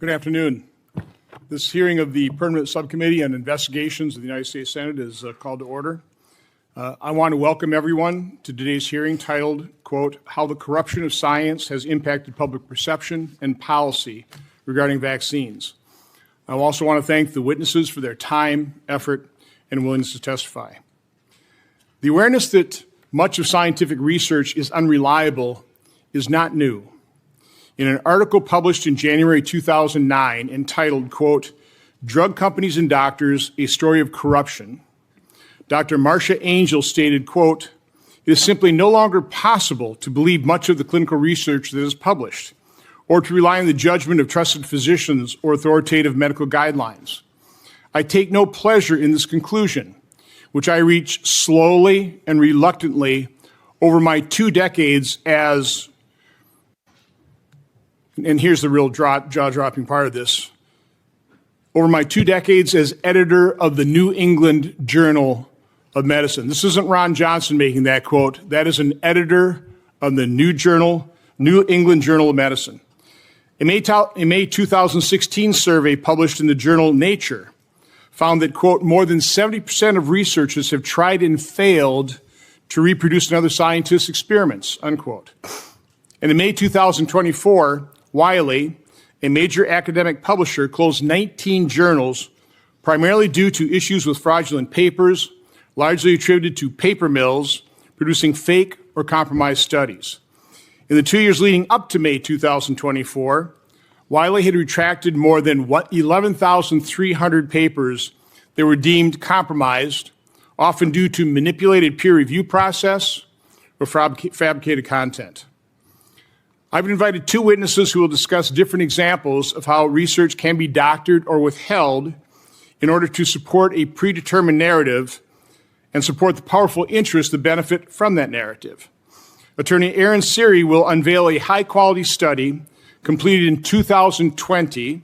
Good afternoon. This hearing of the Permanent Subcommittee on Investigations of the United States Senate is called to order. I want to welcome everyone to today's hearing titled, quote, How the Corruption of Science Has Impacted Public Perception and Policy Regarding Vaccines. I also want to thank the witnesses for their time, effort, and willingness to testify. The awareness that much of scientific research is unreliable is not new. In an article published in January 2009 entitled, quote, Drug Companies and Doctors, A Story of Corruption, Dr. Marcia Angel stated, quote, It is simply no longer possible to believe much of the clinical research that is published, or to rely on the judgment of trusted physicians or authoritative medical guidelines. I take no pleasure in this conclusion, which I reach slowly and reluctantly over my 2 decades as, and here's the real jaw-dropping part of this, over my 2 decades as editor of the New England Journal of Medicine. This isn't Ron Johnson making that quote. That is an editor of the New England Journal of Medicine. A May 2016 survey published in the journal Nature found that, quote, more than 70% of researchers have tried and failed to reproduce another scientist's experiments, unquote. And in May 2024, Wiley, a major academic publisher, closed 19 journals, primarily due to issues with fraudulent papers, largely attributed to paper mills producing fake or compromised studies. In the 2 years leading up to May 2024, Wiley had retracted more than 11,300 papers that were deemed compromised, often due to manipulated peer review process or fabricated content. I've invited 2 witnesses who will discuss different examples of how research can be doctored or withheld in order to support a predetermined narrative and support the powerful interests that benefit from that narrative. Attorney Aaron Siri will unveil a high-quality study completed in 2020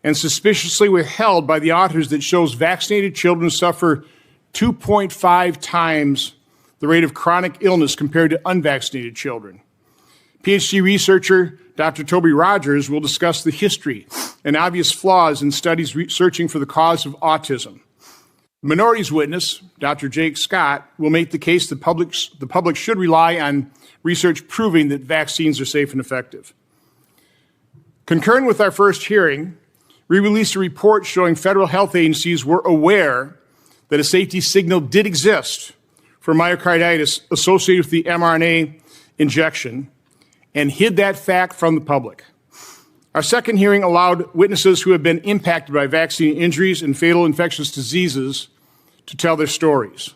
and suspiciously withheld by the authors that shows vaccinated children suffer 2.5 times the rate of chronic illness compared to unvaccinated children. PhD researcher Dr. Toby Rogers will discuss the history and obvious flaws in studies searching for the cause of autism. Minorities witness, Dr. Jake Scott, will make the case the public should rely on research proving that vaccines are safe and effective. Concurrent with our first hearing, we released a report showing federal health agencies were aware that a safety signal did exist for myocarditis associated with the mRNA injection and hid that fact from the public. Our second hearing allowed witnesses who have been impacted by vaccine injuries and fatal infectious diseases to tell their stories.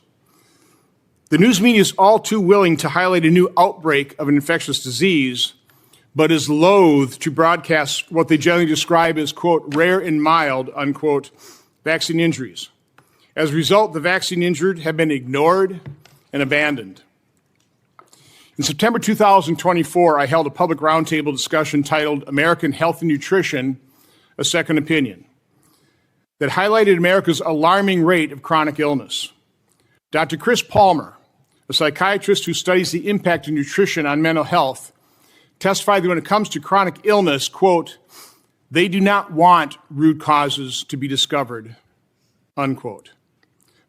The news media is all too willing to highlight a new outbreak of an infectious disease, but is loath to broadcast what they generally describe as, quote, rare and mild, unquote, vaccine injuries. As a result, the vaccine injured have been ignored and abandoned. In September 2024, I held a public roundtable discussion titled American Health and Nutrition, A Second Opinion, that highlighted America's alarming rate of chronic illness. Dr. Chris Palmer, a psychiatrist who studies the impact of nutrition on mental health, testified that when it comes to chronic illness, quote, they do not want root causes to be discovered, unquote.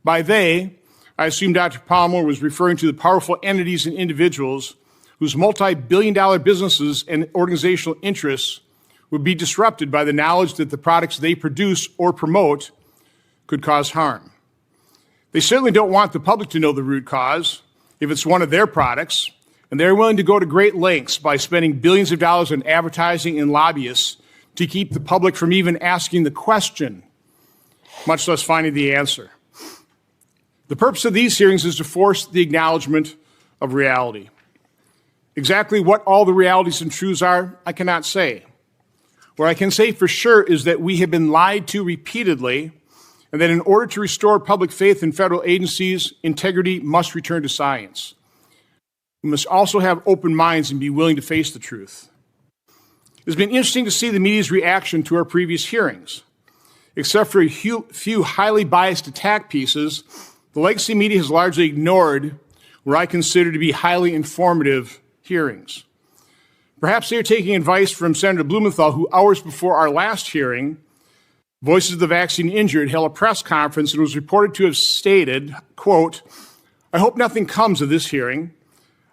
By they, I assume Dr. Palmer was referring to the powerful entities and individuals whose multi-billion-dollar businesses and organizational interests would be disrupted by the knowledge that the products they produce or promote could cause harm. They certainly don't want the public to know the root cause if it's one of their products, and they're willing to go to great lengths by spending billions of dollars on advertising and lobbyists to keep the public from even asking the question, much less finding the answer. The purpose of these hearings is to force the acknowledgement of reality. Exactly what all the realities and truths are, I cannot say. What I can say for sure is that we have been lied to repeatedly, and that in order to restore public faith in federal agencies, integrity must return to science. We must also have open minds and be willing to face the truth. It's been interesting to see the media's reaction to our previous hearings. Except for a few highly biased attack pieces, the legacy media has largely ignored what I consider to be highly informative hearings. Perhaps they are taking advice from Senator Blumenthal, who hours before our last hearing, Voices of the Vaccine Injured held a press conference and was reported to have stated, quote, "I hope nothing comes of this hearing.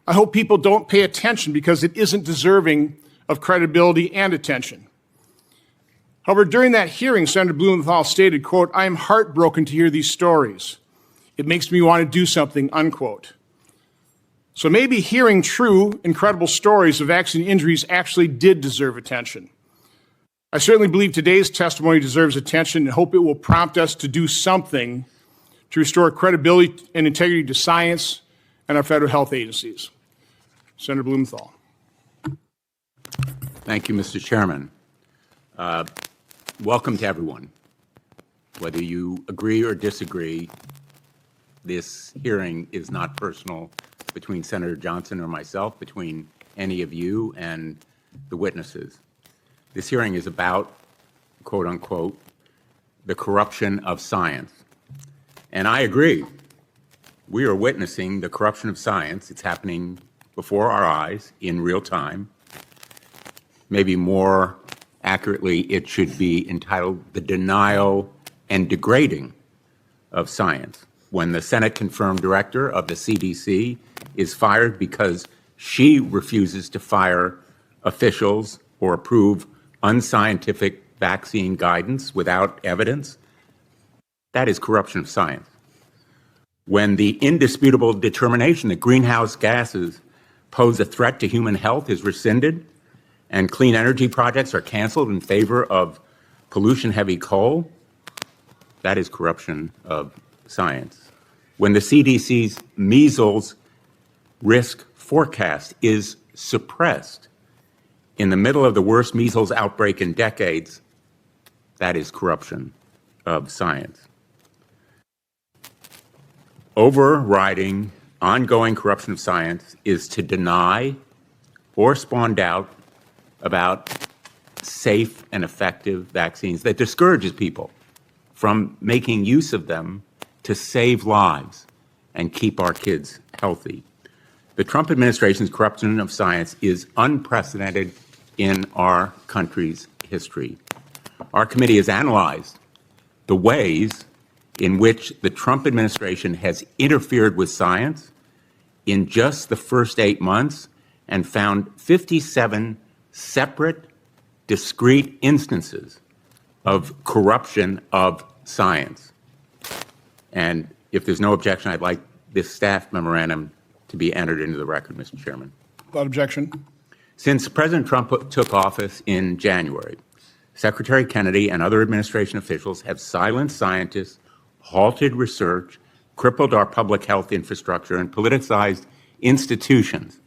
I hope people don't pay attention because it isn't deserving of credibility and attention." However, during that hearing, Senator Blumenthal stated, quote, "I am heartbroken to hear these stories. It makes me want to do something," unquote. So maybe hearing true, incredible stories of vaccine injuries actually did deserve attention. I certainly believe today's testimony deserves attention and hope it will prompt us to do something to restore credibility and integrity to science and our federal health agencies. Senator Blumenthal. Thank you, Mr. Chairman. Welcome to everyone. Whether you agree or disagree, this hearing is not personal between Senator Johnson or myself, between any of you and the witnesses. This hearing is about, quote unquote, the corruption of science. And I agree. We are witnessing the corruption of science. It's happening before our eyes in real time. Maybe more accurately, it should be entitled The Denial and Degrading of Science. When the Senate-confirmed director of the CDC is fired because she refuses to fire officials or approve unscientific vaccine guidance without evidence, that is corruption of science. When the indisputable determination that greenhouse gases pose a threat to human health is rescinded and clean energy projects are canceled in favor of pollution-heavy coal, that is corruption of science. When the CDC's measles risk forecast is suppressed in the middle of the worst measles outbreak in decades, that is corruption of science. Overriding ongoing corruption of science is to deny or spawn doubt about safe and effective vaccines that discourages people from making use of them to save lives and keep our kids healthy. The Trump administration's corruption of science is unprecedented in our country's history. Our committee has analyzed the ways in which the Trump administration has interfered with science in just the first 8 months and found 57 separate, discrete instances of corruption of science. And if there's no objection, I'd like this staff memorandum to be entered into the record, Mr. Chairman. Without objection. Since President Trump took office in January, Secretary Kennedy and other administration officials have silenced scientists, halted research, crippled our public health infrastructure, and politicized institutions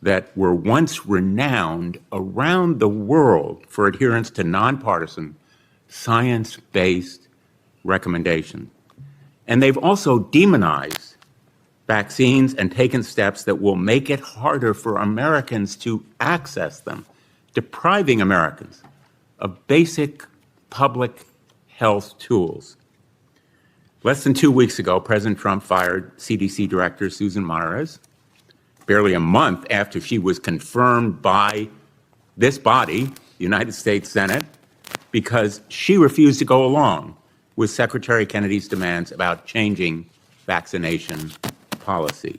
that were once renowned around the world for adherence to nonpartisan, science-based recommendations. And they've also demonized vaccines and taken steps that will make it harder for Americans to access them, depriving Americans of basic public health tools. Less than 2 weeks ago, President Trump fired CDC Director Susan Mares, barely a month after she was confirmed by this body, the United States Senate, because she refused to go along with Secretary Kennedy's demands about changing vaccination policy.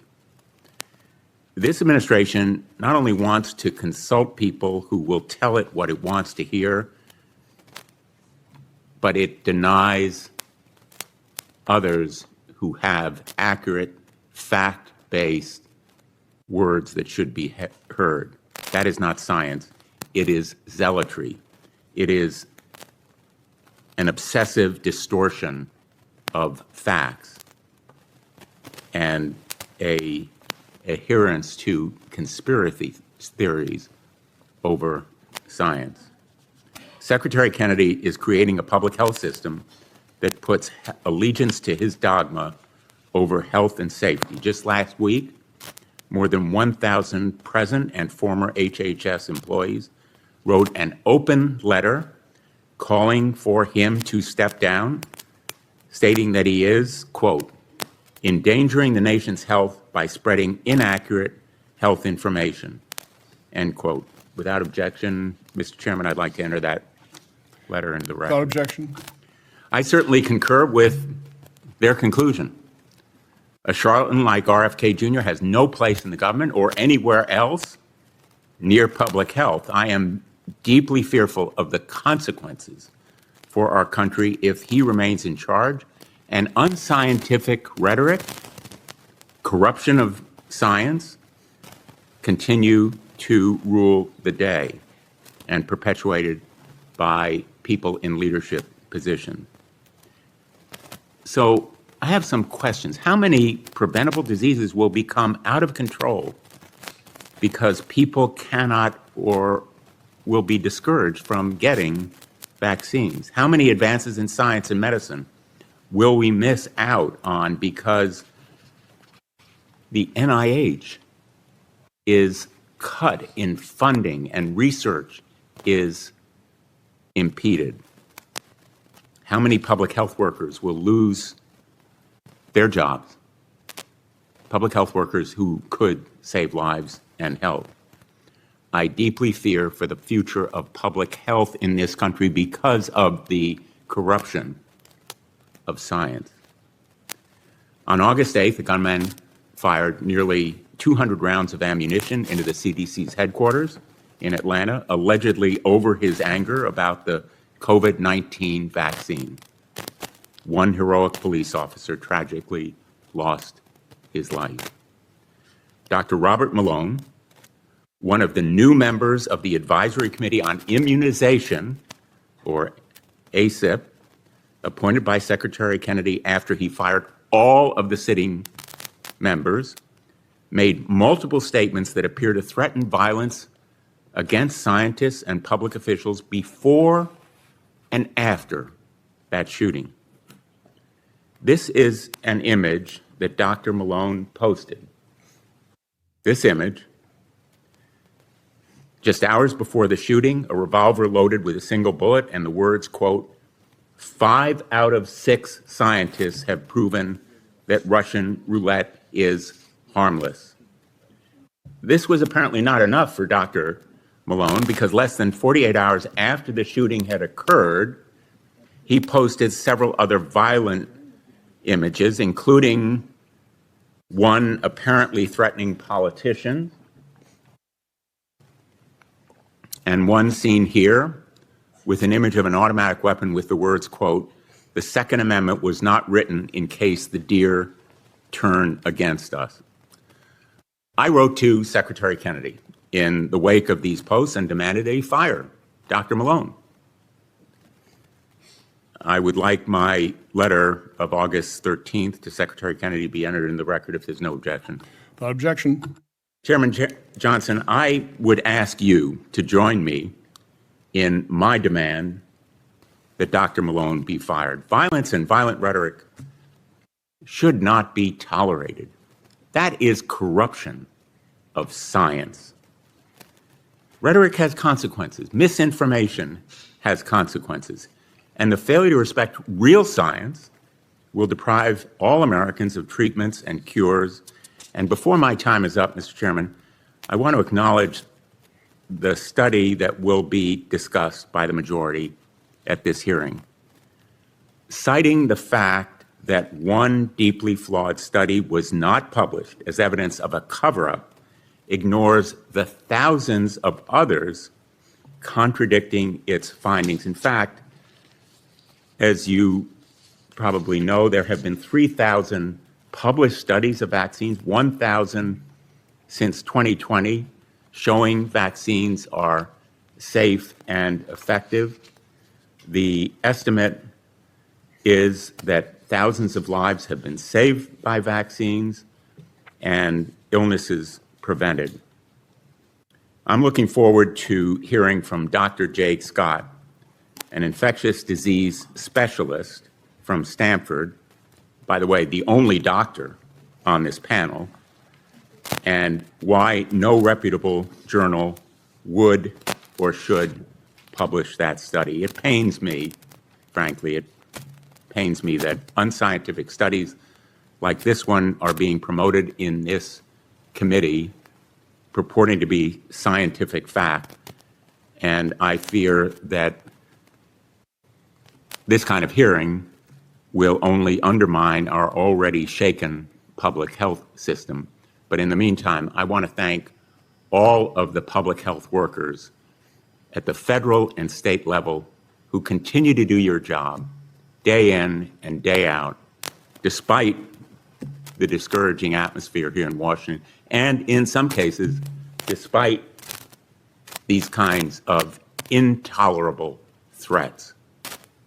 This administration not only wants to consult people who will tell it what it wants to hear, but it denies others who have accurate, fact-based words that should be heard. That is not science. It is zealotry. It is an obsessive distortion of facts and a adherence to conspiracy theories over science. Secretary Kennedy is creating a public health system that puts allegiance to his dogma over health and safety. Just last week, more than 1,000 present and former HHS employees wrote an open letter calling for him to step down, stating that he is, quote, endangering the nation's health by spreading inaccurate health information. end quote. Without objection, Mr. Chairman, I'd like to enter that letter into the record. Without objection. I certainly concur with their conclusion. A charlatan like RFK Jr. has no place in the government or anywhere else near public health. I am deeply fearful of the consequences for our country if he remains in charge, and unscientific rhetoric, corruption of science, continue to rule the day and perpetuated by people in leadership positions. So I have some questions. How many preventable diseases will become out of control because people cannot or will be discouraged from getting vaccines? How many advances in science and medicine will we miss out on because the NIH is cut in funding and research is impeded? How many public health workers will lose their jobs? Public health workers who could save lives and health. I deeply fear for the future of public health in this country because of the corruption of science. On August 8th, a gunman fired nearly 200 rounds of ammunition into the CDC's headquarters in Atlanta, allegedly over his anger about the COVID-19 vaccine. One heroic police officer tragically lost his life. Dr. Robert Malone, one of the new members of the Advisory Committee on Immunization, or ACIP, appointed by Secretary Kennedy after he fired all of the sitting members, made multiple statements that appear to threaten violence against scientists and public officials before and after that shooting. This is an image that Dr. Malone posted. This image, just hours before the shooting, a revolver loaded with a single bullet and the words, quote, 5 out of 6 scientists have proven that Russian roulette is harmless. This was apparently not enough for Dr. Malone because less than 48 hours after the shooting had occurred, he posted several other violent images, including one apparently threatening politicians, and one seen here with an image of an automatic weapon with the words, quote, "The Second Amendment was not written in case the deer turn against us." I wrote to Secretary Kennedy in the wake of these posts and demanded a fire Dr. Malone. I would like my letter of August 13th to Secretary Kennedy be entered in the record if there's no objection. Without objection. Chairman Johnson, I would ask you to join me in my demand that Dr. Malone be fired. Violence and violent rhetoric should not be tolerated. That is corruption of science. Rhetoric has consequences. Misinformation has consequences. And the failure to respect real science will deprive all Americans of treatments and cures. And before my time is up, Mr. Chairman, I want to acknowledge the study that will be discussed by the majority at this hearing. Citing the fact that one deeply flawed study was not published as evidence of a cover-up ignores the thousands of others contradicting its findings. In fact, as you probably know, there have been 3,000 published studies of vaccines, 1,000 since 2020, showing vaccines are safe and effective. The estimate is that thousands of lives have been saved by vaccines and illnesses prevented. I'm looking forward to hearing from Dr. Jake Scott, an infectious disease specialist from Stanford, by the way, the only doctor on this panel, and why no reputable journal would or should publish that study. It pains me, frankly, it pains me that unscientific studies like this one are being promoted in this committee purporting to be scientific fact. And I fear that this kind of hearing will only undermine our already shaken public health system. But in the meantime, I want to thank all of the public health workers at the federal and state level who continue to do your job day in and day out, despite the discouraging atmosphere here in Washington, and in some cases, despite these kinds of intolerable threats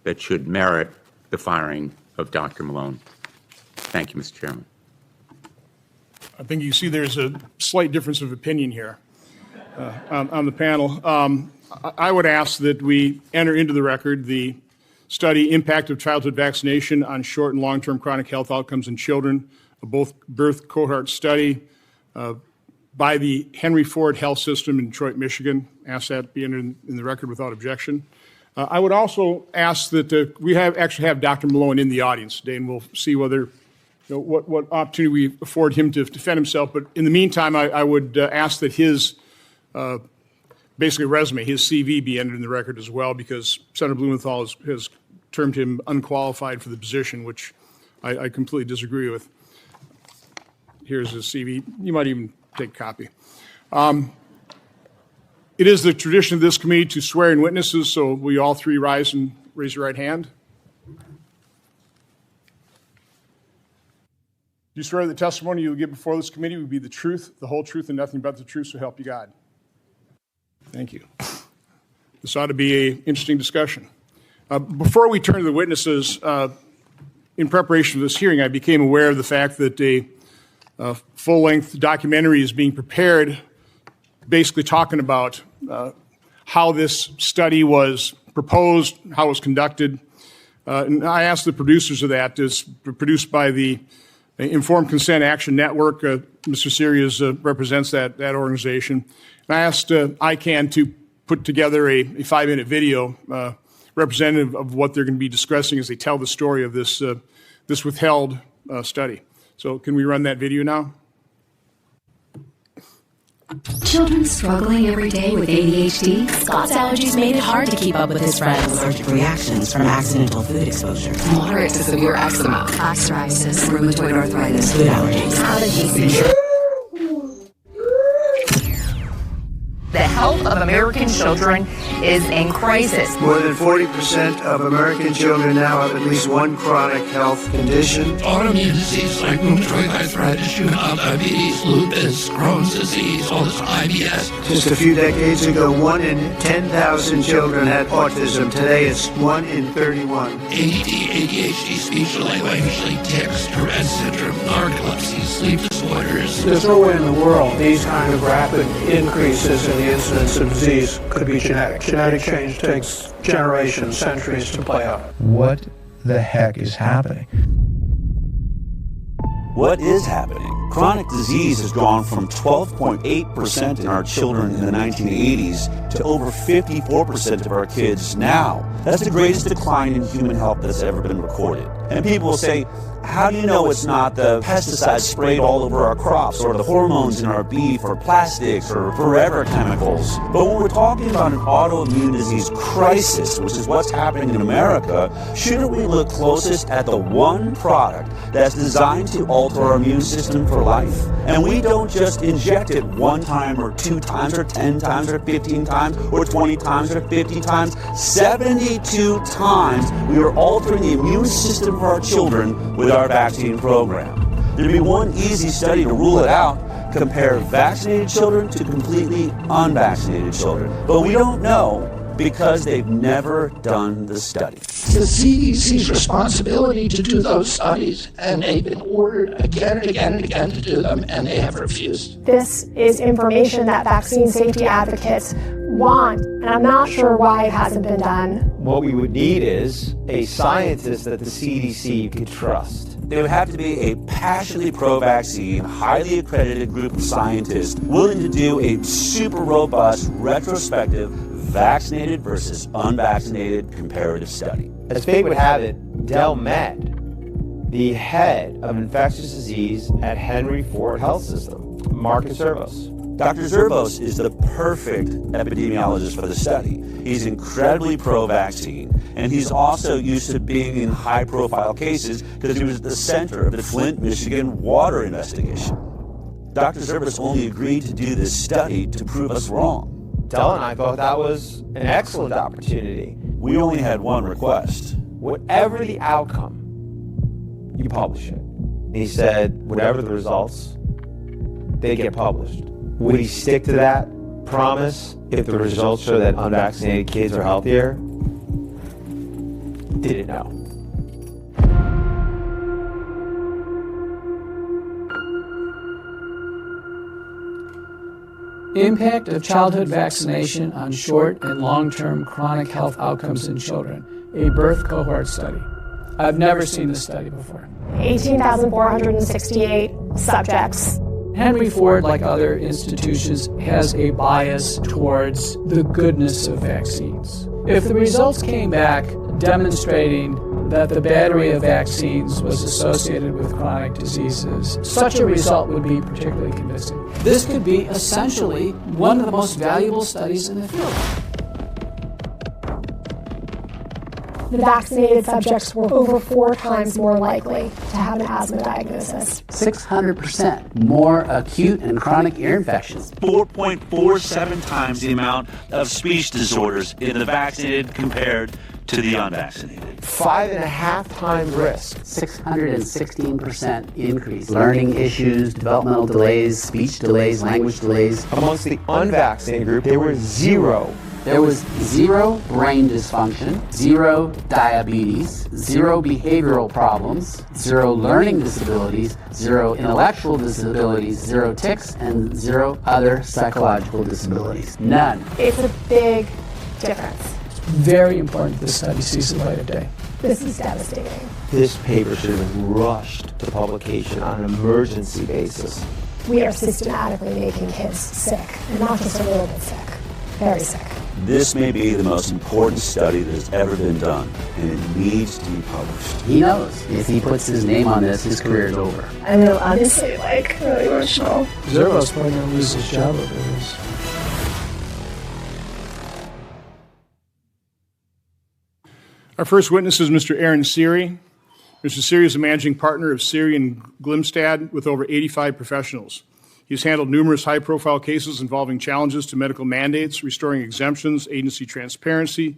that should merit the firing of Dr. Malone. Thank you, Mr. Chairman. I think you see there's a slight difference of opinion here on the panel. I would ask that we enter into the record the study Impact of Childhood Vaccination on Short and Long-Term Chronic Health Outcomes in Children, a both birth cohort study by the Henry Ford Health System in Detroit, Michigan. Ask that be entered in the record without objection. I would also ask that we actually have Dr. Malone in the audience today, and we'll see whether what opportunity we afford him to defend himself. But in the meantime, I would ask that his basically resume, his CV, be entered in the record as well, because Senator Blumenthal has termed him unqualified for the position, which I completely disagree with. Here's his CV. You might even take a copy. It is the tradition of this committee to swear in witnesses, so will you all three rise and raise your right hand? Do you swear the testimony you will give before this committee will be the truth, the whole truth, and nothing but the truth, so help you God? Thank you. This ought to be an interesting discussion. Before we turn to the witnesses, in preparation for this hearing, I became aware of the fact that a full-length documentary is being prepared, basically talking about how this study was proposed, how it was conducted. And I asked the producers of that. It's produced by the Informed Consent Action Network. Mr. Sirius represents that organization. And I asked ICANN to put together a 5-minute video representative of what they're going to be discussing as they tell the story of this withheld study. So can we run that video now? Children struggling every day with ADHD? Scott's allergies made it hard to keep up with his friends. Allergic reactions from accidental food exposure. Moderate to severe eczema, plaque psoriasis, rheumatoid arthritis, Food allergies. allergies. The health of American children is in crisis. More than 40% of American children now have at least one chronic health condition. Autoimmune disease like rheumatoid arthritis, juvenile diabetes, lupus, Crohn's disease, all this IBS. Just a few decades ago, 1 in 10,000 children had autism. Today, it's 1 in 31. ADD, ADHD, speech and language, tics, Tourette syndrome, narcolepsy, sleep disorders. There's nowhere in the world these kind of rapid increases in the incidence of disease could be genetic. Genetic change takes generations, centuries to play out. What the heck is happening? What is happening? Chronic disease has gone from 12.8% in our children in the 1980s to over 54% of our kids now. That's the greatest decline in human health that's ever been recorded. And people will say, how do you know it's not the pesticides sprayed all over our crops or the hormones in our beef or plastics or forever chemicals? But when we're talking about an autoimmune disease crisis, which is what's happening in America, shouldn't we look closest at the one product that's designed to alter our immune system for life? And we don't just inject it 1 time or 2 times or 10 times or 15 times or 20 times or 50 times. 72 times we are altering the immune system for our children with our vaccine program. There'd be one easy study to rule it out. Compare vaccinated children to completely unvaccinated children. But we don't know because they've never done the study. The CDC's responsibility to do those studies, and they've been ordered again and again and again to do them, and they have refused. This is information that vaccine safety advocates want, and I'm not sure why it hasn't been done. What we would need is a scientist that the CDC could trust. There would have to be a passionately pro-vaccine, highly accredited group of scientists willing to do a super robust, retrospective, vaccinated versus unvaccinated comparative study. As fate would have it, Del Med, the head of infectious disease at Henry Ford Health System, Marcus Servos, Dr. Zervos is the perfect epidemiologist for the study. He's incredibly pro-vaccine, and he's also used to being in high-profile cases because he was at the center of the Flint, Michigan water investigation. Dr. Zervos only agreed to do this study to prove us wrong. Del and I thought that was an excellent opportunity. We only had one request. Whatever the outcome, you publish it. And he said, whatever the results, they get published. Would he stick to that promise if the results show that unvaccinated kids are healthier? Didn't know. Impact of childhood vaccination on short and long-term chronic health outcomes in children, a birth cohort study. I've never seen this study before. 18,468 subjects. Henry Ford, like other institutions, has a bias towards the goodness of vaccines. If the results came back demonstrating that the battery of vaccines was associated with chronic diseases, such a result would be particularly convincing. This could be essentially one of the most valuable studies in the field. The vaccinated subjects were over 4 times more likely to have an asthma diagnosis. 600% more acute and chronic ear infections. 4.47 times the amount of speech disorders in the vaccinated compared to the unvaccinated. 5.5 times risk. 616% increase. Learning issues, developmental delays, speech delays, language delays. Amongst the unvaccinated group, there were zero. There was 0 brain dysfunction, 0 diabetes, 0 behavioral problems, 0 learning disabilities, 0 intellectual disabilities, 0 tics, and 0 other psychological disabilities. None. It's a big difference. Very important this study sees the light of day. This is devastating. This paper should have been rushed to publication on an emergency basis. We are systematically making kids sick, and not just a little bit sick, very sick. This may be the most important study that has ever been done, and it needs to be published. He knows if he puts his name on this, his career is over. I know, honestly, really emotional. Zervos probably going to lose his job over this. Our first witness is Mr. Aaron Seary. Mr. Seary is a managing partner of Seary and Glimstad with over 85 professionals. He's handled numerous high-profile cases involving challenges to medical mandates, restoring exemptions, agency transparency,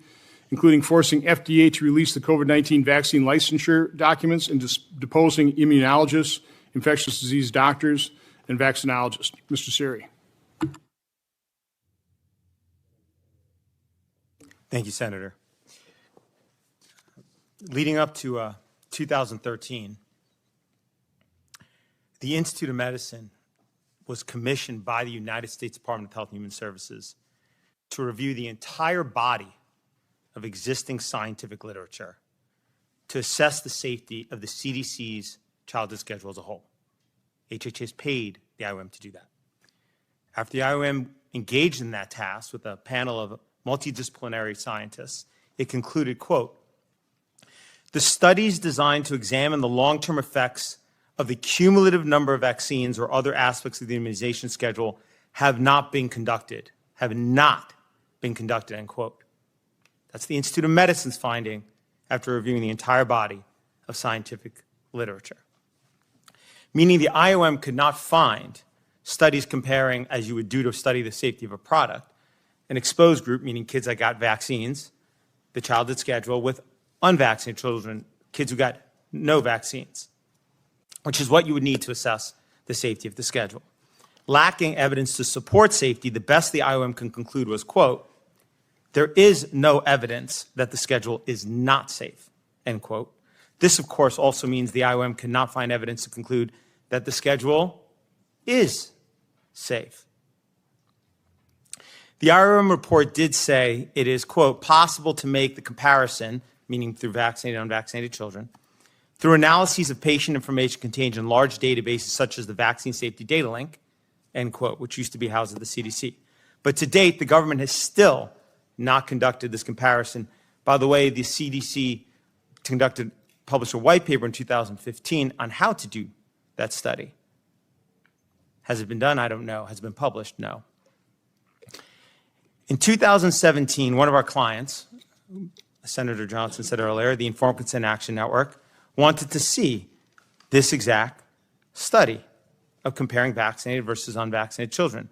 including forcing FDA to release the COVID-19 vaccine licensure documents and deposing immunologists, infectious disease doctors, and vaccinologists. Mr. Seary. Thank you, Senator. Leading up to 2013, the Institute of Medicine was commissioned by the United States Department of Health and Human Services to review the entire body of existing scientific literature to assess the safety of the CDC's childhood schedule as a whole. HHS paid the IOM to do that. After the IOM engaged in that task with a panel of multidisciplinary scientists, it concluded, quote, "The studies designed to examine the long-term effects of the cumulative number of vaccines or other aspects of the immunization schedule have not been conducted, end quote. That's the Institute of Medicine's finding after reviewing the entire body of scientific literature. Meaning the IOM could not find studies comparing, as you would do to study the safety of a product, an exposed group, meaning kids that got vaccines, the childhood schedule, with unvaccinated children, kids who got no vaccines, which is what you would need to assess the safety of the schedule. Lacking evidence to support safety, the best the IOM can conclude was, quote, "There is no evidence that the schedule is not safe," end quote. This, of course, also means the IOM cannot find evidence to conclude that the schedule is safe. The IOM report did say it is, quote, "possible to make the comparison," meaning through vaccinated and unvaccinated children, "through analyses of patient information contained in large databases such as the Vaccine Safety Data Link," end quote, which used to be housed at the CDC. But to date, the government has still not conducted this comparison. By the way, the CDC published a white paper in 2015 on how to do that study. Has it been done? I don't know. Has it been published? No. In 2017, one of our clients, Senator Johnson said earlier, the Informed Consent Action Network, wanted to see this exact study of comparing vaccinated versus unvaccinated children.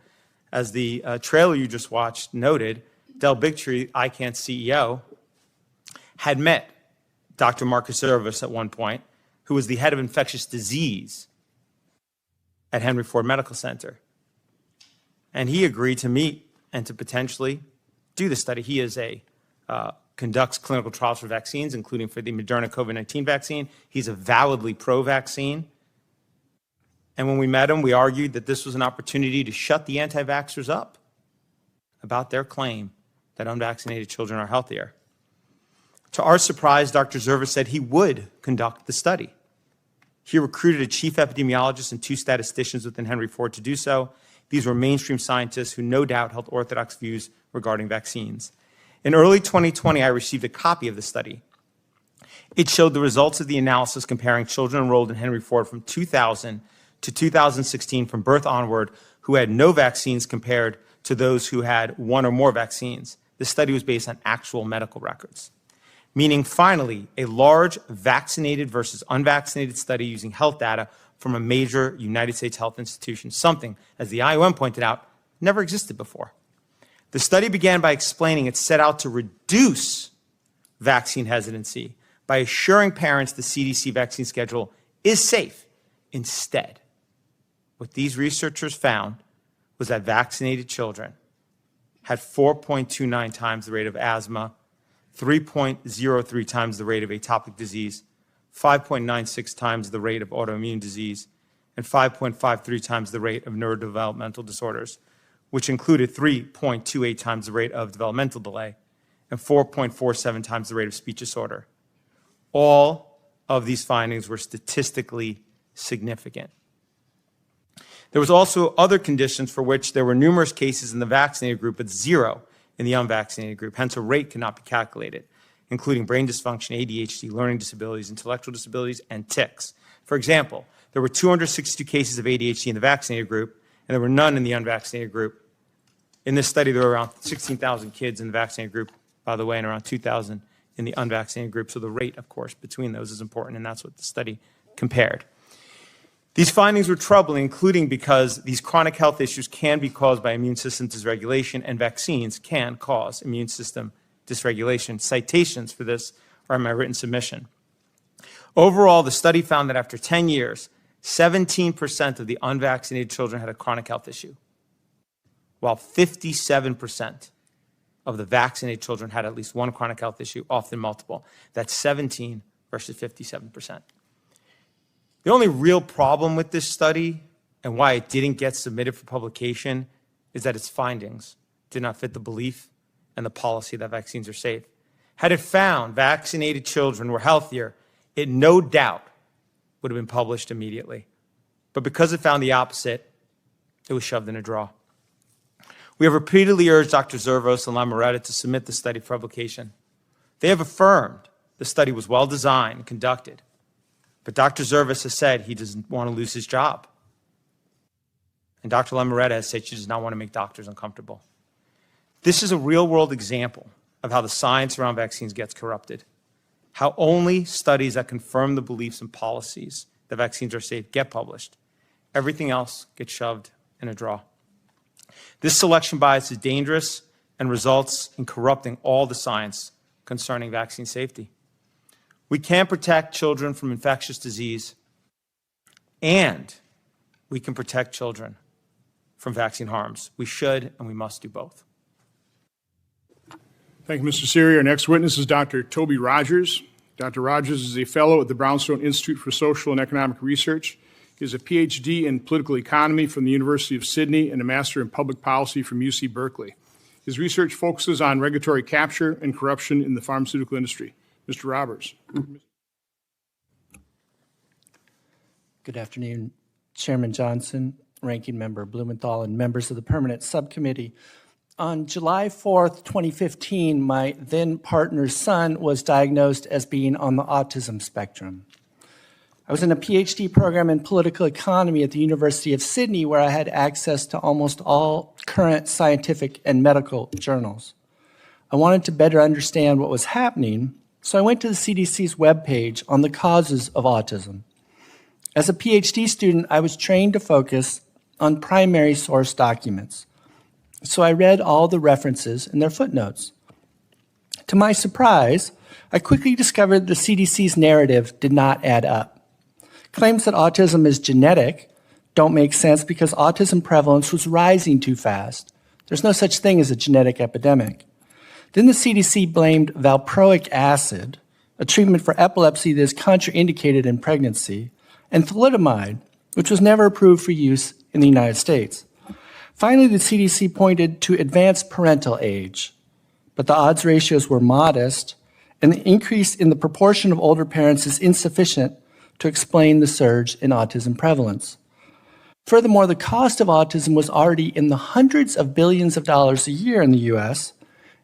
As the trailer you just watched noted, Del Bigtree, ICANN's CEO, had met Dr. Marcus Service at one point, who was the head of infectious disease at Henry Ford Medical Center. And he agreed to meet and to potentially do the study. He is conducts clinical trials for vaccines, including for the Moderna COVID-19 vaccine. He's avowedly pro-vaccine. And when we met him, we argued that this was an opportunity to shut the anti-vaxxers up about their claim that unvaccinated children are healthier. To our surprise, Dr. Zerva said he would conduct the study. He recruited a chief epidemiologist and 2 statisticians within Henry Ford to do so. These were mainstream scientists who no doubt held orthodox views regarding vaccines. In early 2020, I received a copy of the study. It showed the results of the analysis comparing children enrolled in Henry Ford from 2000 to 2016 from birth onward who had no vaccines compared to those who had 1 or more vaccines. The study was based on actual medical records, meaning finally a large vaccinated versus unvaccinated study using health data from a major United States health institution, something, as the IOM pointed out, never existed before. The study began by explaining it set out to reduce vaccine hesitancy by assuring parents the CDC vaccine schedule is safe. Instead, what these researchers found was that vaccinated children had 4.29 times the rate of asthma, 3.03 times the rate of atopic disease, 5.96 times the rate of autoimmune disease, and 5.53 times the rate of neurodevelopmental disorders, which included 3.28 times the rate of developmental delay and 4.47 times the rate of speech disorder. All of these findings were statistically significant. There was also other conditions for which there were numerous cases in the vaccinated group, but 0 in the unvaccinated group. Hence, a rate cannot be calculated, including brain dysfunction, ADHD, learning disabilities, intellectual disabilities, and tics. For example, there were 262 cases of ADHD in the vaccinated group, and there were none in the unvaccinated group. In this study, there were around 16,000 kids in the vaccinated group, by the way, and around 2,000 in the unvaccinated group. So the rate, of course, between those is important, and that's what the study compared. These findings were troubling, including because these chronic health issues can be caused by immune system dysregulation, and vaccines can cause immune system dysregulation. Citations for this are in my written submission. Overall, the study found that after 10 years, 17% of the unvaccinated children had a chronic health issue, while 57% of the vaccinated children had at least one chronic health issue, often multiple. That's 17 versus 57%. The only real problem with this study and why it didn't get submitted for publication is that its findings did not fit the belief and the policy that vaccines are safe. Had it found vaccinated children were healthier, it no doubt would have been published immediately. But because it found the opposite, it was shoved in a drawer. We have repeatedly urged Dr. Zervos and Lamoretta to submit the study for publication. They have affirmed the study was well designed and conducted. But Dr. Zervos has said he doesn't want to lose his job. And Dr. Lamoretta has said she does not want to make doctors uncomfortable. This is a real-world example of how the science around vaccines gets corrupted, how only studies that confirm the beliefs and policies that vaccines are safe get published. Everything else gets shoved in a drawer. This selection bias is dangerous and results in corrupting all the science concerning vaccine safety. We can protect children from infectious disease, and we can protect children from vaccine harms. We should and we must do both. Thank you, Mr. Siri. Our next witness is Dr. Toby Rogers. Dr. Rogers is a fellow at the Brownstone Institute for Social and Economic Research. He has a PhD in political economy from the University of Sydney and a master in public policy from UC Berkeley. His research focuses on regulatory capture and corruption in the pharmaceutical industry. Mr. Roberts. Good afternoon, Chairman Johnson, Ranking Member Blumenthal, and members of the Permanent Subcommittee. On July 4th, 2015, my then partner's son was diagnosed as being on the autism spectrum. I was in a PhD program in political economy at the University of Sydney, where I had access to almost all current scientific and medical journals. I wanted to better understand what was happening, so I went to the CDC's webpage on the causes of autism. As a PhD student, I was trained to focus on primary source documents, so I read all the references and their footnotes. To my surprise, I quickly discovered the CDC's narrative did not add up. Claims that autism is genetic don't make sense because autism prevalence was rising too fast. There's no such thing as a genetic epidemic. Then the CDC blamed valproic acid, a treatment for epilepsy that is contraindicated in pregnancy, and thalidomide, which was never approved for use in the United States. Finally, the CDC pointed to advanced parental age, but the odds ratios were modest, and the increase in the proportion of older parents is insufficient to explain the surge in autism prevalence. Furthermore, the cost of autism was already in the hundreds of billions of dollars a year in the US,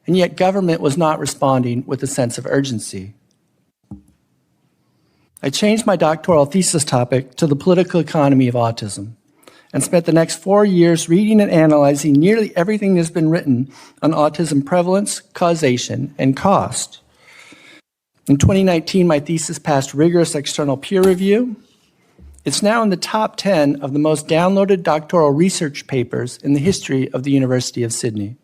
and yet government was not responding with a sense of urgency. I changed my doctoral thesis topic to the political economy of autism and spent the next 4 years reading and analyzing nearly everything that has been written on autism prevalence, causation, and cost. In 2019, my thesis passed rigorous external peer review. It's now in the top 10 of the most downloaded doctoral research papers in the history of the University of Sydney.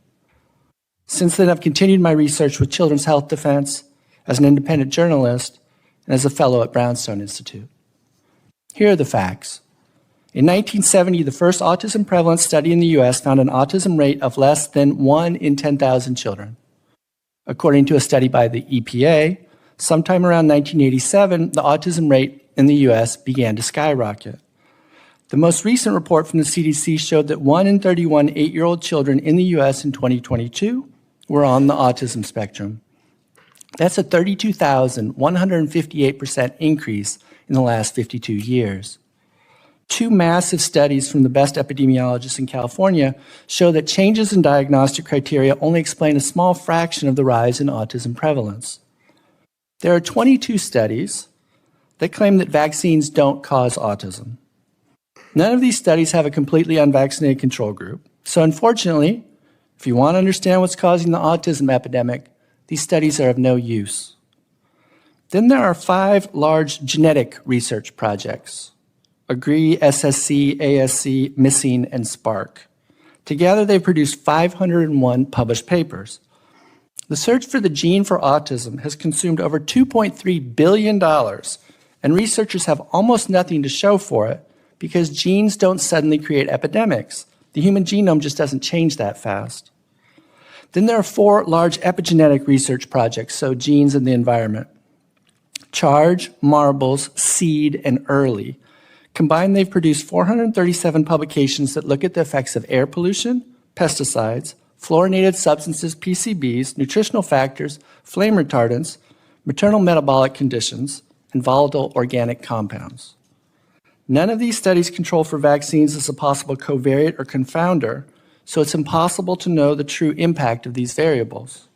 Since then, I've continued my research with Children's Health Defense as an independent journalist and as a fellow at Brownstone Institute. Here are the facts. In 1970, the first autism prevalence study in the US found an autism rate of less than 1 in 10,000 children. According to a study by the EPA, sometime around 1987, the autism rate in the US began to skyrocket. The most recent report from the CDC showed that 1 in 31 8-year-old children in the US in 2022 were on the autism spectrum. That's a 32,158% increase in the last 52 years. 2 massive studies from the best epidemiologists in California show that changes in diagnostic criteria only explain a small fraction of the rise in autism prevalence. There are 22 studies that claim that vaccines don't cause autism. None of these studies have a completely unvaccinated control group. So unfortunately, if you want to understand what's causing the autism epidemic, these studies are of no use. Then there are 5 large genetic research projects: AGREE, SSC, ASC, MISSING, and SPARK. Together, they produced 501 published papers. The search for the gene for autism has consumed over $2.3 billion, and researchers have almost nothing to show for it because genes don't suddenly create epidemics. The human genome just doesn't change that fast. Then there are 4 large epigenetic research projects, so genes in the environment: CHARGE, MARBLES, SEED, and EARLY. Combined, they've produced 437 publications that look at the effects of air pollution, pesticides, fluorinated substances, PCBs, nutritional factors, flame retardants, maternal metabolic conditions, and volatile organic compounds. None of these studies control for vaccines as a possible covariate or confounder, so it's impossible to know the true impact of these variables.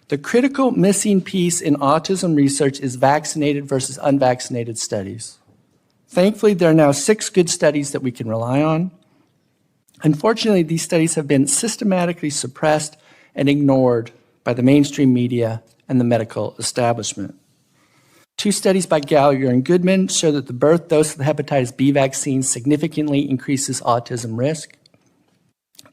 The critical missing piece in autism research is vaccinated versus unvaccinated studies. Thankfully, there are now 6 good studies that we can rely on. Unfortunately, these studies have been systematically suppressed and ignored by the mainstream media and the medical establishment. 2 studies by Gallagher and Goodman show that the birth dose of the hepatitis B vaccine significantly increases autism risk.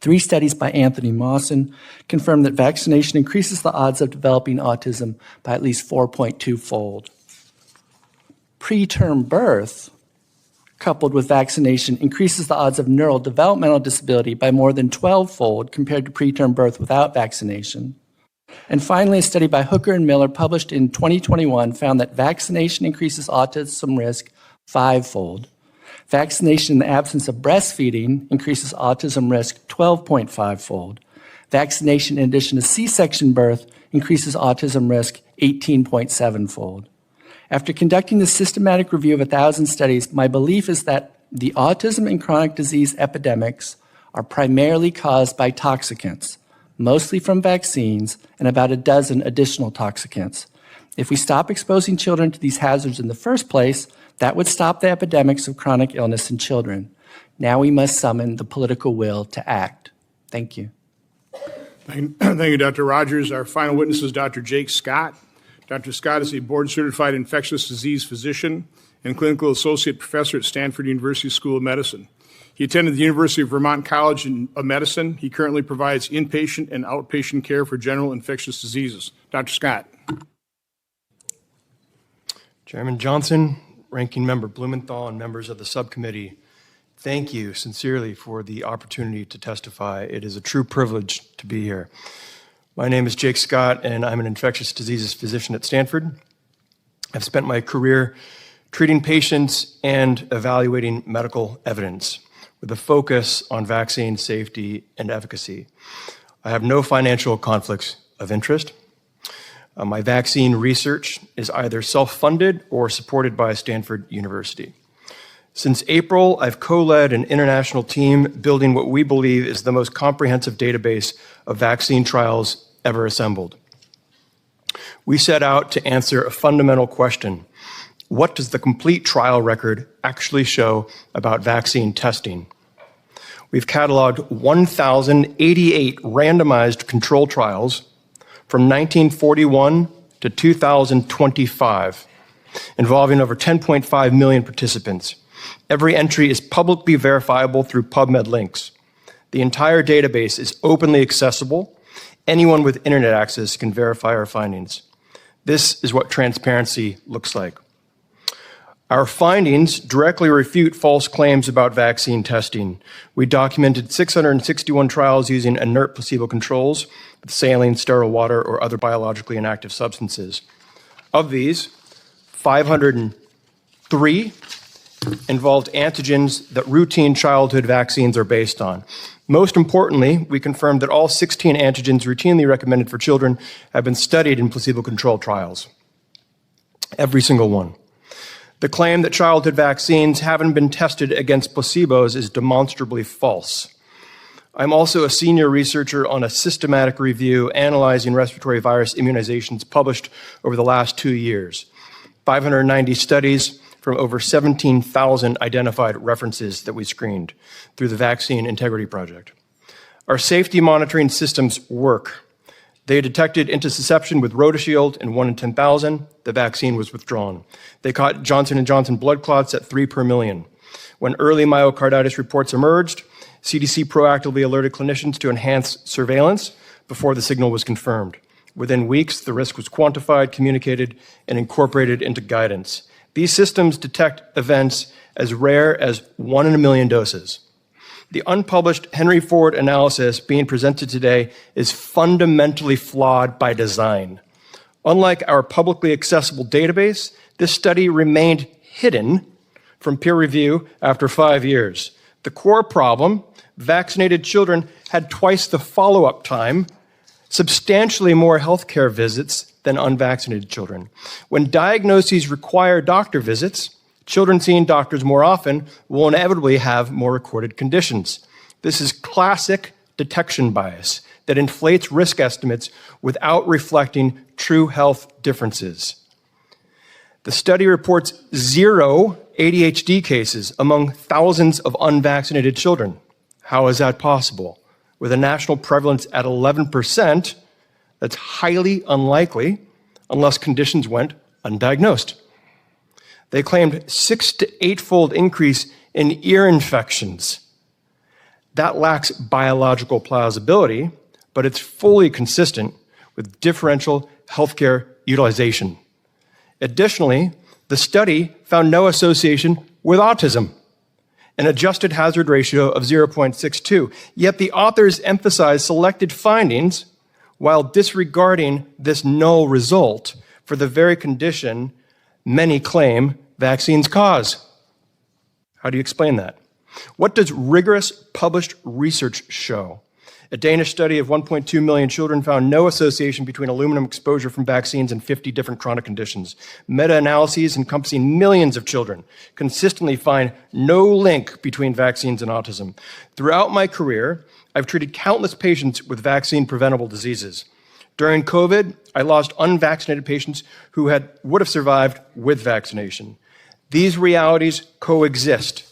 3 studies by Anthony Mawson confirm that vaccination increases the odds of developing autism by at least 4.2-fold. Preterm birth, coupled with vaccination, increases the odds of neurodevelopmental disability by more than 12-fold compared to preterm birth without vaccination. And finally, a study by Hooker and Miller published in 2021 found that vaccination increases autism risk 5-fold. Vaccination in the absence of breastfeeding increases autism risk 12.5-fold. Vaccination in addition to C-section birth increases autism risk 18.7-fold. After conducting this systematic review of 1,000 studies, my belief is that the autism and chronic disease epidemics are primarily caused by toxicants, mostly from vaccines and about a dozen additional toxicants. If we stop exposing children to these hazards in the first place, that would stop the epidemics of chronic illness in children. Now we must summon the political will to act. Thank you. Thank you, Dr. Rogers. Our final witness is Dr. Jake Scott. Dr. Scott is a board-certified infectious disease physician and clinical associate professor at Stanford University School of Medicine. He attended the University of Vermont College of Medicine. He currently provides inpatient and outpatient care for general infectious diseases. Dr. Scott. Chairman Johnson, Ranking Member Blumenthal, and members of the subcommittee, thank you sincerely for the opportunity to testify. It is a true privilege to be here. My name is Jake Scott, and I'm an infectious diseases physician at Stanford. I've spent my career treating patients and evaluating medical evidence with a focus on vaccine safety and efficacy. I have no financial conflicts of interest. My vaccine research is either self-funded or supported by Stanford University. Since April, I've co-led an international team building what we believe is the most comprehensive database of vaccine trials ever assembled. We set out to answer a fundamental question: what does the complete trial record actually show about vaccine testing? We've cataloged 1,088 randomized control trials from 1941 to 2025, involving over 10.5 million participants. Every entry is publicly verifiable through PubMed links. The entire database is openly accessible. Anyone with internet access can verify our findings. This is what transparency looks like. Our findings directly refute false claims about vaccine testing. We documented 661 trials using inert placebo controls with saline, sterile water, or other biologically inactive substances. Of these, 503 involved antigens that routine childhood vaccines are based on. Most importantly, we confirmed that all 16 antigens routinely recommended for children have been studied in placebo-controlled trials. Every single one. The claim that childhood vaccines haven't been tested against placebos is demonstrably false. I'm also a senior researcher on a systematic review analyzing respiratory virus immunizations published over the last 2 years. 590 studies from over 17,000 identified references that we screened through the Vaccine Integrity Project. Our safety monitoring systems work. They detected intussusception with RotaShield in 1 in 10,000. The vaccine was withdrawn. They caught Johnson & Johnson blood clots at 3 per million. When early myocarditis reports emerged, CDC proactively alerted clinicians to enhance surveillance before the signal was confirmed. Within weeks, the risk was quantified, communicated, and incorporated into guidance. These systems detect events as rare as 1 in a million doses. The unpublished Henry Ford analysis being presented today is fundamentally flawed by design. Unlike our publicly accessible database, this study remained hidden from peer review after 5 years. The core problem: vaccinated children had twice the follow-up time, substantially more healthcare visits than unvaccinated children. When diagnoses require doctor visits, children seeing doctors more often will inevitably have more recorded conditions. This is classic detection bias that inflates risk estimates without reflecting true health differences. The study reports 0 ADHD cases among thousands of unvaccinated children. How is that possible? With a national prevalence at 11%, that's highly unlikely unless conditions went undiagnosed. They claimed 6 to 8-fold increase in ear infections. That lacks biological plausibility, but it's fully consistent with differential healthcare utilization. Additionally, the study found no association with autism, an adjusted hazard ratio of 0.62. Yet the authors emphasized selected findings while disregarding this null result for the very condition many claim vaccines cause. How do you explain that? What does rigorous published research show? A Danish study of 1.2 million children found no association between aluminum exposure from vaccines and 50 different chronic conditions. Meta-analyses encompassing millions of children consistently find no link between vaccines and autism. Throughout my career, I've treated countless patients with vaccine-preventable diseases. During COVID, I lost unvaccinated patients who would have survived with vaccination. These realities coexist.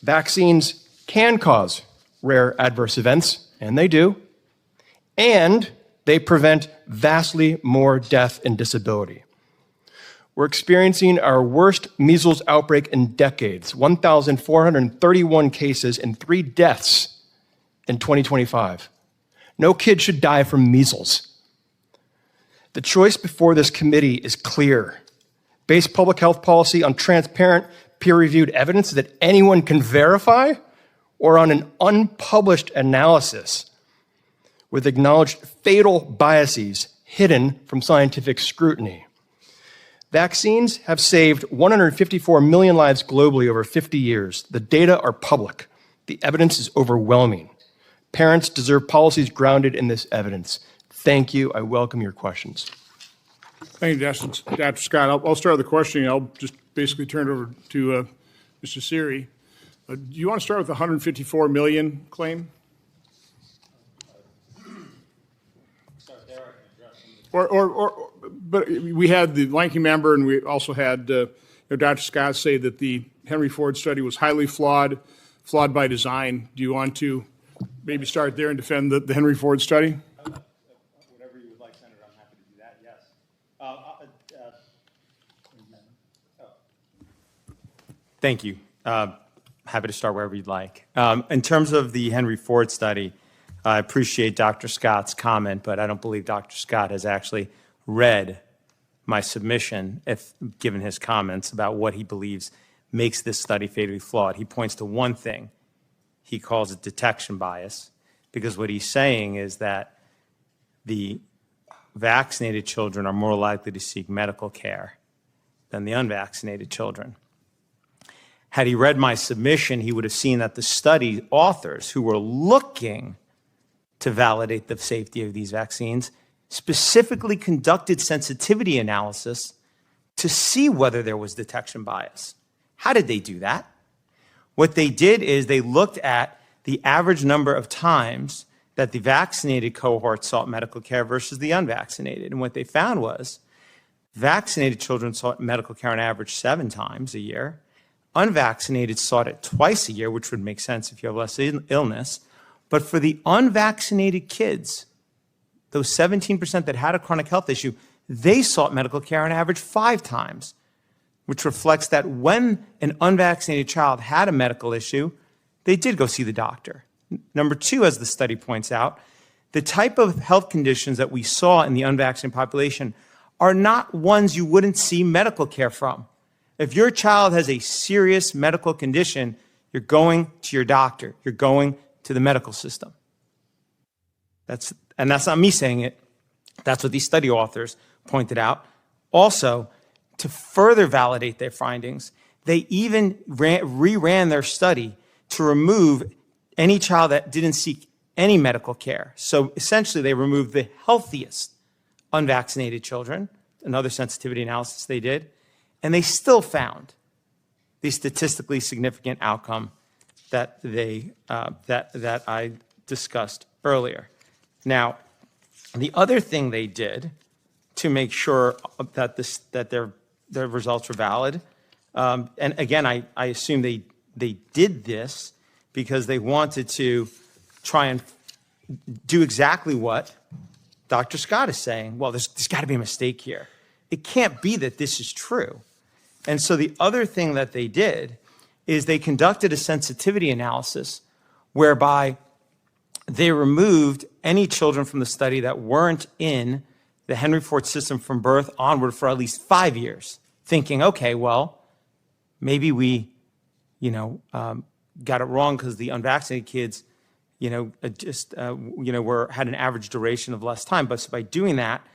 Vaccines can cause rare adverse events, and they do, and they prevent vastly more death and disability. We're experiencing our worst measles outbreak in decades, 1,431 cases and 3 deaths in 2025. No kid should die from measles. The choice before this committee is clear. Base public health policy on transparent, peer-reviewed evidence that anyone can verify, or on an unpublished analysis with acknowledged fatal biases hidden from scientific scrutiny. Vaccines have saved 154 million lives globally over 50 years. The data are public. The evidence is overwhelming. Parents deserve policies grounded in this evidence. Thank you. I welcome your questions. Thank you, Dr. Scott. I'll start with the questioning. I'll just basically turn it over to Mr. Siri. Do you want to start with the 154 million claim? But we had the ranking member, and we also had Dr. Scott say that the Henry Ford study was highly flawed by design. Do you want to maybe start there and defend the Henry Ford study? Whatever you would like, Senator, I'm happy to do that, yes. Thank you. Happy to start wherever you'd like. In terms of the Henry Ford study, I appreciate Dr. Scott's comment, but I don't believe Dr. Scott has actually read my submission, given his comments about what he believes makes this study fatally flawed. He points to one thing. He calls it detection bias, because what he's saying is that the vaccinated children are more likely to seek medical care than the unvaccinated children. Had he read my submission, he would have seen that the study authors who were looking to validate the safety of these vaccines specifically conducted sensitivity analysis to see whether there was detection bias. How did they do that? What they did is they looked at the average number of times that the vaccinated cohort sought medical care versus the unvaccinated. And what they found was vaccinated children sought medical care on average 7 times a year. Unvaccinated sought it twice a year, which would make sense if you have less illness. But for the unvaccinated kids, those 17% that had a chronic health issue, they sought medical care on average 5 times, which reflects that when an unvaccinated child had a medical issue, they did go see the doctor. Number 2, as the study points out, the type of health conditions that we saw in the unvaccinated population are not ones you wouldn't see medical care from. If your child has a serious medical condition, you're going to your doctor. You're going to the medical system. That's not me saying it. That's what these study authors pointed out. Also, to further validate their findings, they even reran their study to remove any child that didn't seek any medical care. So essentially, they removed the healthiest unvaccinated children, another sensitivity analysis they did, and they still found the statistically significant outcome that that I discussed earlier. Now, the other thing they did to make sure that their results were valid, and again, I assume they did this because they wanted to try and do exactly what Dr. Scott is saying. Well, there's got to be a mistake here. It can't be that this is true. And so the other thing that they did is they conducted a sensitivity analysis whereby they removed any children from the study that weren't in the Henry Ford system from birth onward for at least 5 years, thinking, okay, well, maybe we, got it wrong because the unvaccinated kids, had an average duration of less time. But so by doing that,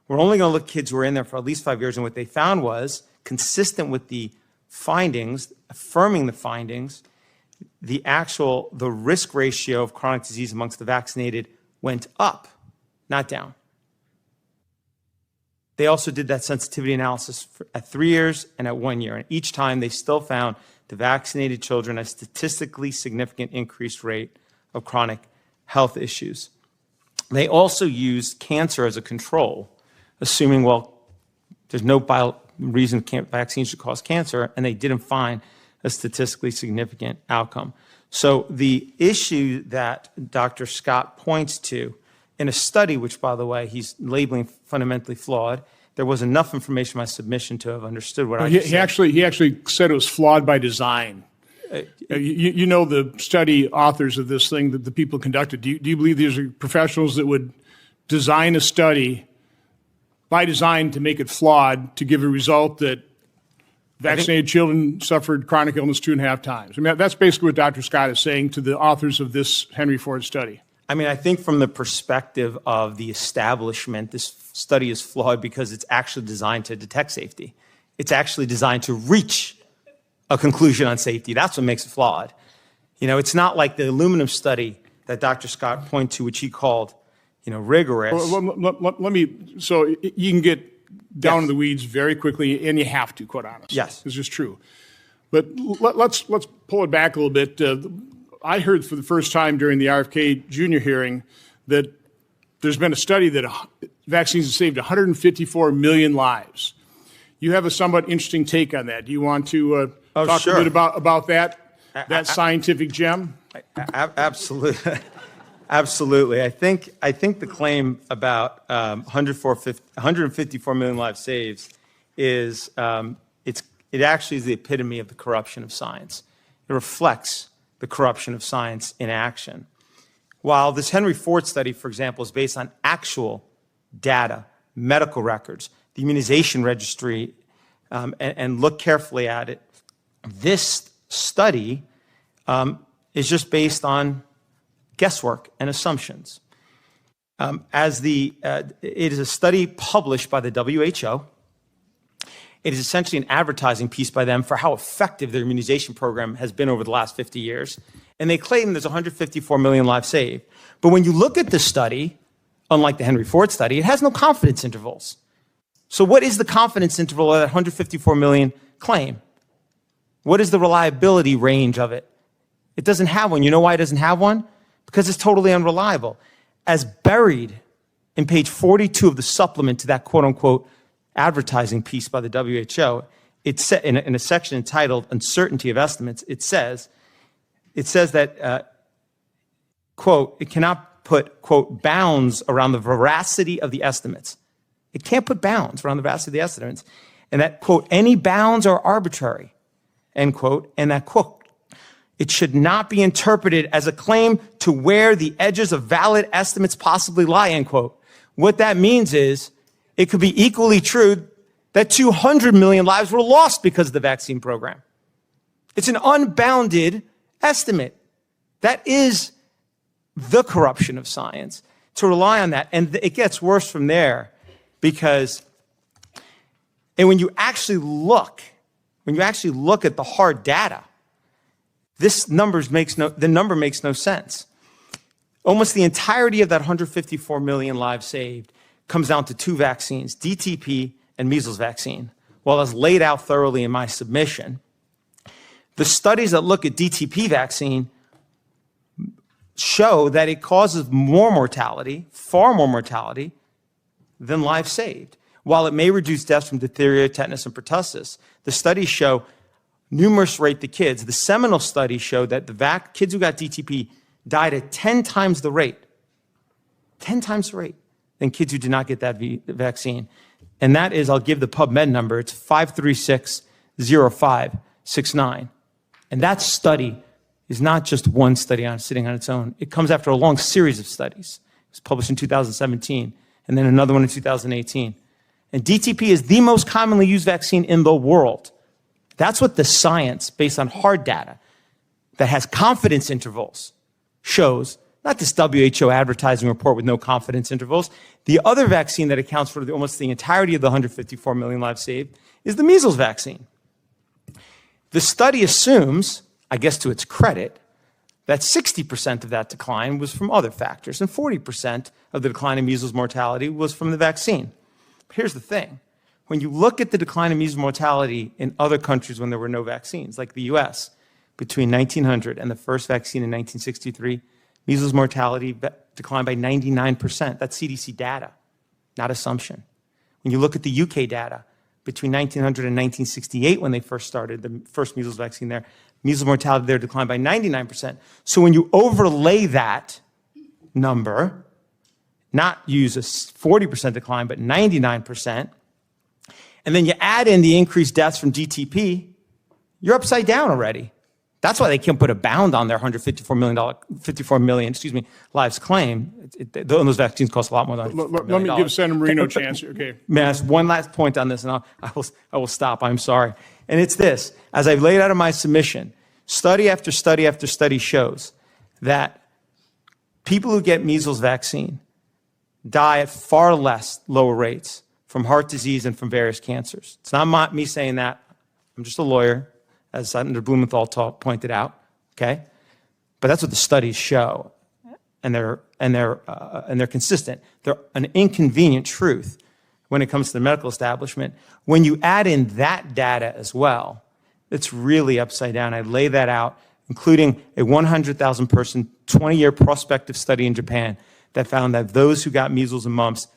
we're only going to look at kids who were in there for at least 5 years. And what they found was, consistent with the findings, affirming the findings, the risk ratio of chronic disease amongst the vaccinated went up, not down. They also did that sensitivity analysis at 3 years and at 1 year. And each time they still found the vaccinated children a statistically significant increased rate of chronic health issues. They also used cancer as a control, assuming, well, there's no reason vaccines should cause cancer, and they didn't find a statistically significant outcome. So the issue that Dr. Scott points to in a study, which, by the way, he's labeling fundamentally flawed, there was enough information in my submission to have understood what I just said. He actually said it was flawed by design. You know the study authors of this thing that the people conducted. Do you believe these are professionals that would design a study by design to make it flawed to give a result that vaccinated children suffered chronic illness 2.5 times? I mean, that's basically what Dr. Scott is saying to the authors of this Henry Ford study. I mean, I think from the perspective of the establishment, this study is flawed because it's actually designed to detect safety. It's actually designed to reach a conclusion on safety. That's what makes it flawed. You know, it's not like the aluminum study that Dr. Scott pointed to, which he called, rigorous. Let me, so you can get down in the weeds very quickly, and you have to, quite honest. Yes. This is true. But let's pull it back a little bit. I heard for the first time during the RFK Jr. hearing that there's been a study that vaccines have saved 154 million lives. You have a somewhat interesting take on that. Do you want to talk a bit about that scientific gem? Absolutely. Absolutely. I think the claim about 154 million lives saved is it actually is the epitome of the corruption of science. It reflects the corruption of science in action. While this Henry Ford study, for example, is based on actual data, medical records, the immunization registry, and look carefully at it, this study is just based on guesswork and assumptions. It is a study published by the WHO. It is essentially an advertising piece by them for how effective their immunization program has been over the last 50 years. And they claim there's 154 million lives saved. But when you look at the study, unlike the Henry Ford study, it has no confidence intervals. So what is the confidence interval of that 154 million claim? What is the reliability range of it? It doesn't have one. You know why it doesn't have one? Because it's totally unreliable. As buried in page 42 of the supplement to that quote-unquote advertising piece by the WHO, it's in a section entitled Uncertainty of Estimates, it says that, quote, it cannot put, quote, bounds around the veracity of the estimates. It can't put bounds around the veracity of the estimates. And that, quote, any bounds are arbitrary, end quote, and that, quote, it should not be interpreted as a claim to where the edges of valid estimates possibly lie, end quote. What that means is it could be equally true that 200 million lives were lost because of the vaccine program. It's an unbounded estimate. That is the corruption of science, to rely on that. And it gets worse from there because, and when you actually look at the hard data, the number makes no sense. Almost the entirety of that 154 million lives saved comes down to 2 vaccines, DTP and measles vaccine. Well, as laid out thoroughly in my submission, the studies that look at DTP vaccine show that it causes more mortality, far more mortality, than lives saved. While it may reduce deaths from diphtheria, tetanus, and pertussis, the studies show numerous rate the kids. The seminal study showed that the kids who got DTP died at 10 times the rate, 10 times the rate, than kids who did not get that vaccine. And that is, I'll give the PubMed number, it's 5360569. And that study is not just one study sitting on its own. It comes after a long series of studies. It was published in 2017, and then another one in 2018. And DTP is the most commonly used vaccine in the world. That's what the science, based on hard data, that has confidence intervals, shows. Not this WHO advertising report with no confidence intervals. The other vaccine that accounts for almost the entirety of the 154 million lives saved is the measles vaccine. The study assumes, I guess to its credit, that 60% of that decline was from other factors, and 40% of the decline in measles mortality was from the vaccine. But here's the thing. When you look at the decline in measles mortality in other countries when there were no vaccines, like the US, between 1900 and the first vaccine in 1963, Measles mortality declined by 99%. That's CDC data, not assumption. When you look at the UK data, between 1900 and 1968, when they first started the first measles vaccine there, measles mortality there declined by 99%. So when you overlay that number, not use a 40% decline, but 99%, and then you add in the increased deaths from DTP, you're upside down already. That's why they can't put a bound on their $154 million lives claim. Those vaccines cost a lot more than $154 million. Let me give Senator Marino a chance. Okay. May I ask one last point on this, and I will stop. I'm sorry. And it's this. As I've laid out in my submission, study after study after study shows that people who get measles vaccine die at far less lower rates from heart disease and from various cancers. It's not me saying that. I'm just a lawyer, as Senator Blumenthal pointed out, okay? But that's what the studies show, and they're consistent. They're an inconvenient truth when it comes to the medical establishment. When you add in that data as well, it's really upside down. I lay that out, including a 100,000 person, 20-year prospective study in Japan that found that those who got measles and mumps,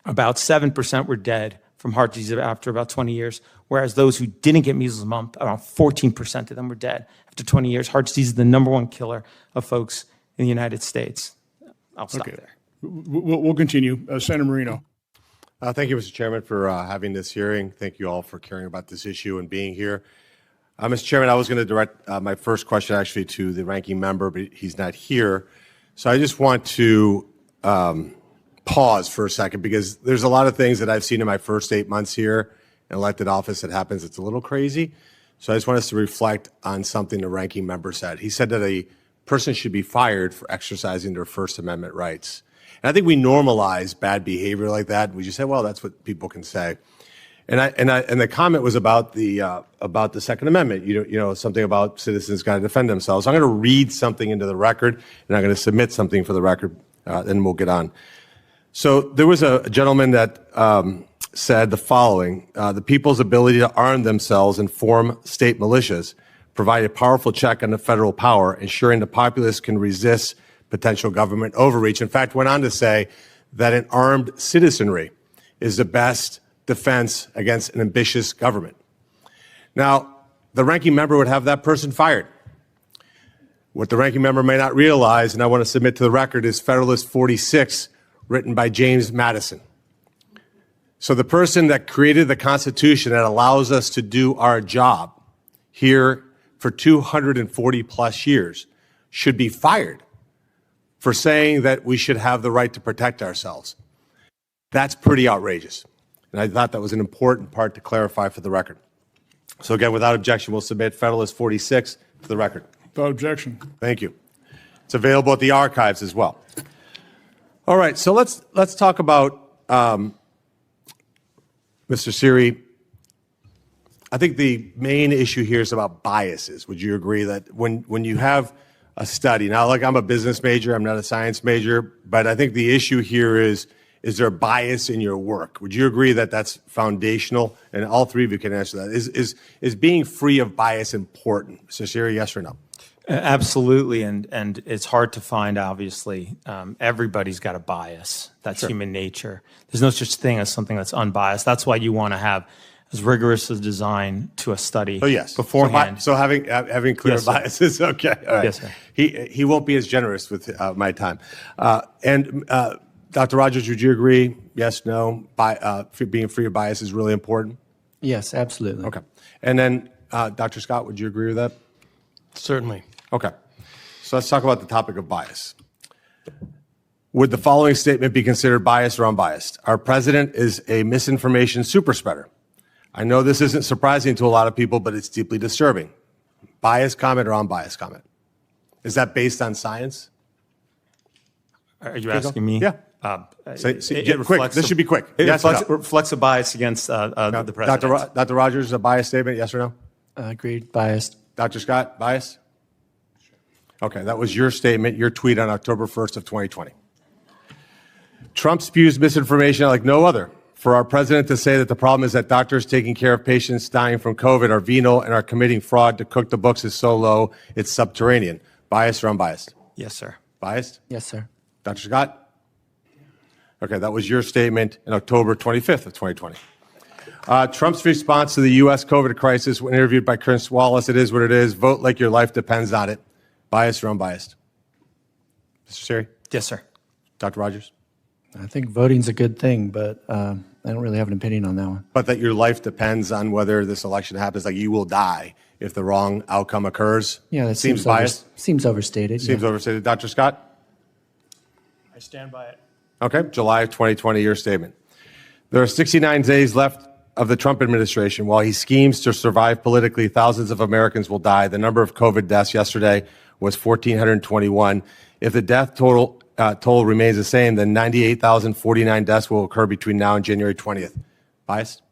about 7% were dead from heart disease after about 20 years, whereas those who didn't get measles and mumps, around 14% of them were dead after 20 years. Heart disease is the #1 killer of folks in the United States. I'll stop there. We'll continue. Senator Marino. Thank you, Mr. Chairman, for having this hearing. Thank you all for caring about this issue and being here. Mr. Chairman, I was going to direct my first question actually to the ranking member, but he's not here. So I just want to pause for a second, because there's a lot of things that I've seen in my first 8 months here in elected office that happens. It's a little crazy. So I just want us to reflect on something the ranking member said. He said that a person should be fired for exercising their First Amendment rights. And I think we normalize bad behavior like that. We just say, well, that's what people can say. And the comment was about the Second Amendment. You know, something about citizens got to defend themselves. I'm going to read something into the record, and I'm going to submit something for the record, and we'll get on. So there was a gentleman that said the following: the people's ability to arm themselves and form state militias provide a powerful check on the federal power, ensuring the populace can resist potential government overreach. In fact, went on to say that an armed citizenry is the best defense against an ambitious government. Now, the ranking member would have that person fired. What the ranking member may not realize, and I want to submit to the record, is Federalist 46, written by James Madison. So the person that created the Constitution that allows us to do our job here for 240 plus years should be fired for saying that we should have the right to protect ourselves. That's pretty outrageous. And I thought that was an important part to clarify for the record. So again, without objection, we'll submit Federalist 46 for the record. Without objection. Thank you. It's available at the archives as well. All right, so let's talk about Mr. Siri. I think the main issue here is about biases. Would you agree that when you have a study, now, like, I'm a business major, I'm not a science major, but I think the issue here is there a bias in your work? Would you agree that that's foundational? And all three of you can answer that. Is being free of bias important? Mr. Siri, yes or no? Absolutely, and it's hard to find, obviously. Everybody's got a bias. That's human nature. There's no such thing as something that's unbiased. That's why you want to have as rigorous a design to a study beforehand. So having clear biases, okay. All right. Yes, sir. He won't be as generous with my time. Dr. Rogers, would you agree? Yes, no? Being free of bias is really important? Yes, absolutely. Okay. And then, Dr. Scott, would you agree with that? Certainly. Okay. So let's talk about the topic of bias. Would the following statement be considered biased or unbiased? Our president is a misinformation super spreader. I know this isn't surprising to a lot of people, but it's deeply disturbing. Biased comment or unbiased comment? Is that based on science? Are you asking me? Yeah. Quick. This should be quick. It reflects a bias against the president. Dr. Rogers, a biased statement, yes or no? Agreed, biased. Dr. Scott, biased? Okay, that was your statement, your tweet on October 1st of 2020. Trump spews misinformation like no other. For our president to say that the problem is that doctors taking care of patients dying from COVID are venal and are committing fraud to cook the books is so low, it's subterranean. Biased or unbiased? Yes, sir. Biased? Yes, sir. Dr. Scott? Okay, that was your statement in October 25th of 2020. Trump's response to the U.S. COVID crisis, when interviewed by Chris Wallace, it is what it is. Vote like your life depends on it. Biased or unbiased? Mr. Siri? Yes, sir. Dr. Rogers? I think voting's a good thing, but I don't really have an opinion on that one. But that your life depends on whether this election happens, like you will die if the wrong outcome occurs? Yeah, that seems biased. Seems overstated. Seems overstated. Dr. Scott? I stand by it. Okay, July of 2020, your statement. There are 69 days left of the Trump administration. While he schemes to survive politically, thousands of Americans will die. The number of COVID deaths yesterday was 1,421. If the death toll remains the same, then 98,049 deaths will occur between now and January 20th. Biased?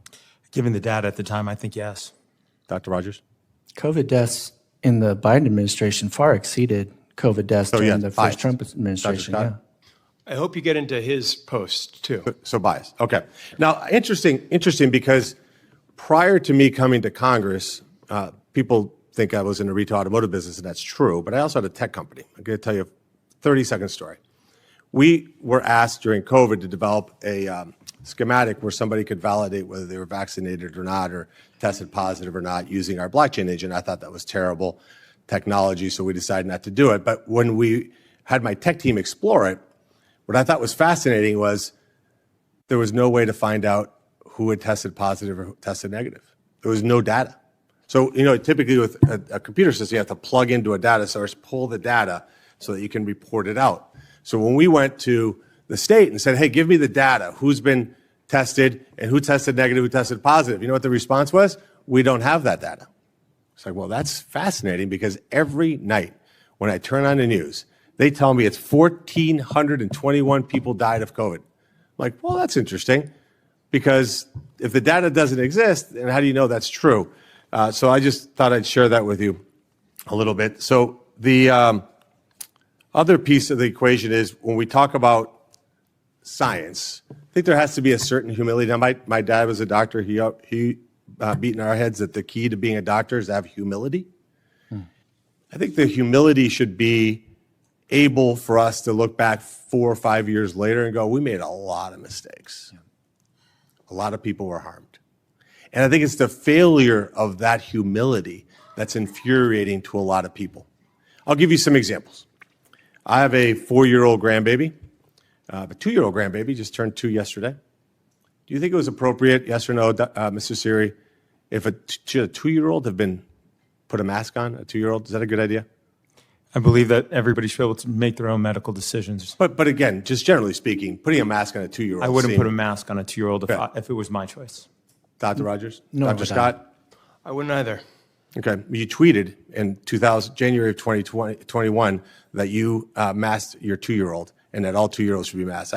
Given the data at the time, I think yes. Dr. Rogers? COVID deaths in the Biden administration far exceeded COVID deaths during the first Trump administration. Yeah. I hope you get into his post, too. So biased. Okay. Now, interesting because prior to me coming to Congress, people think I was in the retail automotive business, and that's true, but I also had a tech company. I'm going to tell you a 30-second story. We were asked during COVID to develop a schematic where somebody could validate whether they were vaccinated or not, or tested positive or not, using our blockchain agent. I thought that was terrible technology, so we decided not to do it. But when we had my tech team explore it, what I thought was fascinating was there was no way to find out who had tested positive or who tested negative. There was no data. So, typically with a computer system, you have to plug into a data source, pull the data so that you can report it out. So when we went to the state and said, hey, give me the data, who's been tested and who tested negative, who tested positive, you know what the response was? We don't have that data. It's like, well, that's fascinating, because every night when I turn on the news, they tell me it's 1,421 people died of COVID. I'm like, well, that's interesting, because if the data doesn't exist, then how do you know that's true? So I just thought I'd share that with you a little bit. So the other piece of the equation is when we talk about science, I think there has to be a certain humility. Now, my dad was a doctor. He beat in our heads that the key to being a doctor is to have humility. I think the humility should be able for us to look back 4 or 5 years later and go, we made a lot of mistakes. A lot of people were harmed. And I think it's the failure of that humility that's infuriating to a lot of people. I'll give you some examples. I have a 4-year-old grandbaby. A 2-year-old grandbaby just turned 2 yesterday. Do you think it was appropriate, yes or no, Mr. Siri, if a 2-year-old have been put a mask on, a 2-year-old? Is that a good idea? I believe that everybody should be able to make their own medical decisions. But again, just generally speaking, putting a mask on a 2-year-old. I wouldn't put a mask on a 2-year-old if it was my choice. Dr. Rogers? No, Dr. Scott? I wouldn't either. Okay. You tweeted in January of 2021 that you masked your 2-year-old and that all 2-year-olds should be masked.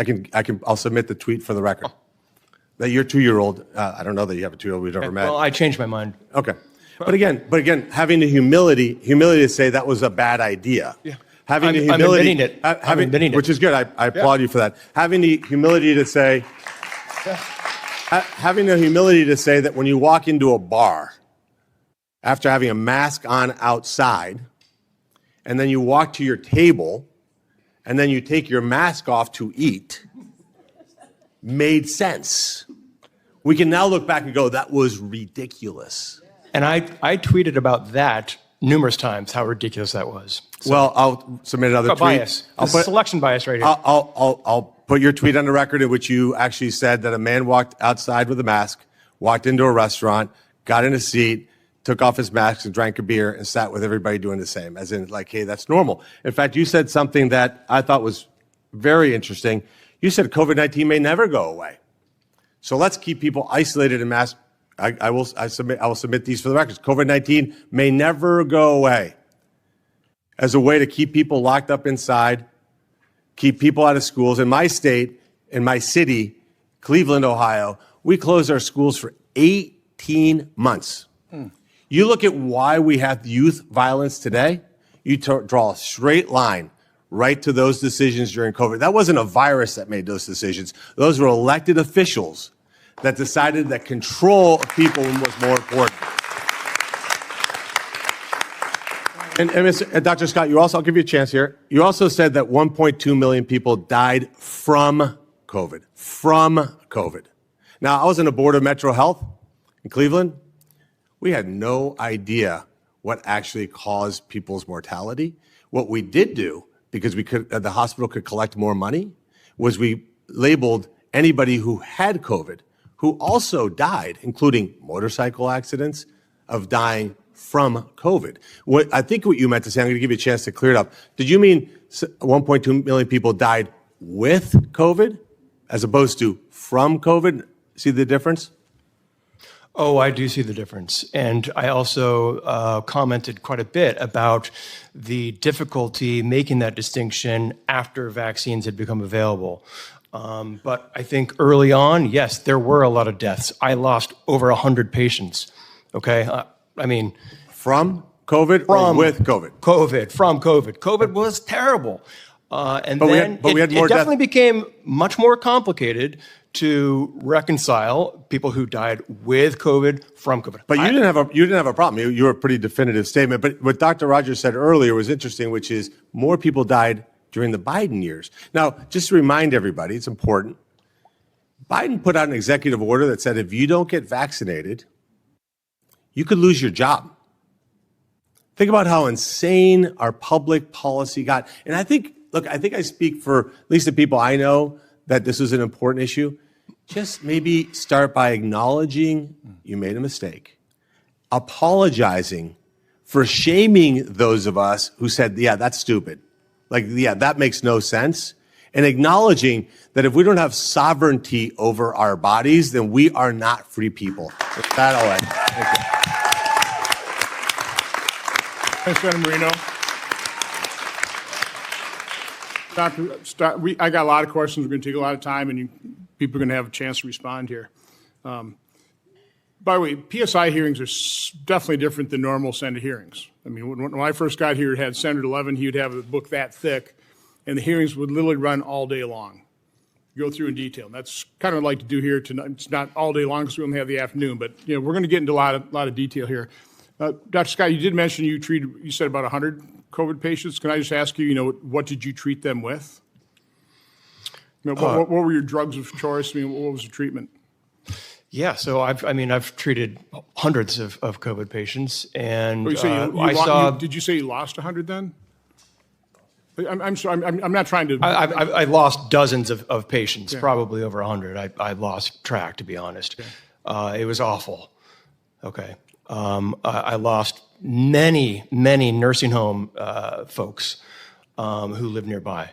I'll submit the tweet for the record. That your 2-year-old, I don't know that you have a 2-year-old we've never met. Well, I changed my mind. Okay. But again, having the humility to say that was a bad idea. Yeah. Having the humility, I'm admitting it. Which is good. I applaud you for that. Having the humility to say, having the humility to say that when you walk into a bar, after having a mask on outside, and then you walk to your table, and then you take your mask off to eat, made sense. We can now look back and go, that was ridiculous. And I tweeted about that numerous times, how ridiculous that was. So, well, I'll submit another tweet. Bias. Selection bias right here. I'll put your tweet on the record in which you actually said that a man walked outside with a mask, walked into a restaurant, got in a seat, took off his mask and drank a beer and sat with everybody doing the same, as in like, hey, that's normal. In fact, you said something that I thought was very interesting. You said COVID-19 may never go away. So let's keep people isolated and masked. I will submit these for the records. COVID-19 may never go away. As a way to keep people locked up inside, keep people out of schools. In my state, in my city, Cleveland, Ohio, we closed our schools for 18 months. You look at why we have youth violence today, you draw a straight line right to those decisions during COVID. That wasn't a virus that made those decisions. Those were elected officials that decided that control of people was more important. And Dr. Scott, I'll give you a chance here. You also said that 1.2 million people died from COVID. From COVID. Now, I was on the board of Metro Health in Cleveland. We had no idea what actually caused people's mortality. What we did do, because the hospital could collect more money, was we labeled anybody who had COVID, who also died, including motorcycle accidents, of dying from COVID. I think what you meant to say, I'm going to give you a chance to clear it up. Did you mean 1.2 million people died with COVID as opposed to from COVID? See the difference? Oh, I do see the difference. And I also commented quite a bit about the difficulty making that distinction after vaccines had become available. But I think early on, yes, there were a lot of deaths. I lost over 100 patients. Okay? From COVID or with COVID? From COVID. COVID was terrible. And but then we had more it definitely became much more complicated to reconcile people who died with COVID from COVID. But you didn't have a problem. You were a pretty definitive statement. But what Dr. Rogers said earlier was interesting, which is more people died during the Biden years. Now, just to remind everybody, it's important. Biden put out an executive order that said if you don't get vaccinated, you could lose your job. Think about how insane our public policy got. And I think I speak for at least the people I know that this is an important issue. Just maybe start by acknowledging you made a mistake, apologizing for shaming those of us who said, yeah, that's stupid. That makes no sense. And acknowledging that if we don't have sovereignty over our bodies, then we are not free people. With that, I'll end. Thank you. Thanks, Senator Marino. I got a lot of questions. We're going to take a lot of time, and people are going to have a chance to respond here. By the way, PSI hearings are definitely different than normal Senate hearings. I mean, when I first got here, it had Senator Levin. He would have a book that thick, and the hearings would literally run all day long. Go through in detail. And that's kind of what I'd like to do here tonight. It's not all day long because we only have the afternoon, but we're going to get into a lot of detail here. Dr. Scott, you did mention you said about 100 COVID patients. Can I just ask you, what did you treat them with? What were your drugs of choice? What was the treatment? Yeah, so I've treated hundreds of COVID patients, and did you say you lost 100 then? I'm sorry. I'm not trying to. I lost dozens of patients, probably over 100. I lost track, to be honest. Okay. It was awful. Okay. I lost many nursing home folks who live nearby,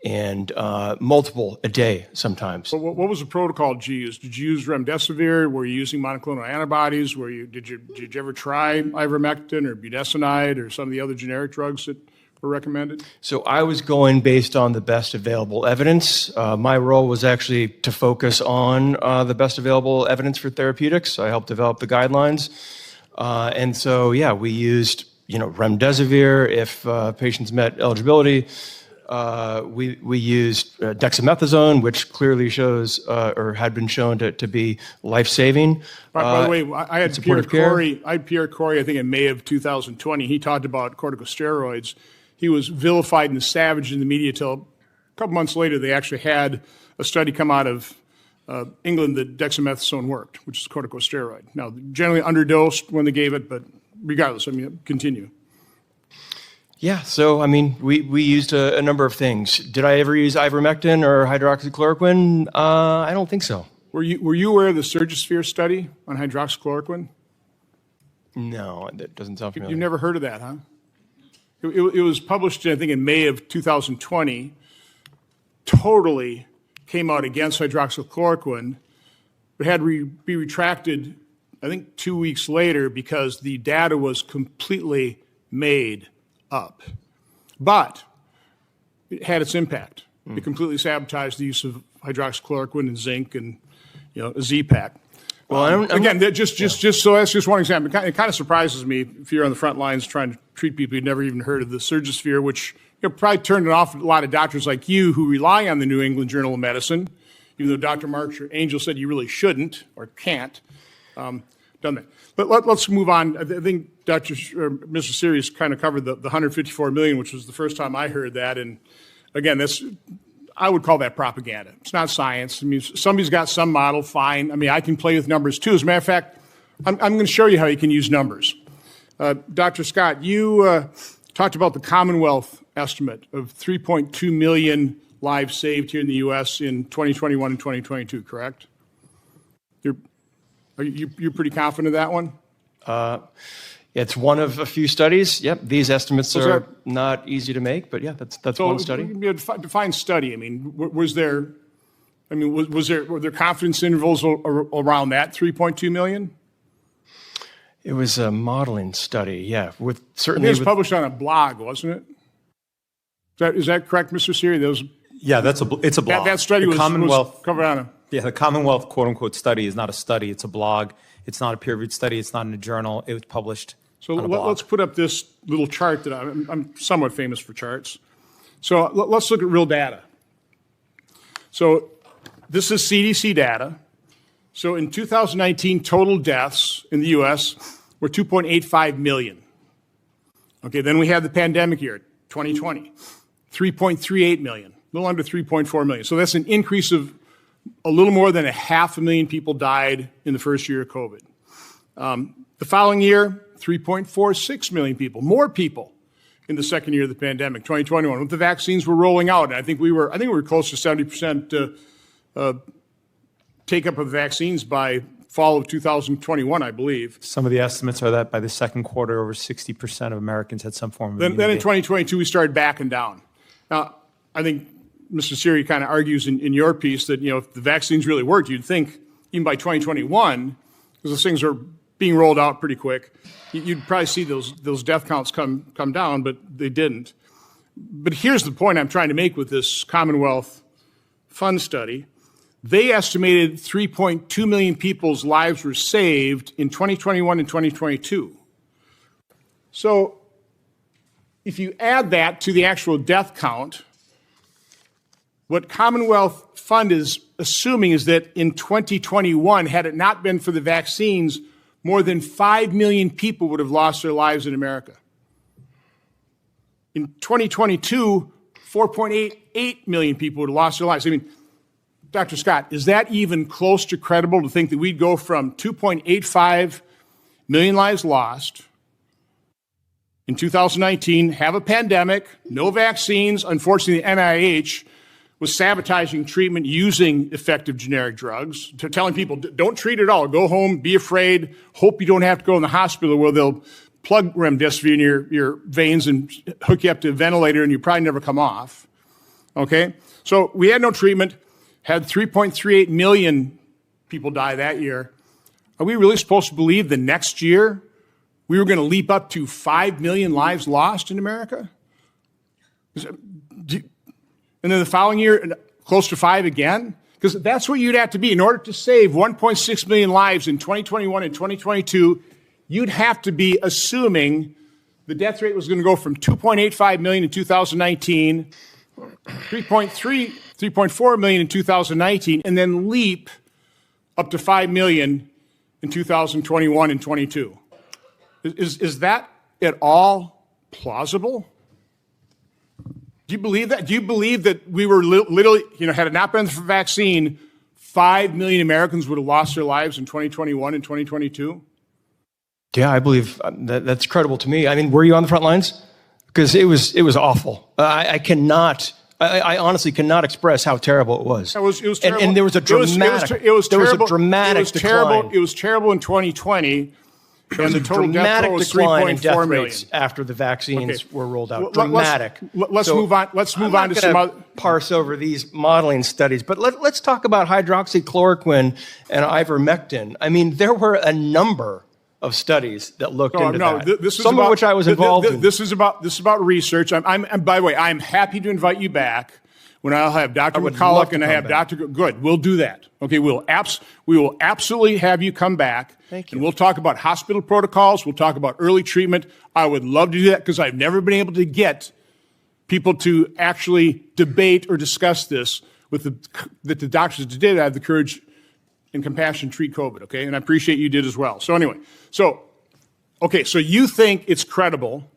and multiple a day sometimes. But what was the protocol did you use? Did you use remdesivir? Were you using monoclonal antibodies? Did you ever try ivermectin or budesonide or some of the other generic drugs that were recommended? So I was going based on the best available evidence. My role was actually to focus on the best available evidence for therapeutics. I helped develop the guidelines. And so, we used, remdesivir if patients met eligibility. We used dexamethasone, which clearly shows or had been shown to be life-saving. By the way, I had Pierre Corey, I think in May of 2020. He talked about corticosteroids. He was vilified and savaged in the media till a couple months later. They actually had a study come out of England that dexamethasone worked, which is a corticosteroid. Now, generally underdosed when they gave it, but regardless, continue. Yeah, so, we used a number of things. Did I ever use ivermectin or hydroxychloroquine? I don't think so. Were you aware of the Surgisphere study on hydroxychloroquine? No, that doesn't sound familiar. You've never heard of that, huh? It was published, I think, in May of 2020. Totally came out against hydroxychloroquine, but had to be retracted, I think, 2 weeks later because the data was completely made up. But it had its impact. It completely sabotaged the use of hydroxychloroquine and zinc and Z-Pak. Well, again, just so that's just one example. It kind of surprises me if you're on the front lines trying to treat people who've never even heard of the Surgisphere, which probably turned off a lot of doctors like you who rely on the New England Journal of Medicine, even though Dr. Mark Angel said you really shouldn't or can't. done that. But let's move on. I think Mr. Sirius kind of covered the 154 million, which was the first time I heard that. And again, I would call that propaganda. It's not science. I mean, somebody's got some model, fine. I mean, I can play with numbers too. As a matter of fact, I'm going to show you how you can use numbers. Dr. Scott, you talked about the Commonwealth estimate of 3.2 million lives saved here in the U.S. in 2021 and 2022, correct? You're pretty confident of that one? It's one of a few studies. Yep, these estimates are not easy to make, but yeah, that's one study. Define study. I mean, were there confidence intervals around that 3.2 million? It was a modeling study, yeah. It was published on a blog, wasn't it? Is that correct, Mr. Siri? Yeah, it's a blog. That study was covered on a... Yeah, the Commonwealth quote-unquote study is not a study. It's a blog. It's not a peer-reviewed study. It's not in a journal. It was published on a blog. Let's put up this little chart that I'm somewhat famous for charts. So let's look at real data. So this is CDC data. So in 2019, total deaths in the U.S. were 2.85 million. Okay, then we had the pandemic year, 2020, 3.38 million, a little under 3.4 million. So that's an increase of a little more than 500,000 people died in the first year of COVID. The following year, 3.46 million people, more people in the second year of the pandemic, 2021, when the vaccines were rolling out. And I think we were close to 70% take up of vaccines by fall of 2021, I believe. Some of the estimates are that by the second quarter, over 60% of Americans had some form of immunity. Then in 2022, we started backing down. Now, I think Mr. Siri kind of argues in your piece that, if the vaccines really worked, you'd think even by 2021, because those things are being rolled out pretty quick, you'd probably see those death counts come down, but they didn't. But here's the point I'm trying to make with this Commonwealth Fund study. They estimated 3.2 million people's lives were saved in 2021 and 2022. So if you add that to the actual death count, what Commonwealth Fund is assuming is that in 2021, had it not been for the vaccines, more than 5 million people would have lost their lives in America. In 2022, 4.88 million people would have lost their lives. I mean, Dr. Scott, is that even close to credible to think that we'd go from 2.85 million lives lost in 2019, have a pandemic, no vaccines, unfortunately the NIH was sabotaging treatment using effective generic drugs, to telling people, don't treat at all, go home, be afraid, hope you don't have to go in the hospital where they'll plug remdesivir in your veins and hook you up to a ventilator and you probably never come off, okay? So we had no treatment, had 3.38 million people die that year. Are we really supposed to believe the next year we were going to leap up to 5 million lives lost in America? And then the following year, close to 5 again? Because that's what you'd have to be. In order to save 1.6 million lives in 2021 and 2022, you'd have to be assuming the death rate was going to go from 2.85 million in 2019, 3.4 million in 2019, and then leap up to 5 million in 2021 and 22. Is that at all plausible? Do you believe that? Do you believe that we were literally, had it not been for the vaccine, 5 million Americans would have lost their lives in 2021 and 2022? Yeah, I believe that's credible to me. I mean, were you on the front lines? Because it was awful. I honestly cannot express how terrible it was. It was terrible. And there was a dramatic, it was decline. It was terrible in 2020. And the total death toll was 3.4 million after the vaccines were rolled out. Dramatic. Let's move on. Let's move on to some other. Parse over these modeling studies, but let's talk about hydroxychloroquine and ivermectin. I mean, there were a number of studies that looked into that. Some of which I was involved in. This is about research. By the way, I'm happy to invite you back when I'll have Dr. McCulloch and I have Dr. Good. We'll do that. Okay, we will absolutely have you come back. Thank you. And we'll talk about hospital protocols. We'll talk about early treatment. I would love to do that because I've never been able to get people to actually debate or discuss this with the doctors that did have the courage and compassion treat COVID, okay? And I appreciate you did as well. So anyway, so you think it's credible.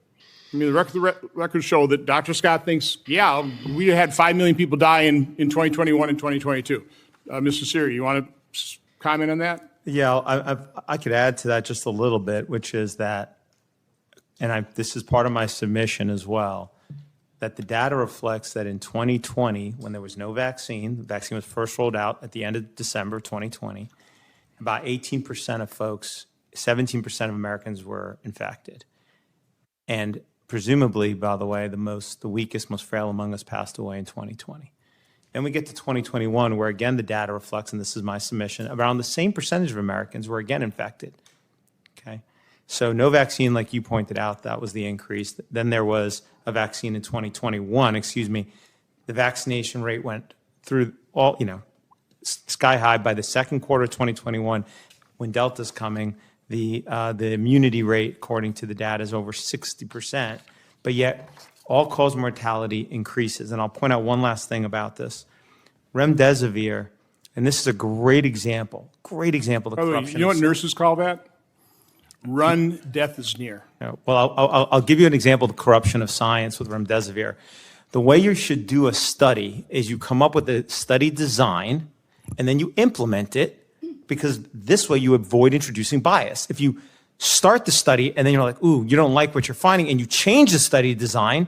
I mean, the records show that Dr. Scott thinks, yeah, we had 5 million people die in 2021 and 2022. Mr. Siri, you want to comment on that? Yeah, I could add to that just a little bit, which is that, and this is part of my submission as well, that the data reflects that in 2020, when there was no vaccine, the vaccine was first rolled out at the end of December 2020, about 18% of folks, 17% of Americans were infected. And presumably, by the way, the weakest, most frail among us passed away in 2020. Then we get to 2021, where again the data reflects, and this is my submission, around the same percentage of Americans were again infected. Okay, so no vaccine, like you pointed out, that was the increase. Then there was a vaccine in 2021. The vaccination rate went through sky high by the second quarter of 2021. When Delta's coming, the immunity rate, according to the data, is over 60%, but yet all-cause mortality increases. And I'll point out one last thing about this. Remdesivir, and this is a great example of the corruption. You know what nurses call that? Run, death is near. Well, I'll give you an example of the corruption of science with remdesivir. The way you should do a study is you come up with a study design, and then you implement it, because this way you avoid introducing bias. If you start the study and then you're like, ooh, you don't like what you're finding, and you change the study design,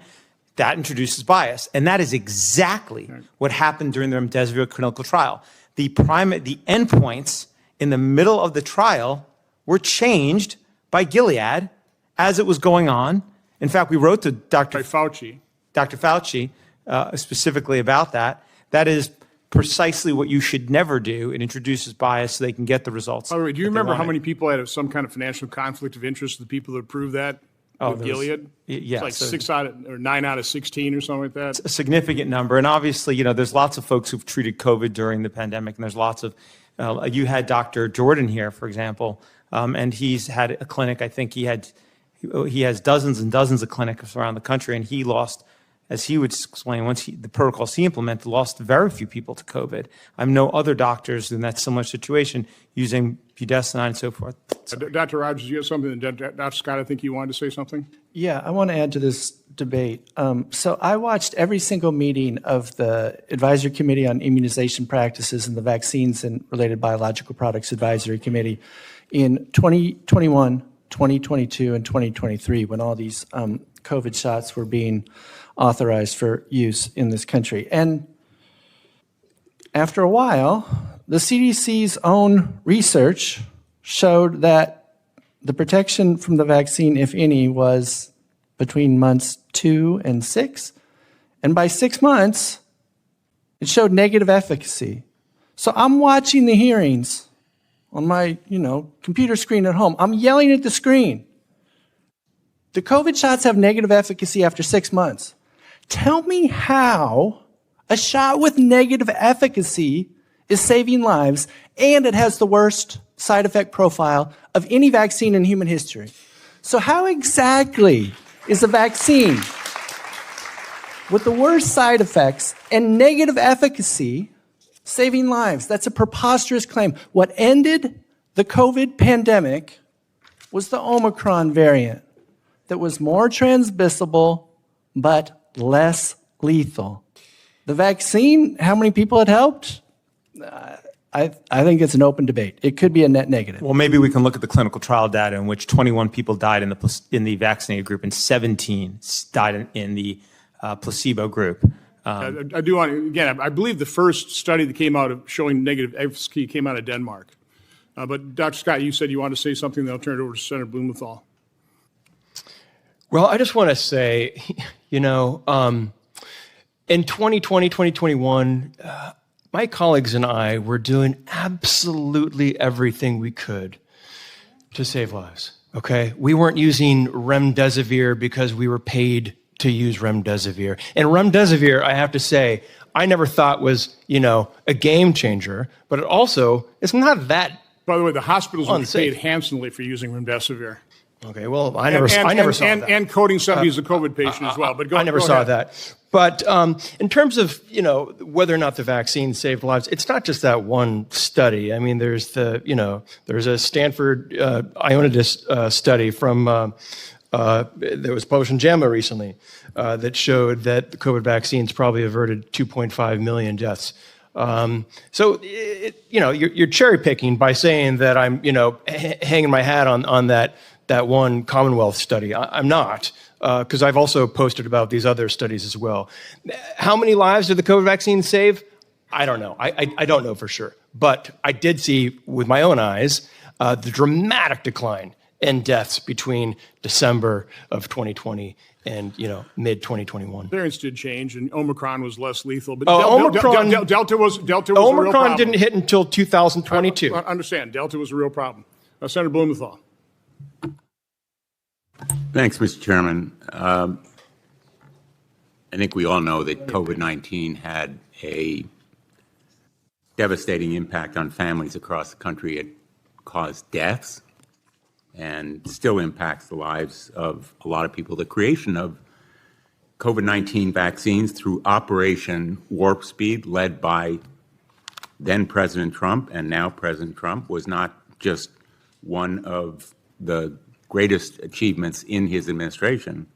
that introduces bias. And that is exactly what happened during the remdesivir clinical trial. The endpoints in the middle of the trial were changed by Gilead as it was going on. In fact, we wrote to Dr. Fauci specifically about that. That is precisely what you should never do. It introduces bias so they can get the results. By the way, do you remember how many people had some kind of financial conflict of interest, the people that approved that with Gilead? Yeah. It's like 9 out of 16 or something like that? It's a significant number. And obviously, there's lots of folks who've treated COVID during the pandemic, and there's lots of, you had Dr. Jordan here, for example, and he's had a clinic. I think he has dozens and dozens of clinics around the country, and he lost, as he would explain, the protocols he implemented, lost very few people to COVID. I know other doctors in that similar situation using budesonide and so forth. Dr. Rogers, you have something? Dr. Scott, I think you wanted to say something? Yeah, I want to add to this debate. So I watched every single meeting of the Advisory Committee on Immunization Practices and the Vaccines and Related Biological Products Advisory Committee in 2021, 2022, and 2023, when all these COVID shots were being authorized for use in this country. And after a while, the CDC's own research showed that the protection from the vaccine, if any, was between months 2 and 6. And by 6 months, it showed negative efficacy. So I'm watching the hearings on my, computer screen at home. I'm yelling at the screen. The COVID shots have negative efficacy after 6 months. Tell me how a shot with negative efficacy is saving lives and it has the worst side effect profile of any vaccine in human history. So how exactly is a vaccine with the worst side effects and negative efficacy saving lives? That's a preposterous claim. What ended the COVID pandemic was the Omicron variant that was more transmissible but less lethal. The vaccine, how many people it helped? I think it's an open debate. It could be a net negative. Well, maybe we can look at the clinical trial data in which 21 people died in the vaccinated group and 17 died in the placebo group. I do want to, again, I believe the first study that came out of showing negative efficacy came out of Denmark. But Dr. Scott, you said you wanted to say something, then I'll turn it over to Senator Blumenthal. Well, I just want to say, in 2020, 2021, my colleagues and I were doing absolutely everything we could to save lives, okay? We weren't using remdesivir because we were paid to use remdesivir. And remdesivir, I have to say, I never thought was, a game changer, but it's not that. By the way, the hospitals were paid handsomely for using remdesivir. Okay, well, I never saw that. And coding somebody as a COVID patient as well. But I never saw that. But in terms of whether or not the vaccine saved lives, it's not just that one study. I mean, there's a Stanford Ioannidis study from that was published in JAMA recently that showed that the COVID vaccines probably averted 2.5 million deaths. So you're cherry picking by saying that I'm hanging my hat on that one Commonwealth study. I'm not, because I've also posted about these other studies as well. How many lives did the COVID vaccine save? I don't know. I don't know for sure. But I did see with my own eyes the dramatic decline in deaths between December of 2020 and mid 2021. Variants did change, and Omicron was less lethal. But Delta was a real Omicron problem. didn't hit until 2022. I understand. Delta was a real problem. Senator Blumenthal. Thanks, Mr. Chairman. I think we all know that COVID-19 had a devastating impact on families across the country. It caused deaths and still impacts the lives of a lot of people. The creation of COVID-19 vaccines through Operation Warp Speed, led by then President Trump and now President Trump, was not just one of the greatest achievements in his administration,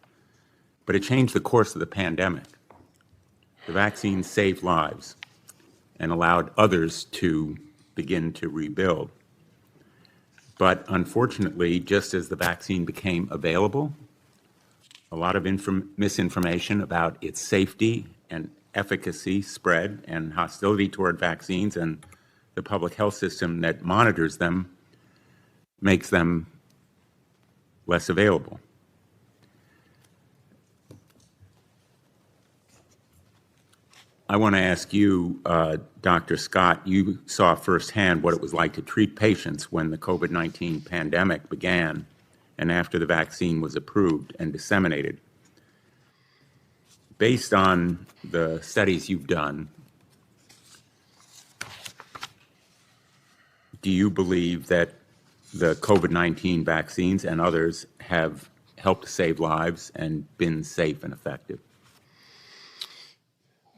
but it changed the course of the pandemic. The vaccine saved lives and allowed others to begin to rebuild. But unfortunately, just as the vaccine became available, a lot of misinformation about its safety and efficacy spread, and hostility toward vaccines and the public health system that monitors them makes them less available. I want to ask you, Dr. Scott, you saw firsthand what it was like to treat patients when the COVID-19 pandemic began and after the vaccine was approved and disseminated. Based on the studies you've done, do you believe that the COVID-19 vaccines and others have helped save lives and been safe and effective?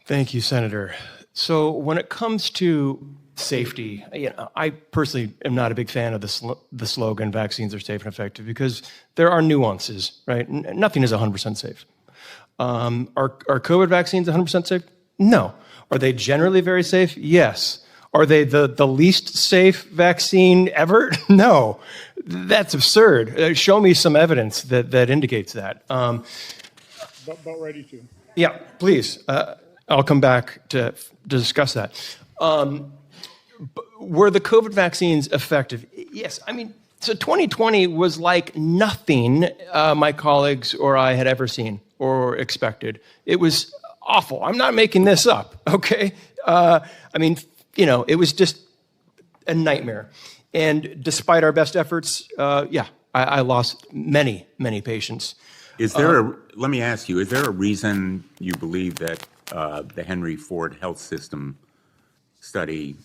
Thank you, Senator. So when it comes to safety, I personally am not a big fan of the slogan, vaccines are safe and effective, because there are nuances, right? Nothing is 100% safe. Are COVID vaccines 100% safe? No. Are they generally very safe? Yes. Are they the least safe vaccine ever? No. That's absurd. Show me some evidence that indicates that. About ready to. Yeah, please. I'll come back to discuss that. Were the COVID vaccines effective? Yes. I mean, so 2020 was like nothing my colleagues or I had ever seen or expected. It was awful. I'm not making this up, okay? I mean, it was just a nightmare. And despite our best efforts, I lost many, many patients. Is there let me ask you, is there a reason you believe that the Henry Ford Health System study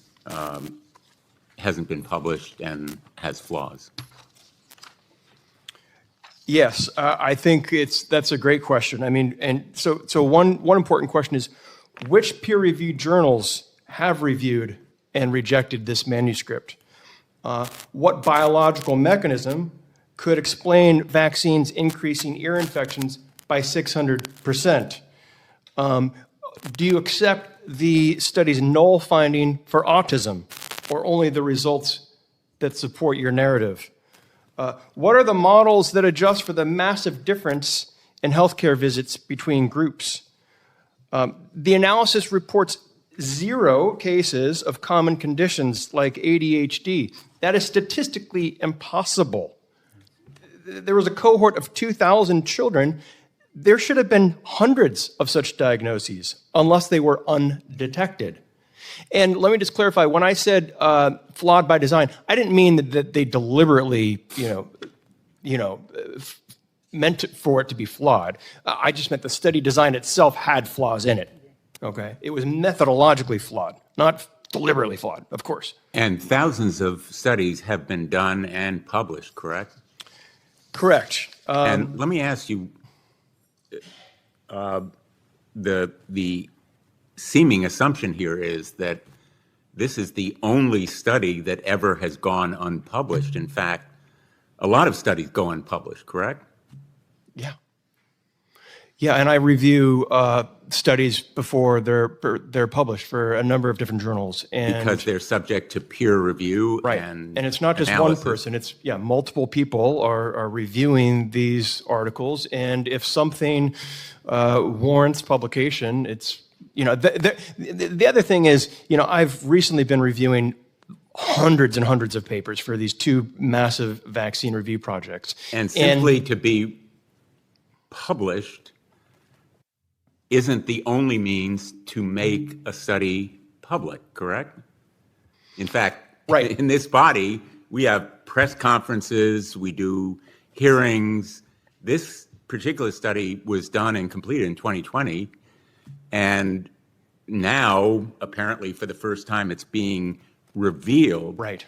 hasn't been published and has flaws? Yes, I think that's a great question. I mean, and so one important question is, which peer-reviewed journals have reviewed and rejected this manuscript? What biological mechanism could explain vaccines increasing ear infections by 600%? Do you accept the study's null finding for autism, or only the results that support your narrative? What are the models that adjust for the massive difference in healthcare visits between groups? The analysis reports 0 cases of common conditions like ADHD. That is statistically impossible. There was a cohort of 2,000 children. There should have been hundreds of such diagnoses unless they were undetected. And let me just clarify, when I said flawed by design, I didn't mean that they deliberately, meant for it to be flawed. I just meant the study design itself had flaws in it. Okay, it was methodologically flawed, not deliberately flawed, of course. And thousands of studies have been done and published, correct? Correct. And let me ask you, the seeming assumption here is that this is the only study that ever has gone unpublished. In fact, a lot of studies go unpublished, correct? Yeah. Yeah, and I review studies before they're published for a number of different journals. And because they're subject to peer review. Right. And it's not just analysis. one person. It's, multiple people are reviewing these articles. And if something warrants publication, it's, the other thing is, I've recently been reviewing hundreds and hundreds of papers for these two massive vaccine review projects. And simply to be published isn't the only means to make a study public, correct? In fact, right. In this body, we have press conferences, we do hearings. This particular study was done and completed in 2020, and now, apparently, for the first time, it's being revealed. Right.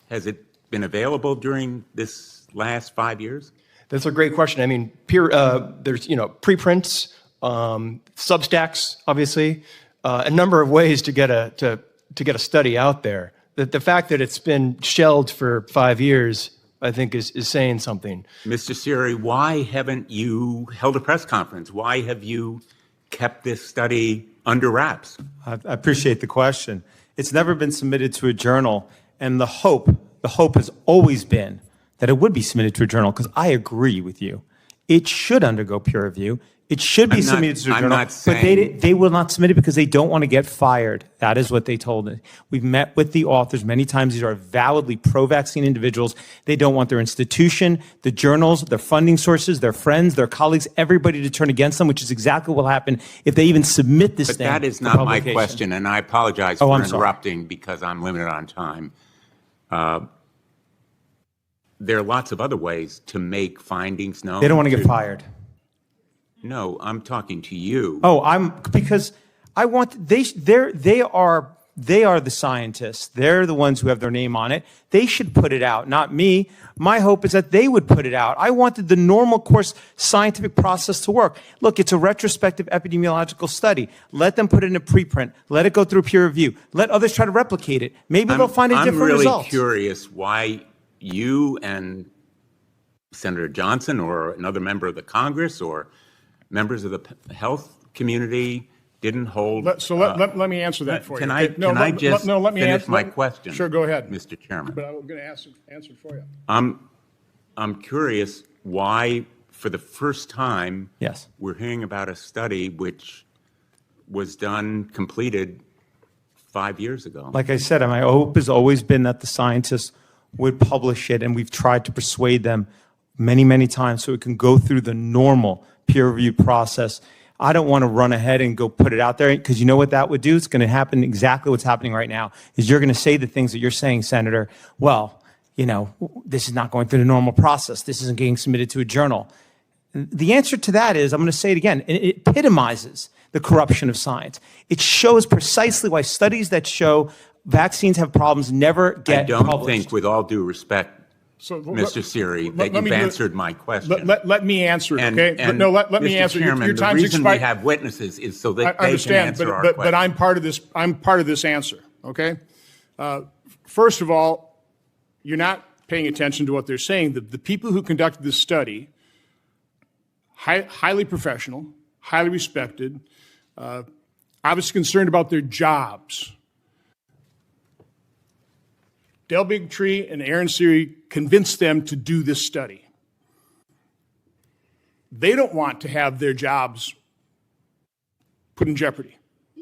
Has it been available during this last 5 years? That's a great question. I mean, there's preprints, Substacks, obviously, a number of ways to get a study out there. The fact that it's been shelved for 5 years, I think, is saying something. Mr. Siri, why haven't you held a press conference? Why have you kept this study under wraps? I appreciate the question. It's never been submitted to a journal, and the hope has always been that it would be submitted to a journal, because I agree with you. It should undergo peer review. It should be submitted to a journal, but they will not submit it because they don't want to get fired. That is what they told me. We've met with the authors many times. These are validly pro-vaccine individuals. They don't want their institution, the journals, their funding sources, their friends, their colleagues, everybody to turn against them, which is exactly what will happen if they even submit this thing. But that is not my question, and I apologize for interrupting because I'm limited on time. There are lots of other ways to make findings known. They don't want to get fired. No, I'm talking to you. Oh, because I want they are the scientists. They're the ones who have their name on it. They should put it out, not me. My hope is that they would put it out. I wanted the normal course scientific process to work. Look, it's a retrospective epidemiological study. Let them put it in a preprint. Let it go through peer review. Let others try to replicate it. Maybe they'll find a different result. I'm really curious why you and Senator Johnson or another member of the Congress or members of the health community didn't hold. Let me answer that for you. Can I just finish my question? Sure, go ahead, Mr. Chairman. But I'm going to answer it for you. I'm curious why, for the first time, yes, we're hearing about a study which was completed 5 years ago. Like I said, my hope has always been that the scientists would publish it, and we've tried to persuade them many, many times so it can go through the normal peer review process. I don't want to run ahead and go put it out there, because you know what that would do? It's going to happen exactly what's happening right now, is you're going to say the things that you're saying, Senator. Well, this is not going through the normal process. This isn't getting submitted to a journal. The answer to that is, I'm going to say it again, it epitomizes the corruption of science. It shows precisely why studies that show vaccines have problems never get published. I don't think, with all due respect, Mr. Siri, that you've answered my question. Let me answer it, okay? Let me answer. Chairman, your time's the reason expired. we have witnesses is so that I they can answer our question. But I'm part of this. I'm part of this answer, okay? First of all, you're not paying attention to what they're saying. The people who conducted this study, highly professional, highly respected, obviously concerned about their jobs. Del Bigtree and Aaron Siri convinced them to do this study. They don't want to have their jobs put in jeopardy.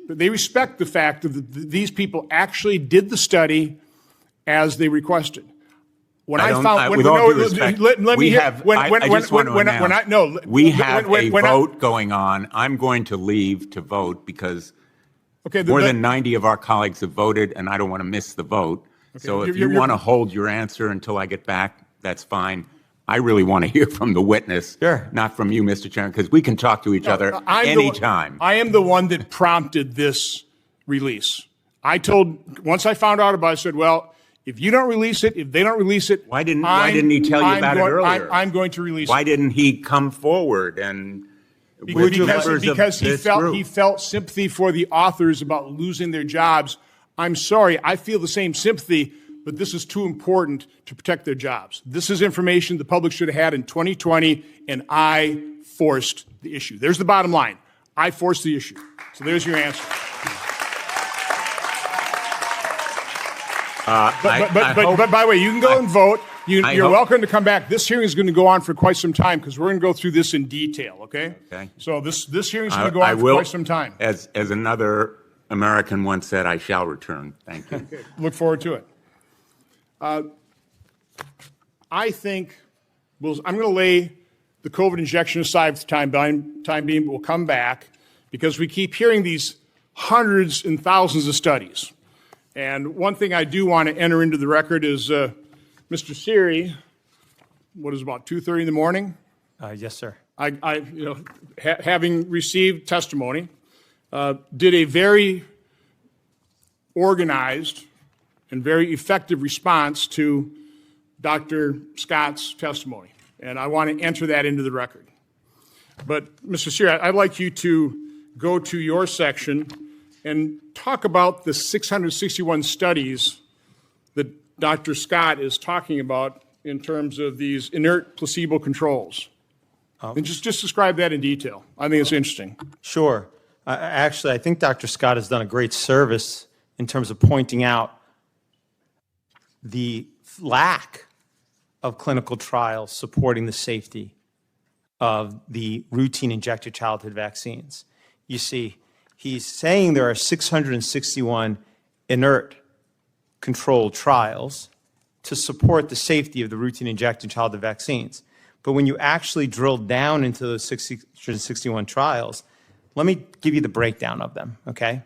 But they respect the fact that these people actually did the study as they requested. When I found, with all due respect, we have a vote going on. I'm going to leave to vote because more than 90 of our colleagues have voted, and I don't want to miss the vote. Okay, so if you want to hold your answer until I get back, that's fine. I really want to hear from the witness, not from you, Mr. Chairman, because we can talk to each other anytime. I am the one that prompted this release. Once I found out about it, I said, well, If you don't release it, if they don't release it, why didn't he tell you about it earlier? I'm going to release it. Why didn't he come forward and because he felt sympathy for the authors about losing their jobs. I'm sorry, I feel the same sympathy, but this is too important to protect their jobs. This is information the public should have had in 2020, and I forced the issue. There's the bottom line. I forced the issue. So there's your answer. But by the way, you can go and vote. You're welcome to come back. This hearing is going to go on for quite some time because we're going to go through this in detail, okay? Okay. So this hearing is going to go on for quite some time. As another American once said, I shall return. Thank you. Okay. Look forward to it. I think I'm going to lay the COVID injection aside for the time being, but we'll come back because we keep hearing these hundreds and thousands of studies. And one thing I do want to enter into the record is Mr. Siri, what is it, about 2:30 in the morning? Yes, sir. Having received testimony, did a very organized and very effective response to Dr. Scott's testimony. And I want to enter that into the record. But, Mr. Siri, I'd like you to go to your section and talk about the 661 studies that Dr. Scott is talking about in terms of these inert placebo controls. And just describe that in detail. I think it's interesting. Sure. Actually, I think Dr. Scott has done a great service in terms of pointing out the lack of clinical trials supporting the safety of the routine injected childhood vaccines. You see, he's saying there are 661 inert controlled trials to support the safety of the routine injected childhood vaccines. But when you actually drill down into those 661 trials, let me give you the breakdown of them, okay?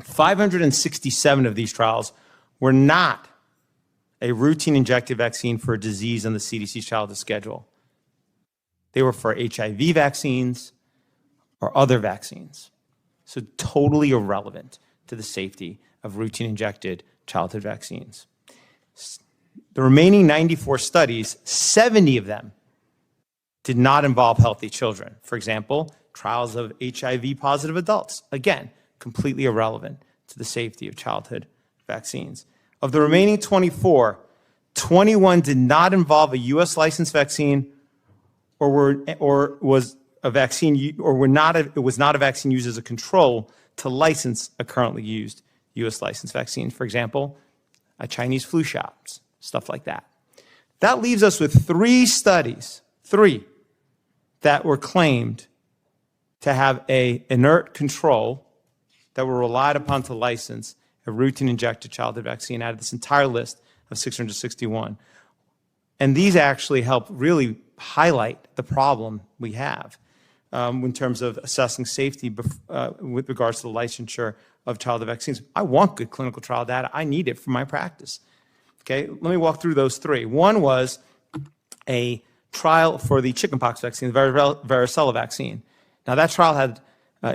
567 of these trials were not a routine injected vaccine for a disease on the CDC's childhood schedule. They were for HIV vaccines or other vaccines. So totally irrelevant to the safety of routine injected childhood vaccines. The remaining 94 studies, 70 of them did not involve healthy children. For example, trials of HIV positive adults. Again, completely irrelevant to the safety of childhood vaccines. Of the remaining 24, 21 did not involve a U.S. licensed vaccine it was not a vaccine used as a control to license a currently used U.S. licensed vaccine. For example, a Chinese flu shot, stuff like that. That leaves us with 3 studies, that were claimed to have an inert control that were relied upon to license a routine injected childhood vaccine out of this entire list of 661. And these actually help really highlight the problem we have in terms of assessing safety with regards to the licensure of childhood vaccines. I want good clinical trial data. I need it for my practice. Okay, let me walk through those 3. One was a trial for the chickenpox vaccine, the varicella vaccine. Now that trial had,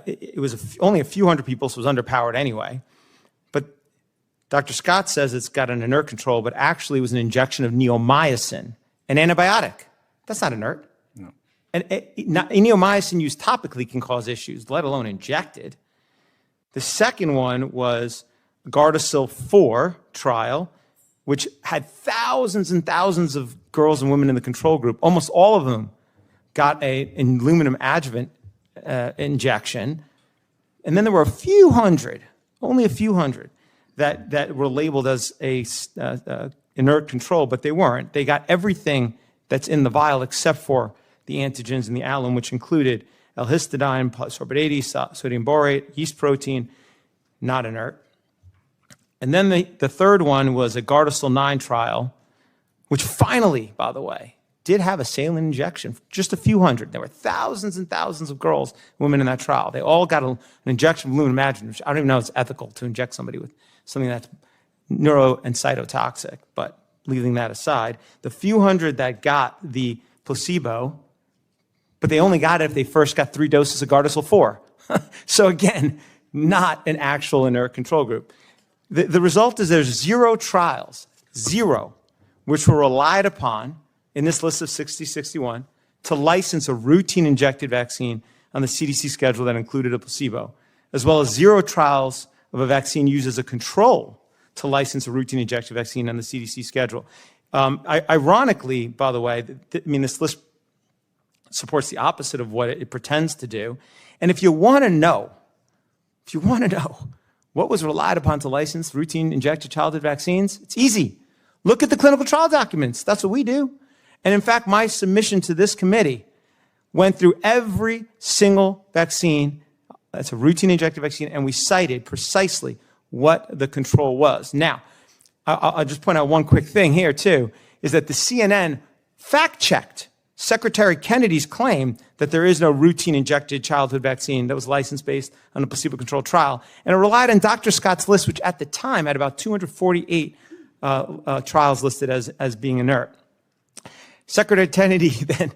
it was only a few hundred people, so it was underpowered anyway. But Dr. Scott says it's got an inert control, but actually it was an injection of neomycin, an antibiotic. That's not inert. No. And neomycin used topically can cause issues, let alone injected. The second one was Gardasil 4 trial, which had thousands and thousands of girls and women in the control group. Almost all of them got an aluminum adjuvant injection. And then there were a few hundred, only a few hundred, that were labeled as a inert control, but they weren't. They got everything that's in the vial except for the antigens in the alum, which included L-histidine, polysorbate 80, sodium borate, yeast protein, not inert. And then the third one was a Gardasil 9 trial, which finally, by the way, did have a saline injection, just a few hundred. There were thousands and thousands of girls, women in that trial. They all got an injection of aluminum adjuvant, which I don't even know if it's ethical to inject somebody with something that's neuro and cytotoxic, but leaving that aside, the few hundred that got the placebo, but they only got it if they first got 3 doses of Gardasil 4. So again, not an actual inert control group. The result is there's 0 trials, 0, which were relied upon in this list of 6061 to license a routine injected vaccine on the CDC schedule that included a placebo, as well as 0 trials of a vaccine used as a control to license a routine injected vaccine on the CDC schedule. Ironically, by the way, this list supports the opposite of what it pretends to do. And if you want to know what was relied upon to license routine injected childhood vaccines, it's easy. Look at the clinical trial documents. That's what we do. And in fact, my submission to this committee went through every single vaccine that's a routine injected vaccine, and we cited precisely what the control was. Now, I'll just point out one quick thing here, too, is that the CNN fact-checked Secretary Kennedy's claim that there is no routine injected childhood vaccine that was licensed based on a placebo-controlled trial, and it relied on Dr. Scott's list, which at the time had about 248 trials listed as being inert. Secretary Kennedy then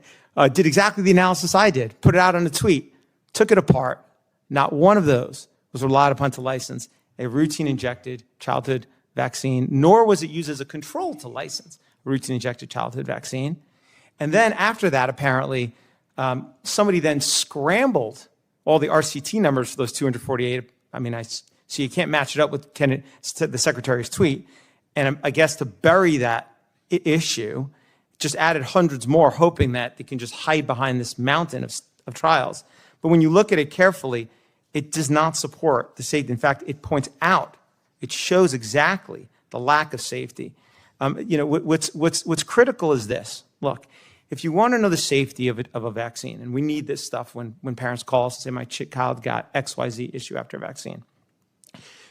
did exactly the analysis I did, put it out on a tweet, took it apart. Not one of those was relied upon to license a routine injected childhood vaccine, nor was it used as a control to license a routine injected childhood vaccine. And then after that, apparently, somebody then scrambled all the RCT numbers for those 248. So you can't match it up with the Secretary's tweet. And I guess to bury that issue, just added hundreds more, hoping that they can just hide behind this mountain of trials. But when you look at it carefully, it does not support the safety. In fact, it points out, it shows exactly the lack of safety. What's critical is this. Look, if you want to know the safety of a vaccine, and we need this stuff when parents call us and say, my child got XYZ issue after a vaccine,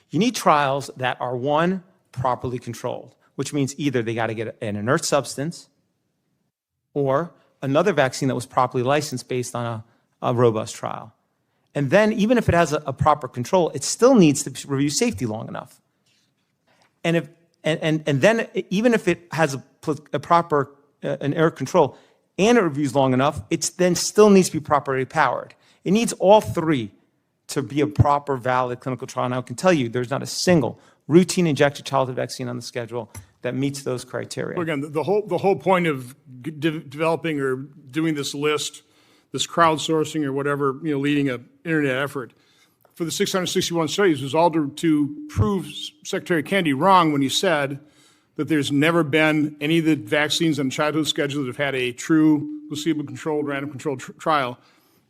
you need trials that are, one, properly controlled, which means either they got to get an inert substance or another vaccine that was properly licensed based on a robust trial. And then even if it has a proper control, it still needs to review safety long enough. And then even if it has a proper an error control and it reviews long enough, it then still needs to be properly powered. It needs all three to be a proper, valid clinical trial. And I can tell you there's not a single routine injected childhood vaccine on the schedule that meets those criteria. Well, again, the whole point of developing or doing this list, this crowdsourcing or whatever, leading an internet effort for the 661 studies was all to prove Secretary Kennedy wrong when he said that there's never been any of the vaccines on the childhood schedule that have had a true placebo-controlled, random-controlled trial.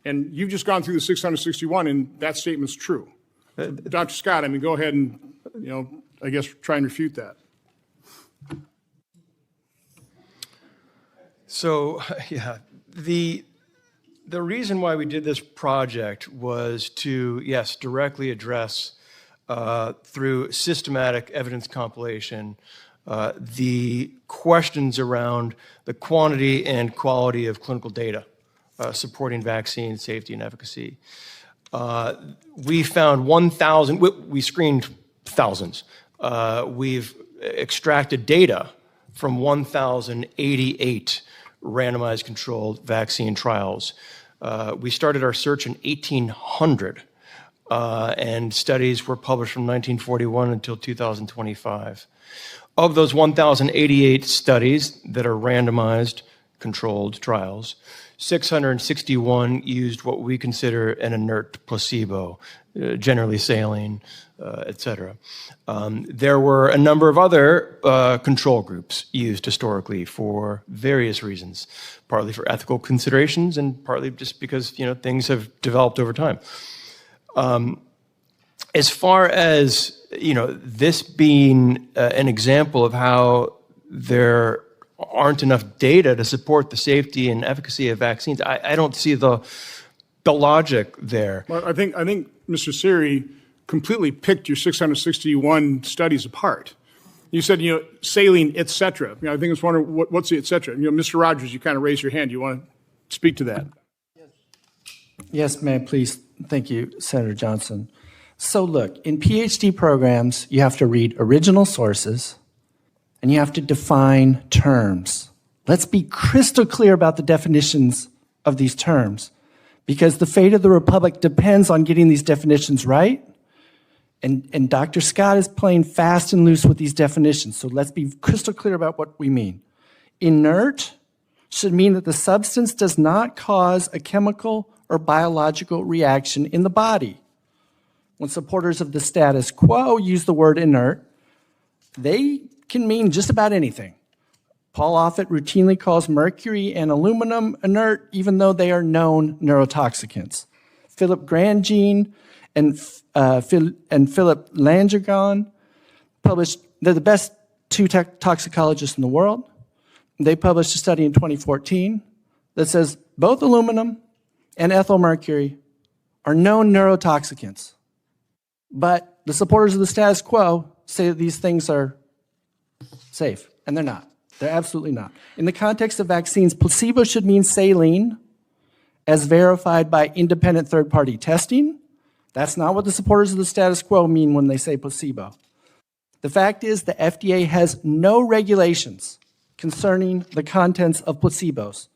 And you've just gone through the 661, and that statement's true. Dr. Scott, go ahead and, I guess try and refute that. So, yeah, the reason why we did this project was to, yes, directly address through systematic evidence compilation the questions around the quantity and quality of clinical data supporting vaccine safety and efficacy. We found 1,000, we screened thousands. We've extracted data from 1,088 randomized controlled vaccine trials. We started our search in 1800, and studies were published from 1941 until 2025. Of those 1,088 studies that are randomized controlled trials, 661 used what we consider an inert placebo, generally saline, et cetera. There were a number of other control groups used historically for various reasons, partly for ethical considerations and partly just because things have developed over time. As far as this being an example of how there aren't enough data to support the safety and efficacy of vaccines, I don't see the logic there. Well, I think Mr. Siri completely picked your 661 studies apart. You said, saline, et cetera. I think it's wondering what's the et cetera. Mr. Rogers, you kind of raised your hand. You want to speak to that? Yes, may I please? Thank you, Senator Johnson. So look, in PhD programs, you have to read original sources and you have to define terms. Let's be crystal clear about the definitions of these terms, because the fate of the Republic depends on getting these definitions right And Dr. Scott is playing fast and loose with these definitions, so let's be crystal clear about what we mean. Inert should mean that the substance does not cause a chemical or biological reaction in the body. When supporters of the status quo use the word inert, they can mean just about anything. Paul Offit routinely calls mercury and aluminum inert, even though they are known neurotoxicants. Philip Grandjean and Philip Langergan published, they're the best two toxicologists in the world. They published a study in 2014 that says both aluminum and ethyl mercury are known neurotoxicants. But the supporters of the status quo say that these things are safe, and they're not. They're absolutely not. In the context of vaccines, placebo should mean saline as verified by independent third-party testing. That's not what the supporters of the status quo mean when they say placebo. The fact is the FDA has no regulations concerning the contents of placebos.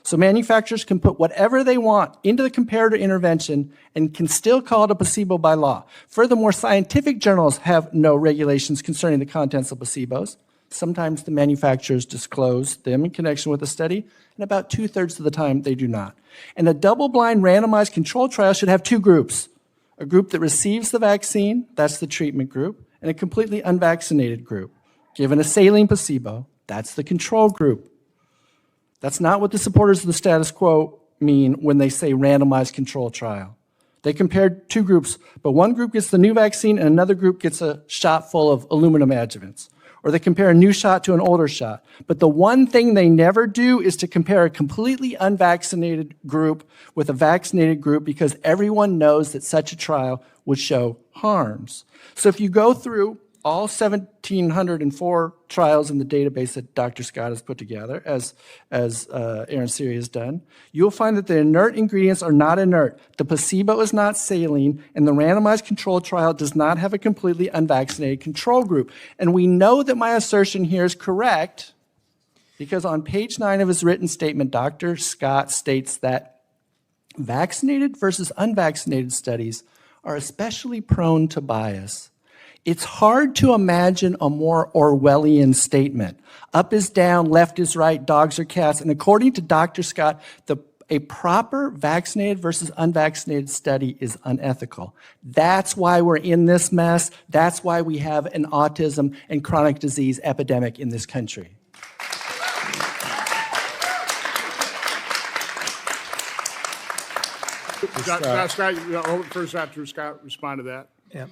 So manufacturers can put whatever they want into the comparator intervention and can still call it a placebo by law. Furthermore, scientific journals have no regulations concerning the contents of placebos. Sometimes the manufacturers disclose them in connection with the study, and about 2/3 of the time they do not. And a double-blind randomized control trial should have two groups. A group that receives the vaccine, that's the treatment group, and a completely unvaccinated group. Given a saline placebo, that's the control group. That's not what the supporters of the status quo mean when they say randomized control trial. They compared two groups, but one group gets the new vaccine and another group gets a shot full of aluminum adjuvants. Or they compare a new shot to an older shot. But the one thing they never do is to compare a completely unvaccinated group with a vaccinated group, because everyone knows that such a trial would show harms. So if you go through all 1,704 trials in the database that Dr. Scott has put together, as Aaron Siri has done, you'll find that the inert ingredients are not inert. The placebo is not saline, and the randomized control trial does not have a completely unvaccinated control group. And we know that my assertion here is correct because on page 9 of his written statement, Dr. Scott states that vaccinated versus unvaccinated studies are especially prone to bias. It's hard to imagine a more Orwellian statement. Up is down, left is right, dogs are cats. And according to Dr. Scott, a proper vaccinated versus unvaccinated study is unethical. That's why we're in this mess. That's why we have an autism and chronic disease epidemic in this country. Scott, first after Scott respond to that. Yeah.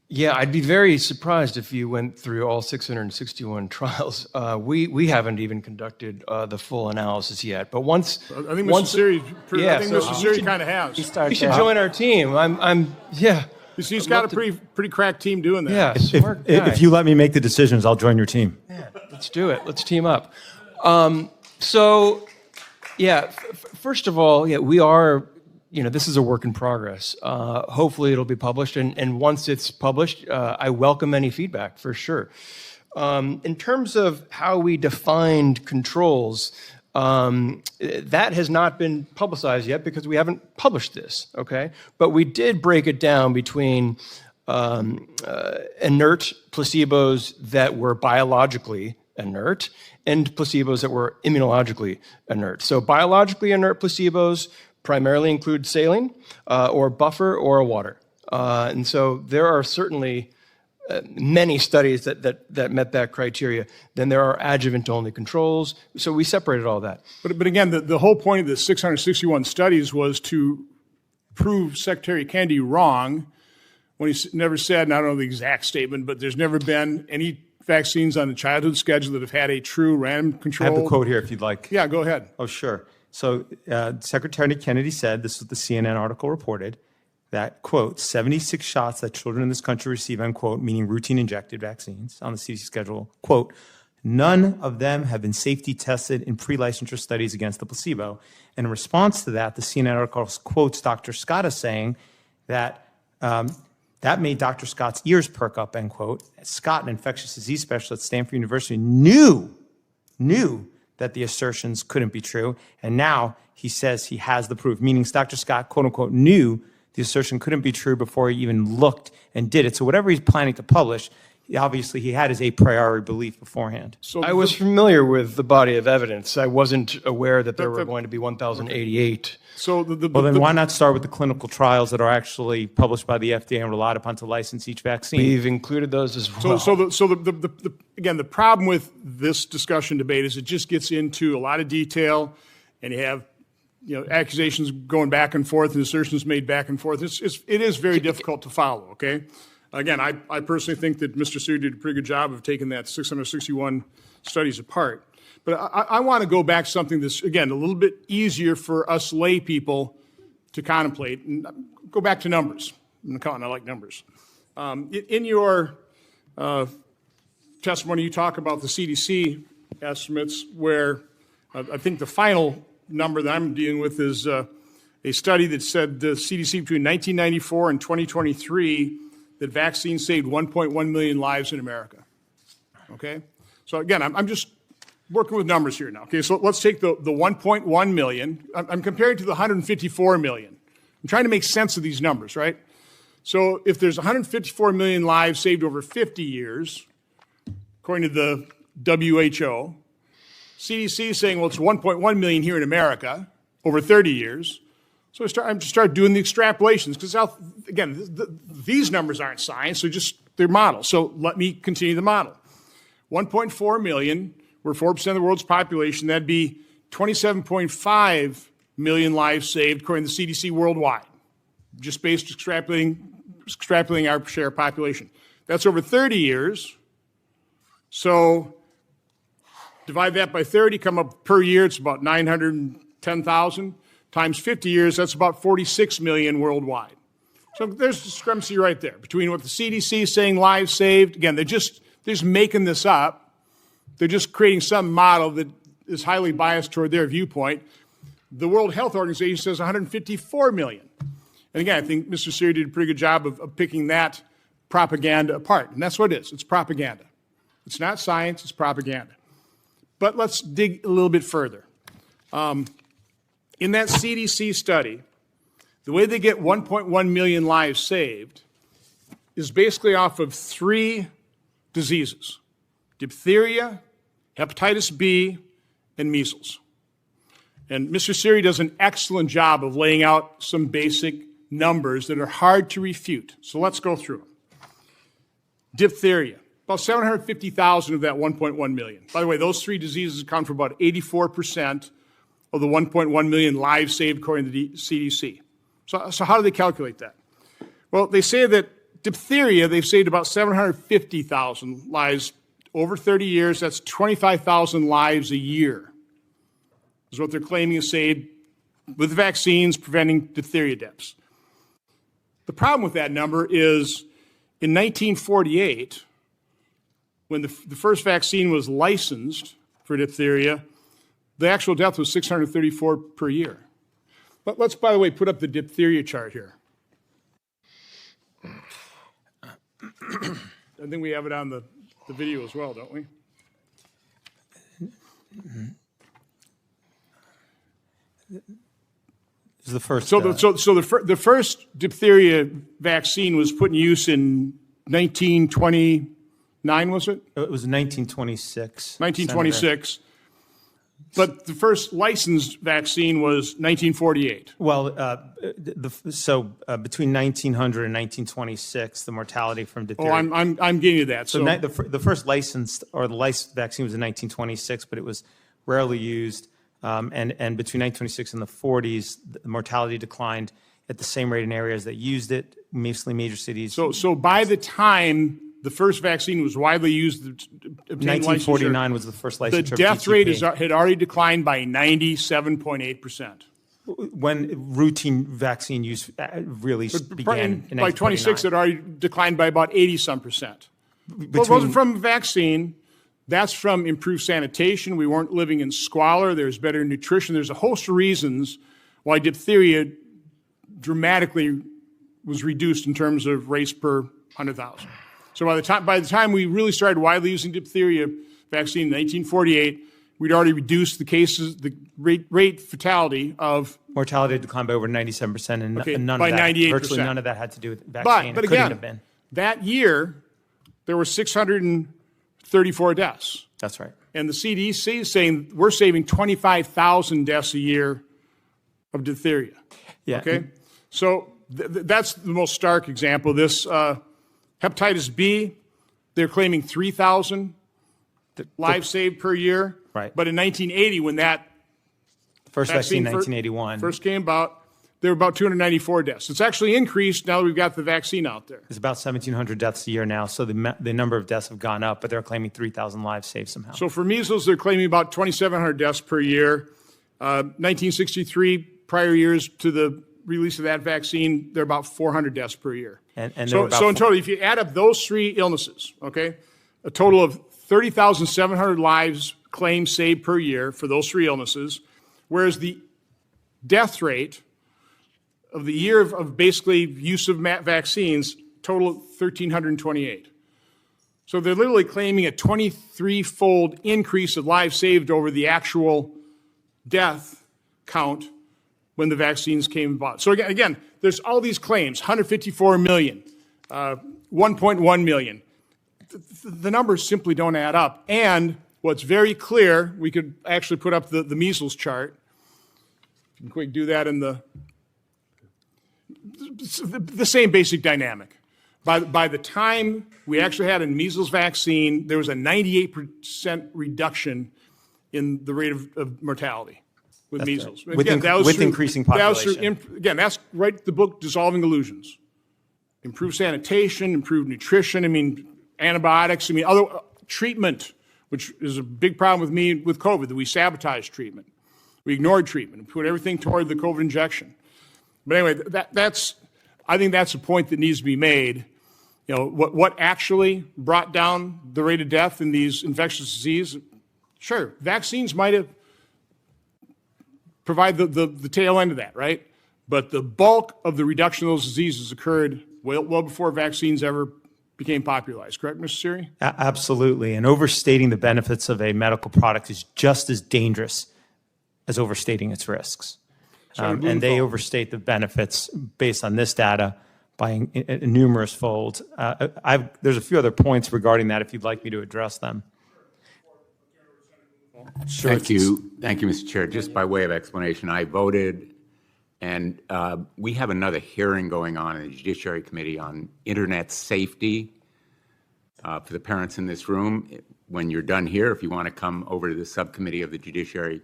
Yeah, I'd be very surprised if you went through all 661 trials. We haven't even conducted the full analysis yet. But once I think Mr. Siri kind of has. He should join our team. Yeah. You see, he's got a pretty cracked team doing that. Yeah, smart guy. If you let me make the decisions, I'll join your team. Yeah, let's do it. Let's team up. First of all, we are. This is a work in progress. Hopefully it'll be published, and once it's published, I welcome any feedback for sure. In terms of how we defined controls, that has not been publicized yet because we haven't published this, okay? But we did break it down between inert placebos that were biologically inert and placebos that were immunologically inert. So biologically inert placebos primarily include saline or buffer or water. And so there are certainly many studies that met that criteria. Then there are adjuvant-only controls. So we separated all that. But again, the whole point of the 661 studies was to prove Secretary Kennedy wrong when he never said, and I don't know the exact statement, but there's never been any vaccines on the childhood schedule that have had a true random control. I have the quote here if you'd like. Yeah, go ahead. Oh, sure. So Secretary Kennedy said, this is what the CNN article reported, that, quote, 76 shots that children in this country receive, unquote, meaning routine injected vaccines on the CDC schedule, quote, none of them have been safety tested in pre-licensure studies against the placebo. And in response to that, the CNN article quotes Dr. Scott as saying that that made Dr. Scott's ears perk up, end quote. Scott, an infectious disease specialist at Stanford University, knew that the assertions couldn't be true, and now he says he has the proof, meaning Dr. Scott, quote unquote, knew the assertion couldn't be true before he even looked and did it. So whatever he's planning to publish, obviously he had his a priori belief beforehand. So I was familiar with the body of evidence. I wasn't aware that there were going to be 1,088. So well, then why not start with the clinical trials that are actually published by the FDA and relied upon to license each vaccine? We've included those as well. Again, the problem with this discussion debate is it just gets into a lot of detail, and you have accusations going back and forth and assertions made back and forth. It is very difficult to follow, okay? Again, I personally think that Mr. Sear did a pretty good job of taking that 661 studies apart. But I want to go back to something that's, again, a little bit easier for us lay people to contemplate. And go back to numbers. I like numbers. In your testimony, you talk about the CDC estimates where I think the final number that I'm dealing with is a study that said the CDC between 1994 and 2023 that vaccines saved 1.1 million lives in America. Okay? So again, I'm just working with numbers here now. Okay, so let's take the 1.1 million. I'm comparing to the 154 million. I'm trying to make sense of these numbers, right? So if there's 154 million lives saved over 50 years, according to the WHO, CDC is saying, well, it's 1.1 million here in America over 30 years. So I just start doing the extrapolations because, again, these numbers aren't science, they're models. So let me continue the model. 1.4 million, we're 4% of the world's population. That'd be 27.5 million lives saved according to the CDC worldwide, just based extrapolating our share of population. That's over 30 years. So divide that by 30, come up per year, it's about 910,000. Times 50 years, that's about 46 million worldwide. So there's discrepancy right there between what the CDC is saying lives saved. Again, they're just making this up. They're just creating some model that is highly biased toward their viewpoint. The World Health Organization says 154 million. And again, I think Mr. Sear did a pretty good job of picking that propaganda apart. And that's what it is. It's propaganda. It's not science, it's propaganda. But let's dig a little bit further. In that CDC study, the way they get 1.1 million lives saved is basically off of 3 diseases: diphtheria, hepatitis B, and measles. And Mr. Sear does an excellent job of laying out some basic numbers that are hard to refute. So let's go through them. Diphtheria, about 750,000 of that 1.1 million. By the way, those 3 diseases account for about 84% of the 1.1 million lives saved according to the CDC. So how do they calculate that? Well, they say that diphtheria, they've saved about 750,000 lives over 30 years. That's 25,000 lives a year is what they're claiming is saved with vaccines preventing diphtheria deaths. The problem with that number is in 1948, when the first vaccine was licensed for diphtheria, the actual death was 634 per year. But let's, by the way, put up the diphtheria chart here. I think we have it on the video as well, don't we? This is the first. So the first diphtheria vaccine was put in use in 1929, was it? It was 1926. 1926. Senator. But the first licensed vaccine was 1948. Well, between 1900 and 1926, the mortality from diphtheria. Oh, I'm getting to that. So the first licensed or the licensed vaccine was in 1926, but it was rarely used. And between 1926 and the 40s, the mortality declined at the same rate in areas that used it, mostly major cities. So by the time the first vaccine was widely used, 1949 was the first licensure. The death rate had already declined by 97.8%. When routine vaccine use really began in 1949. By 26, it already declined by about 80-some%. Well, it wasn't from vaccine. That's from improved sanitation. We weren't living in squalor. There's better nutrition. There's a host of reasons why diphtheria dramatically was reduced in terms of rates per 100,000. So by the time we really started widely using diphtheria vaccine in 1948, we'd already reduced the cases, the rate fatality of mortality declined by over 97%, and okay, none by of that, 98%. virtually none of that had to do with vaccine. But it couldn't again, have been. that year, there were 634 deaths. That's right. And the CDC is saying we're saving 25,000 deaths a year of diphtheria. Yeah. Okay? So that's the most stark example of this. Hepatitis B, they're claiming 3,000 lives saved per year. Right. But in 1980, when that first vaccine, 1981, first came about, there were about 294 deaths. It's actually increased now that we've got the vaccine out there. It's about 1,700 deaths a year now, so the number of deaths have gone up, but they're claiming 3,000 lives saved somehow. So for measles, they're claiming about 2,700 deaths per year. 1963, prior years to the release of that vaccine, they're about 400 deaths per year. And so in total, if you add up those three illnesses, okay, a total of 30,700 lives claimed saved per year for those three illnesses, whereas the death rate of the year of basically use of vaccines total of 1,328. So they're literally claiming a 23-fold increase of lives saved over the actual death count when the vaccines came about. So again, there's all these claims, 154 million, 1.1 million. The numbers simply don't add up. And what's very clear, we could actually put up the measles chart. You can quick do that in the same basic dynamic. By the time we actually had a measles vaccine, there was a 98% reduction in the rate of mortality with That's measles. Right. Again, with increasing population. Again, that's right, the book, Dissolving Illusions. Improved sanitation, improved nutrition, antibiotics, other treatment, which is a big problem with me with COVID, that we sabotaged treatment. We ignored treatment and put everything toward the COVID injection. But anyway, I think that's a point that needs to be made. What actually brought down the rate of death in these infectious diseases? Sure, vaccines might have provided the tail end of that, right? But the bulk of the reduction of those diseases occurred well before vaccines ever became popularized. Correct, Mr. Siri? Absolutely. And overstating the benefits of a medical product is just as dangerous as overstating its risks. And they overstate the benefits based on this data by numerous folds. There's a few other points regarding that if you'd like me to address them. Sure. Thank you, Mr. Chair. Just by way of explanation, I voted, and we have another hearing going on in the Judiciary Committee on Internet safety for the parents in this room. When you're done here, if you want to come over to the subcommittee of the Judiciary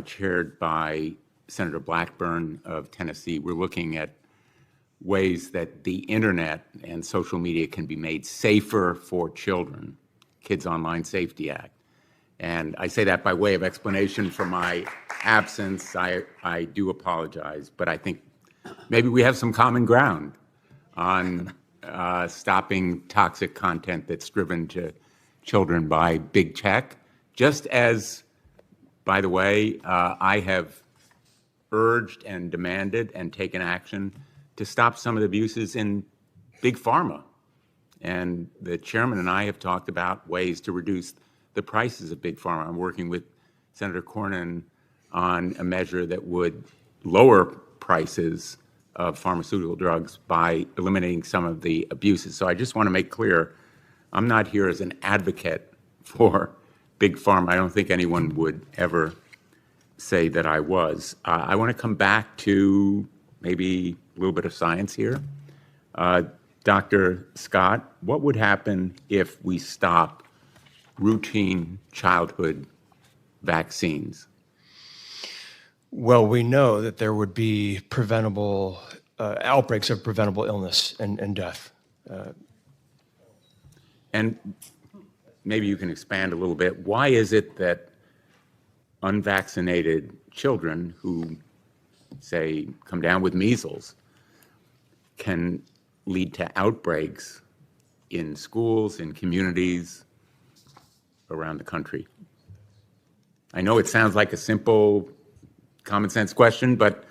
chaired by Senator Blackburn of Tennessee, we're looking at ways that the Internet and social media can be made safer for children, Kids Online Safety Act. And I say that by way of explanation for my absence. I do apologize, but I think maybe we have some common ground on stopping toxic content that's driven to children by big tech. Just as, by the way, I have urged and demanded and taken action to stop some of the abuses in big pharma. And the chairman and I have talked about ways to reduce the prices of big pharma. I'm working with Senator Cornyn on a measure that would lower prices of pharmaceutical drugs by eliminating some of the abuses. So I just want to make clear, I'm not here as an advocate for big pharma. I don't think anyone would ever say that I was. I want to come back to maybe a little bit of science here. Dr. Scott, what would happen if we stop routine childhood vaccines? Well, we know that there would be preventable outbreaks of preventable illness and death. And maybe you can expand a little bit. Why is it that unvaccinated children who, say, come down with measles can lead to outbreaks in schools, in communities around the country? I know it sounds like a simple, common sense question, but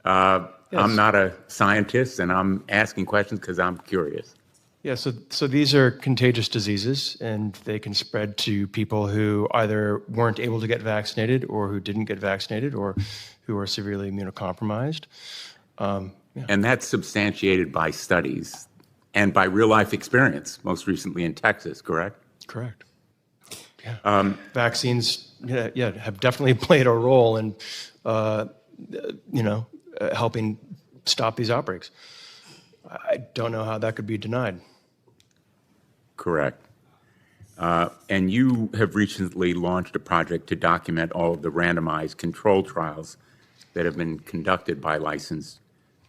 yes. I'm not a scientist, and I'm asking questions because I'm curious. Yeah, so these are contagious diseases, and they can spread to people who either weren't able to get vaccinated or who didn't get vaccinated or who are severely immunocompromised. And that's substantiated by studies and by real-life experience, most recently in Texas, correct? Correct. Yeah. Vaccines, have definitely played a role in, helping stop these outbreaks. I don't know how that could be denied. Correct. And you have recently launched a project to document all of the randomized control trials that have been conducted by licensed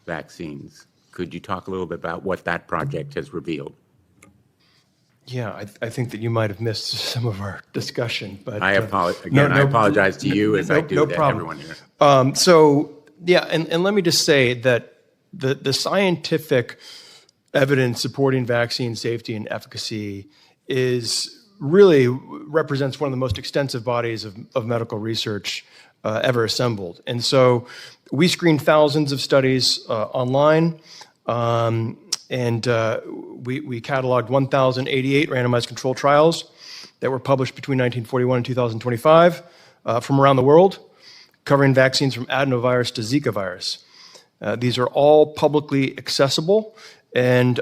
vaccines. Could you talk a little bit about what that project has revealed? Yeah, I think that you might have missed some of our discussion, but I apologize to you as I do to everyone here. And let me just say that the scientific evidence supporting vaccine safety and efficacy really represents one of the most extensive bodies of medical research ever assembled. And so we screened thousands of studies online, and we cataloged 1,088 randomized controlled trials that were published between 1941 and 2025 from around the world, covering vaccines from adenovirus to Zika virus. These are all publicly accessible, and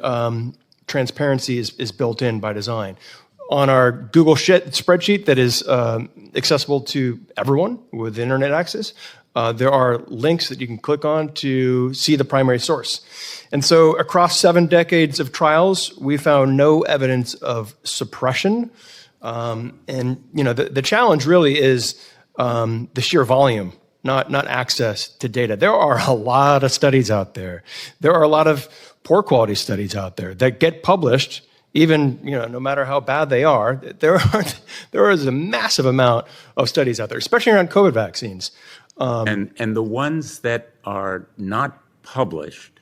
transparency is built in by design. On our Google spreadsheet that is accessible to everyone with internet access, there are links that you can click on to see the primary source. And so across 7 decades of trials, we found no evidence of suppression. The challenge really is the sheer volume, not access to data. There are a lot of studies out there. There are a lot of poor quality studies out there that get published, even no matter how bad they are. There is a massive amount of studies out there, especially around COVID vaccines. And the ones that are not published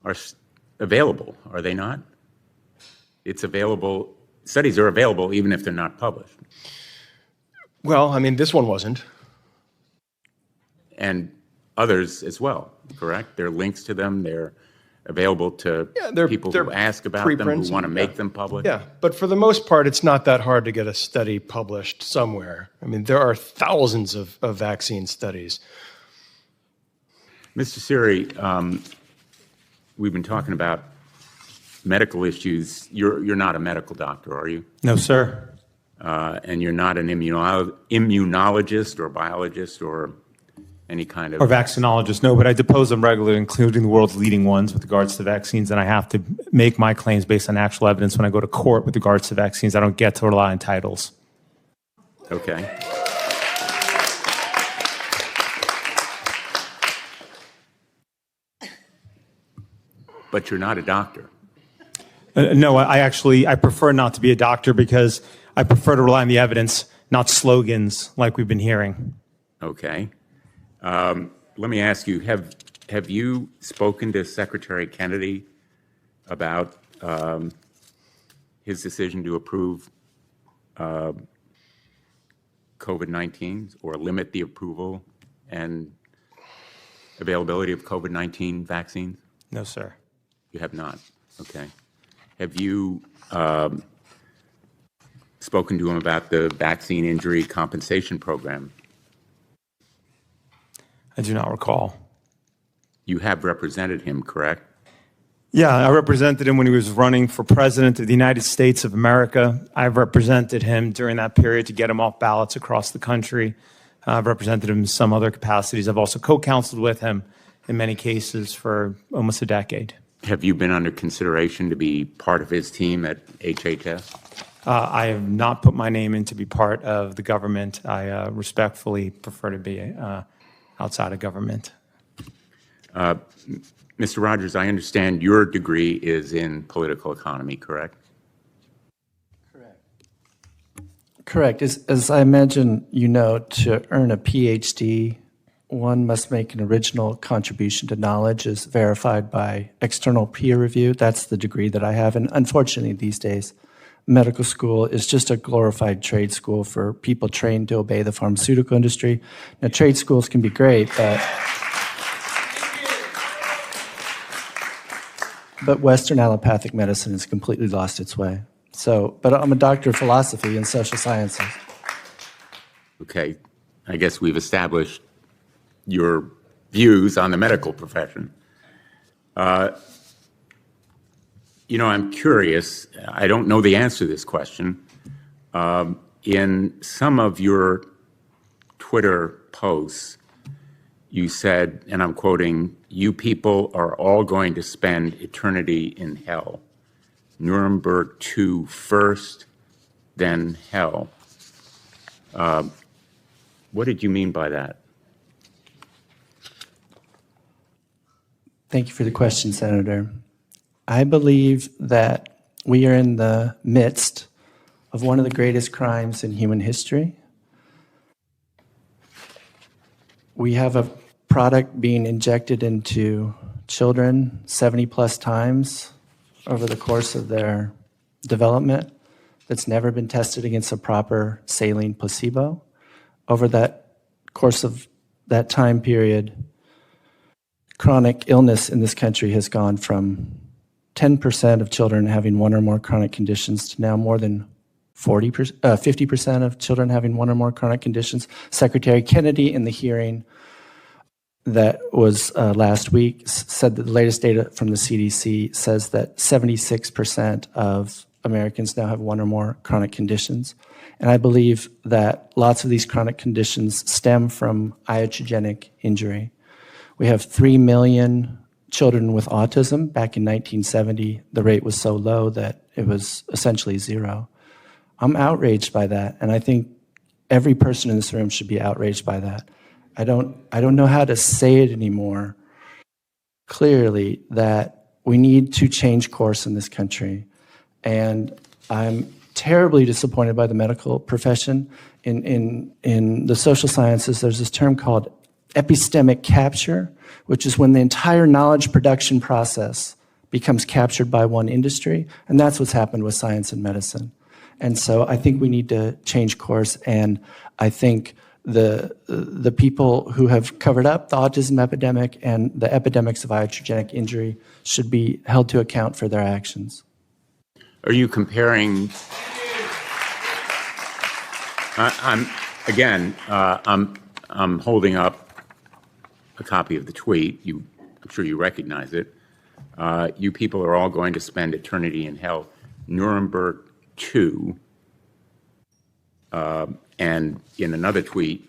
are available, are they not? It's available. Studies are available even if they're not published. Well, I mean, this one wasn't. And others as well, correct? There are links to them. They're available to people who ask about them, who want to make them public. Yeah, but for the most part, it's not that hard to get a study published somewhere. I mean, there are thousands of vaccine studies. Mr. Siri, we've been talking about medical issues. You're not a medical doctor, are you? No, sir. And you're not an immunologist or biologist or any kind of... Or vaccinologist, no, but I depose them regularly, including the world's leading ones with regards to vaccines, and I have to make my claims based on actual evidence when I go to court with regards to vaccines. I don't get to rely on titles. Okay. But you're not a doctor. No, I prefer not to be a doctor because I prefer to rely on the evidence, not slogans like we've been hearing. Okay. Let me ask you, have you spoken to Secretary Kennedy about his decision to approve COVID-19 or limit the approval and availability of COVID-19 vaccines? No, sir. You have not? Okay. Have you spoken to him about the vaccine injury compensation program? I do not recall. You have represented him, correct? Yeah, I represented him when he was running for president of the United States of America. I've represented him during that period to get him off ballots across the country. I've represented him in some other capacities. I've also co-counseled with him in many cases for almost a decade. Have you been under consideration to be part of his team at HHS? I have not put my name in to be part of the government. I respectfully prefer to be outside of government. Mr. Rogers, I understand your degree is in political economy, correct? Correct. As I imagine you know, to earn a PhD, one must make an original contribution to knowledge as verified by external peer review. That's the degree that I have. And unfortunately, these days, medical school is just a glorified trade school for people trained to obey the pharmaceutical industry. Now, trade schools can be great, but Western allopathic medicine has completely lost its way. So, but I'm a doctor of philosophy and social sciences. Okay, I guess we've established your views on the medical profession. You know, I'm curious, I don't know the answer to this question. In some of your Twitter posts, you said, and I'm quoting, "You people are all going to spend eternity in hell. Nuremberg 2 first, then hell." What did you mean by that? Thank you for the question, Senator. I believe that we are in the midst of one of the greatest crimes in human history. We have a product being injected into children 70 plus times over the course of their development that's never been tested against a proper saline placebo. Over that course of that time period, chronic illness in this country has gone from 10% of children having one or more chronic conditions to now more than 50% of children having one or more chronic conditions. Secretary Kennedy, in the hearing that was last week, said that the latest data from the CDC says that 76% of Americans now have one or more chronic conditions. And I believe that lots of these chronic conditions stem from iatrogenic injury. We have 3 million children with autism. Back in 1970, the rate was so low that it was essentially zero. I'm outraged by that, and I think every person in this room should be outraged by that. I don't know how to say it anymore clearly that we need to change course in this country. And I'm terribly disappointed by the medical profession. In the social sciences, there's this term called epistemic capture, which is when the entire knowledge production process becomes captured by one industry, and that's what's happened with science and medicine. And so I think we need to change course, and I think the people who have covered up the autism epidemic and the epidemics of iatrogenic injury should be held to account for their actions. Are you comparing? I'm holding up a copy of the tweet. I'm sure you recognize it. You people are all going to spend eternity in hell. Nuremberg 2. And in another tweet,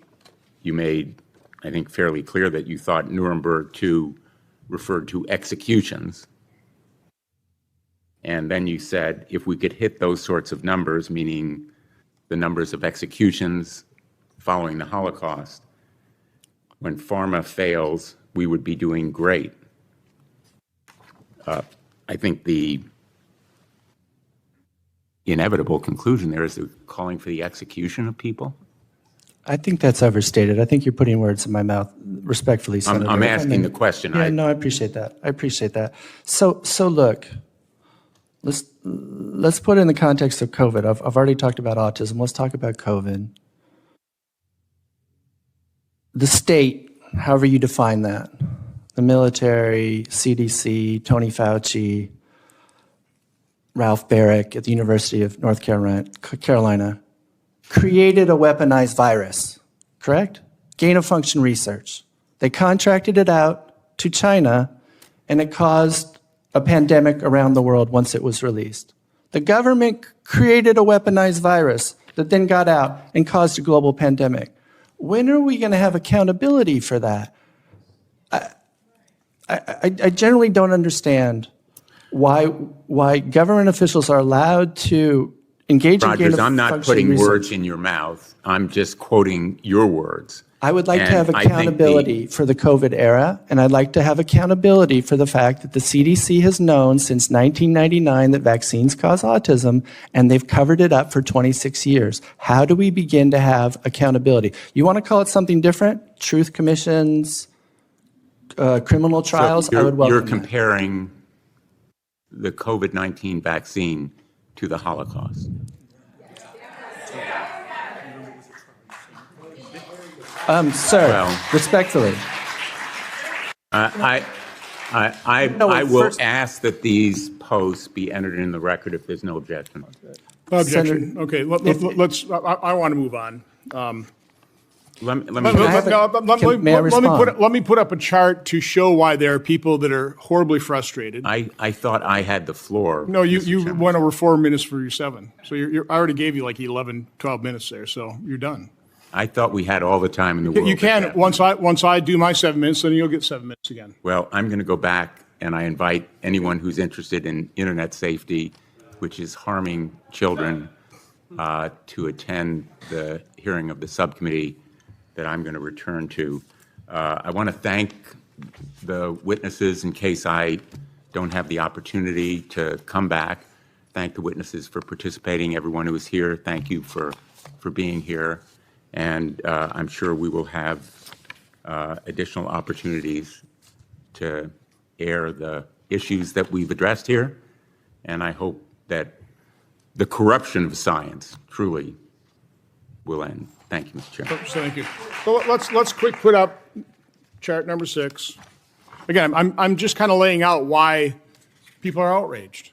you made, I think, fairly clear that you thought Nuremberg 2 referred to executions. And then you said, if we could hit those sorts of numbers, meaning the numbers of executions following the Holocaust, when pharma fails, we would be doing great. I think the inevitable conclusion there is calling for the execution of people. I think that's overstated. I think you're putting words in my mouth, respectfully, Senator. I'm asking the question. Yeah, no, I appreciate that. I appreciate that. So look, let's put it in the context of COVID. I've already talked about autism. Let's talk about COVID. The state, however you define that, the military, CDC, Tony Fauci, Ralph Barrick at the University of North Carolina, created a weaponized virus, correct? Gain-of-function research. They contracted it out to China, and it caused a pandemic around the world once it was released. The government created a weaponized virus that then got out and caused a global pandemic. When are we going to have accountability for that? I generally don't understand why government officials are allowed to engage in Rogers, gain-of-function I'm not putting research. words in your mouth. I'm just quoting your words. I would like to have accountability for the COVID era, and I'd like to have accountability for the fact that the CDC has known since 1999 that vaccines cause autism, and they've covered it up for 26 years. How do we begin to have accountability? You want to call it something different? Truth commissions, criminal trials? So I would welcome You're comparing the COVID-19 vaccine to the Holocaust. Sir, respectfully. I will ask that these posts be entered in the record if there's no objection. No objection. Okay, let's. I want to move on. Let me put up a chart to show why there are people that are horribly frustrated. I thought I had the floor. No, you went over 4 minutes for your 7. So I already gave you like 11, 12 minutes there. So you're done. I thought we had all the time in the world. You can once I do my 7 minutes, then you'll get 7 minutes again. Well, I'm going to go back, and I invite anyone who's interested in internet safety, which is harming children, to attend the hearing of the subcommittee that I'm going to return to. I want to thank the witnesses in case I don't have the opportunity to come back. Thank the witnesses for participating. Everyone who is here, thank you for being here. And I'm sure we will have additional opportunities to air the issues that we've addressed here. And I hope that the corruption of science truly will end. Thank you, Mr. Chairman. Thank you. So let's quick put up chart number 6. Again, I'm just kind of laying out why people are outraged,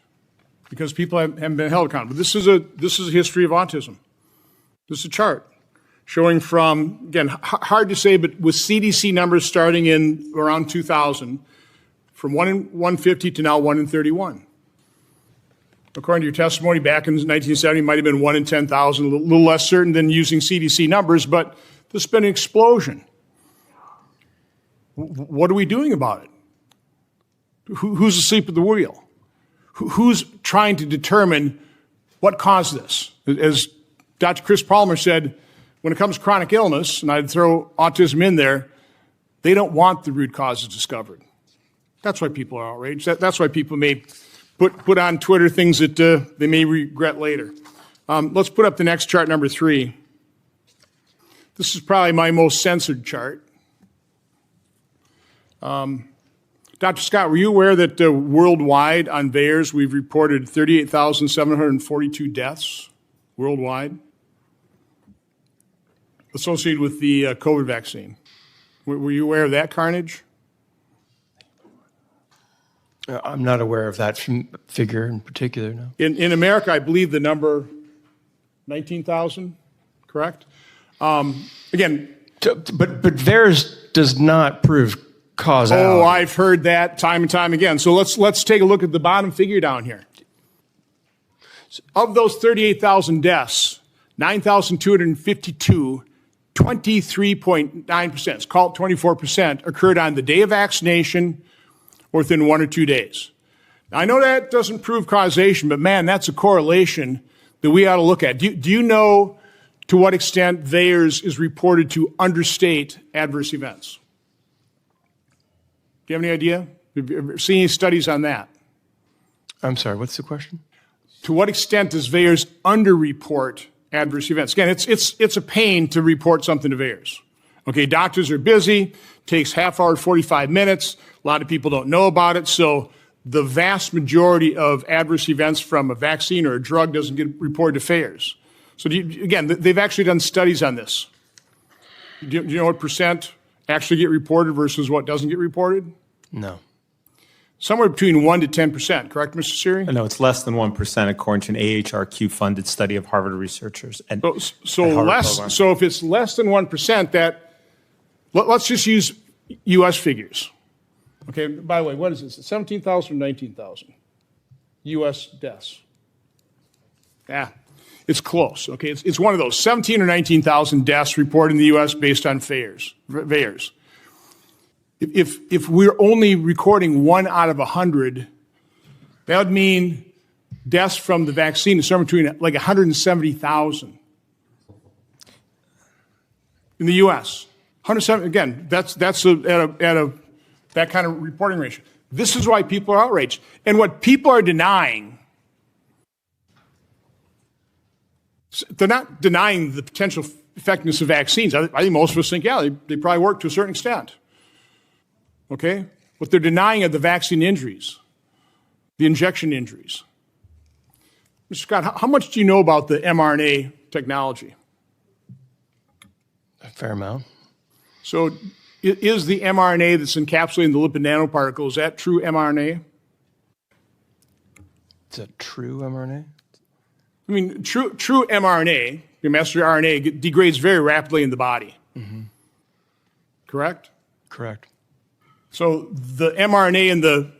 because people haven't been held accountable. This is a history of autism. This is a chart showing from, again, hard to say, but with CDC numbers starting in around 2000, from 1 in 150 to now 1 in 31. According to your testimony, back in 1970, it might have been 1 in 10,000, a little less certain than using CDC numbers, but there's been an explosion. What are we doing about it? Who's asleep at the wheel? Who's trying to determine what caused this? As Dr. Chris Palmer said, when it comes to chronic illness, and I'd throw autism in there, they don't want the root causes discovered. That's why people are outraged. That's why people may put on Twitter things that they may regret later. Let's put up the next chart, number 3. This is probably my most censored chart. Dr. Scott, were you aware that worldwide on VAERS we've reported 38,742 deaths worldwide associated with the COVID vaccine? Were you aware of that carnage? I'm not aware of that figure in particular, no. In America, I believe the number 19,000, correct? Again, but VAERS does not prove causality. Oh, I've heard that time and time again. So let's take a look at the bottom figure down here. Of those 38,000 deaths, 9,252, 23.9%, it's called 24%, occurred on the day of vaccination or within 1 or 2 days. Now, I know that doesn't prove causation, but man, that's a correlation that we ought to look at. Do you know to what extent VAERS is reported to understate adverse events? Do you have any idea? Have you ever seen any studies on that? I'm sorry, what's the question? To what extent does VAERS underreport adverse events? Again, it's a pain to report something to VAERS. Okay, doctors are busy, takes half hour, 45 minutes. A lot of people don't know about it, so the vast majority of adverse events from a vaccine or a drug doesn't get reported to VAERS. So again, they've actually done studies on this. Do you know what percent actually get reported versus what doesn't get reported? No. Somewhere between 1 to 10%, correct, Mr. Siri? No, it's less than 1% according to an AHRQ-funded study of Harvard researchers. So if it's less than 1%, let's just use U.S. figures. Okay, by the way, what is this? 17,000 or 19,000 U.S. deaths? Yeah, it's close. Okay, it's one of those 17 or 19,000 deaths reported in the U.S. based on VAERS. If we're only recording 1 out of 100, that would mean deaths from the vaccine is somewhere between like 170,000 in the U.S. 170, again, that's at that kind of reporting ratio. This is why people are outraged. And what people are denying, they're not denying the potential effectiveness of vaccines. I think most of us think, yeah, they probably work to a certain extent. Okay? What they're denying are the vaccine injuries, the injection injuries. Mr. Scott, how much do you know about the mRNA technology? A fair amount. So is the mRNA that's encapsulating the lipid nanoparticle, is that true mRNA? Is that true mRNA? I mean, true mRNA, your messenger RNA, degrades very rapidly in the body. Mm-hmm. Correct? Correct. So the mRNA in the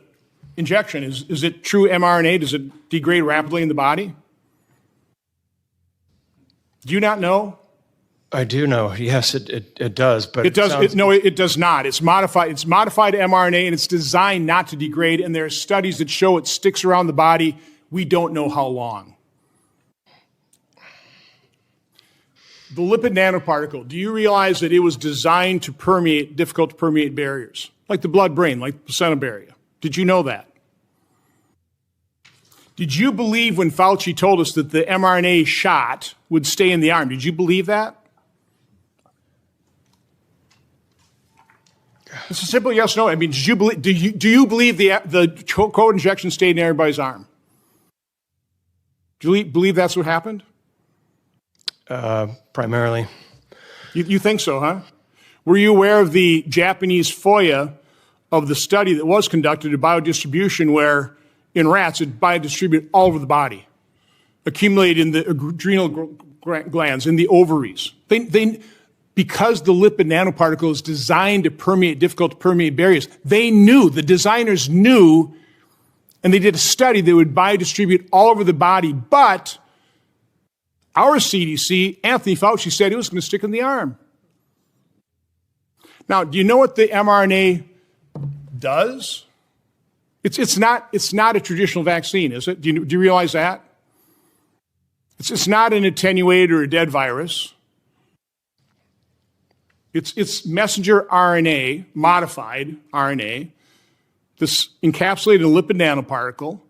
injection, is it true mRNA? Does it degrade rapidly in the body? Do you not know? I do know. Yes, it does. But it does. No, it does not. It's modified. It's modified mRNA, and it's designed not to degrade. And there are studies that show it sticks around the body. We don't know how long. The lipid nanoparticle. Do you realize that it was designed to permeate difficult to permeate barriers, like the blood-brain, like the placenta barrier? Did you know that? Did you believe when Fauci told us that the mRNA shot would stay in the arm? Did you believe that? It's a simple yes, no. I mean, did you believe? Do you believe the COVID injection stayed in everybody's arm? Do you believe that's what happened? Primarily. You think so, huh? Were you aware of the Japanese FOIA of the study that was conducted of biodistribution, where in rats it biodistributed all over the body, accumulated in the adrenal glands, in the ovaries? Because the lipid nanoparticle is designed to permeate difficult to permeate barriers, they knew, the designers knew, and they did a study that would biodistribute all over the body, but our CDC, Anthony Fauci, said it was going to stick in the arm. Now, do you know what the mRNA does? It's not a traditional vaccine, is it? Do you realize that? It's not an attenuated or a dead virus. It's messenger RNA, modified RNA, this encapsulated lipid nanoparticle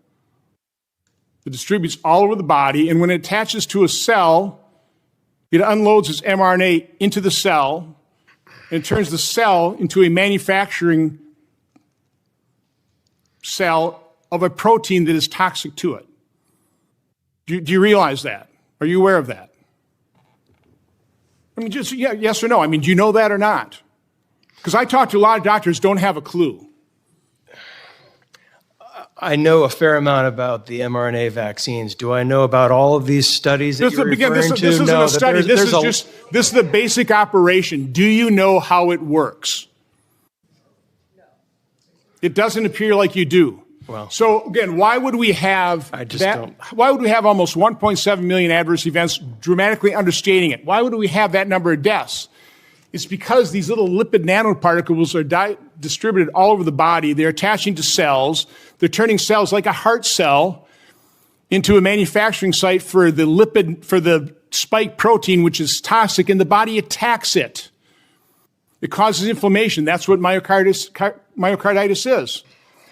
that distributes all over the body, and when it attaches to a cell, it unloads its mRNA into the cell, and it turns the cell into a manufacturing cell of a protein that is toxic to it. Do you realize that? Are you aware of that? I mean, just yes or no. I mean, do you know that or not? Because I talk to a lot of doctors who don't have a clue. I know a fair amount about the mRNA vaccines. Do I know about all of these studies that you're referring to? This isn't a study. This is the basic operation. Do you know how it works? No. It doesn't appear like you do. Well, so again, why would we have why would we have almost 1.7 million adverse events, dramatically understating it? Why would we have that number of deaths? It's because these little lipid nanoparticles are distributed all over the body. They're attaching to cells. They're turning cells like a heart cell into a manufacturing site for the spike protein, which is toxic, and the body attacks it. It causes inflammation. That's what myocarditis is.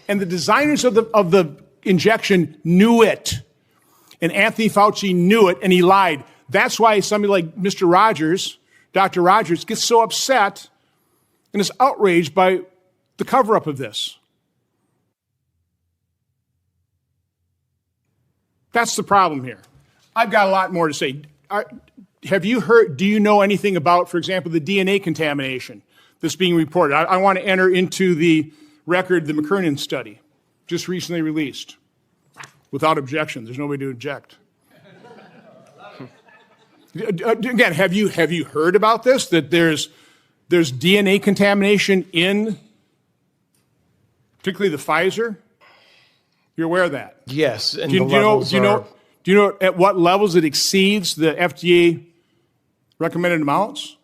And the designers of the injection knew it. And Anthony Fauci knew it, and he lied. That's why somebody like Mr. Rogers, Dr. Rogers, gets so upset and is outraged by the cover-up of this. That's the problem here. I've got a lot more to say. Have you heard, do you know anything about, for example, the DNA contamination that's being reported? I want to enter into the record the McKernan study, just recently released, without objection. There's nobody to object. Again, have you heard about this? That there's DNA contamination in, particularly the Pfizer? You're aware of that? Yes. And do you know at what levels it exceeds the FDA recommended amounts?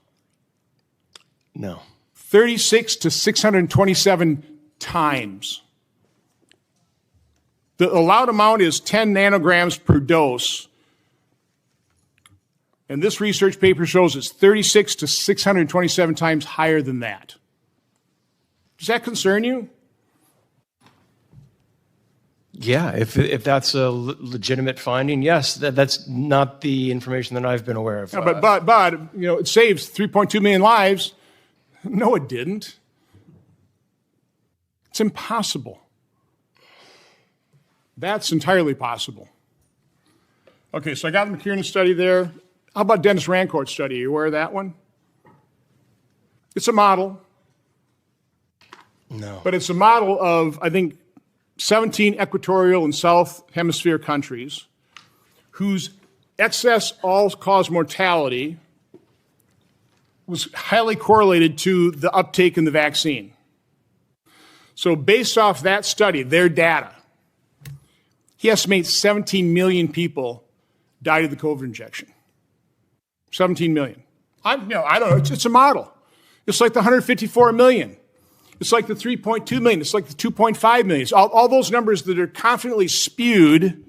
No. 36 to 627 times. The allowed amount is 10 nanograms per dose. And this research paper shows it's 36 to 627 times higher than that. Does that concern you? Yeah, if that's a legitimate finding, yes. That's not the information that I've been aware of. No, but you know, it saves 3.2 million lives. No, it didn't. It's impossible. That's entirely possible. Okay, so I got the McKernan study there. How about Dennis Rancourt's study? Are you aware of that one? It's a model. No. But it's a model of, I think, 17 equatorial and south hemisphere countries whose excess all-cause mortality was highly correlated to the uptake in the vaccine. So based off that study, their data, he estimates 17 million people died of the COVID injection. 17 million. I don't know, it's a model. It's like the 154 million. It's like the 3.2 million. It's like the 2.5 million. It's all those numbers that are confidently spewed.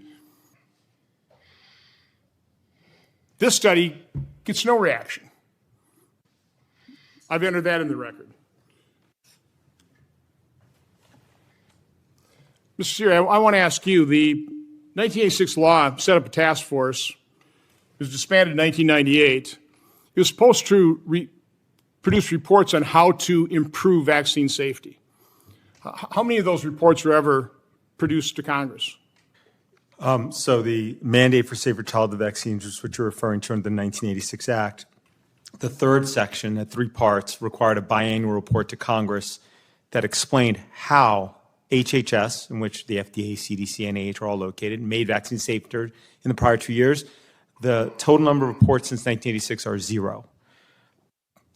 This study gets no reaction. I've entered that in the record. Mr. Secretary, I want to ask you, the 1986 law set up a task force. It was disbanded in 1998. It was supposed to produce reports on how to improve vaccine safety. How many of those reports were ever produced to Congress? So the mandate for safer childhood vaccines, which you're referring to under the 1986 Act, the third section, at 3 parts, required a biannual report to Congress that explained how HHS, in which the FDA, CDC, and NIH are all located, made vaccines safer in the prior 2 years. The total number of reports since 1986 are 0.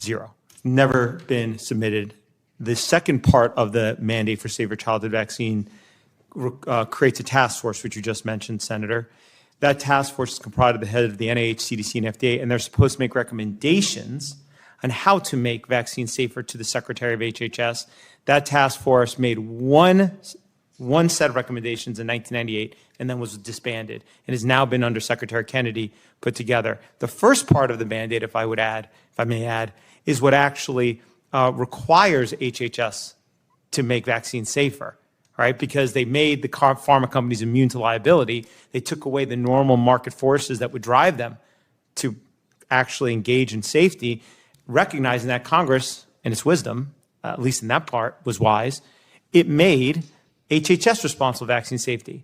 0. Never been submitted. The second part of the mandate for safer childhood vaccine creates a task force, which you just mentioned, Senator. That task force is comprised of the head of the NIH, CDC, and FDA, and they're supposed to make recommendations on how to make vaccines safer to the Secretary of HHS. That task force made one set of recommendations in 1998 and then was disbanded and has now been under Secretary Kennedy put together. The first part of the mandate, if I may add, is what actually requires HHS to make vaccines safer. Right? Because they made the pharma companies immune to liability. They took away the normal market forces that would drive them to actually engage in safety, recognizing that Congress, in its wisdom, at least in that part, was wise. It made HHS responsible for vaccine safety.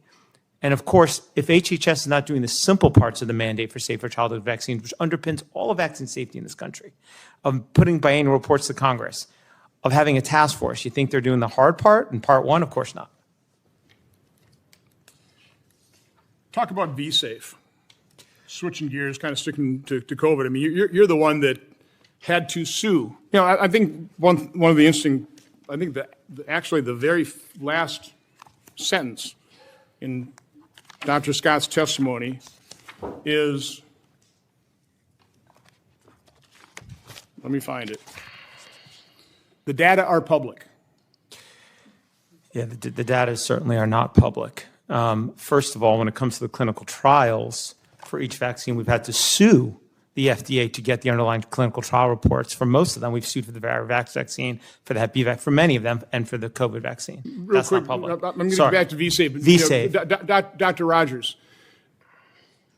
And of course, if HHS is not doing the simple parts of the mandate for safer childhood vaccines, which underpins all of vaccine safety in this country, of putting biannual reports to Congress, of having a task force, you think they're doing the hard part in part 1? Of course not. Talk about VSafe. Switching gears, kind of sticking to COVID. I mean, you're the one that had to sue. You know, I think one of the interesting, I think that actually the very last sentence in Dr. Scott's testimony is, let me find it. The data are public. Yeah, the data certainly are not public. First of all, when it comes to the clinical trials for each vaccine, we've had to sue the FDA to get the underlying clinical trial reports. For most of them, we've sued for the Varivax vaccine, for the Hep B vaccine, for many of them, and for the COVID vaccine. Real That's quick, not public. I'm going to get back to VSafe. VSafe. You know, Dr. Rogers,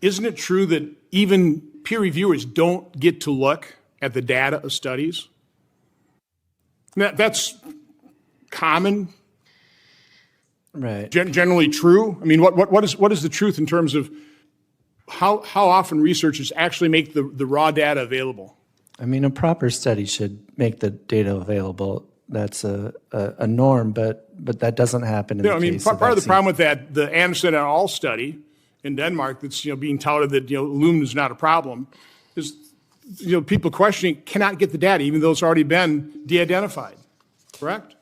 isn't it true that even peer reviewers don't get to look at the data of studies? That's common, right? Generally true. I mean, what is the truth in terms of how often researchers actually make the raw data available? I mean, a proper study should make the data available. That's a norm, but that doesn't happen in the case of part of the vaccines. problem with that, the Anderson et al. Study in Denmark, that's being touted that aluminum is not a problem, is people questioning cannot get the data even though it's already been de-identified. Correct?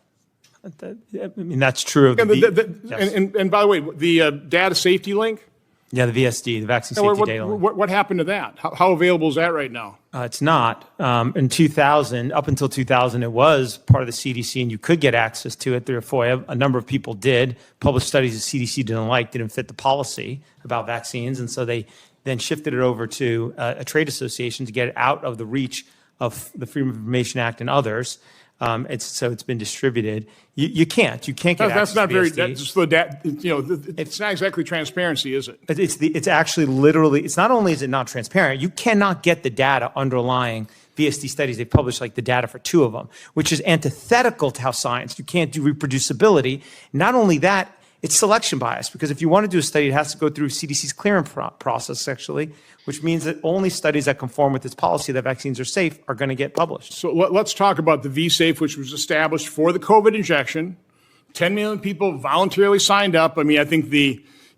I mean, that's true. Of yes. And by the way, the data safety link. Yeah, the VSD, the vaccine safety data link. What happened to that? How available is that right now? It's not. In 2000, up until 2000, it was part of the CDC, and you could get access to it through a FOIA. A number of people did. Published studies the CDC didn't fit the policy about vaccines, and so they then shifted it over to a trade association to get it out of the reach of the Freedom of Information Act and others. It's been distributed. You can't get that's access not to very. VSD. It's not exactly transparency, is it? It's actually literally. It's not only is it not transparent. You cannot get the data underlying VSD studies. They published like the data for 2 of them, which is antithetical to how science. You can't do reproducibility. Not only that, It's selection bias, because if you want to do a study, it has to go through CDC's clearance process, actually, which means that only studies that conform with its policy that vaccines are safe are going to get published. So let's talk about the V-Safe, which was established for the COVID injection. 10 million people voluntarily signed up. I mean, I think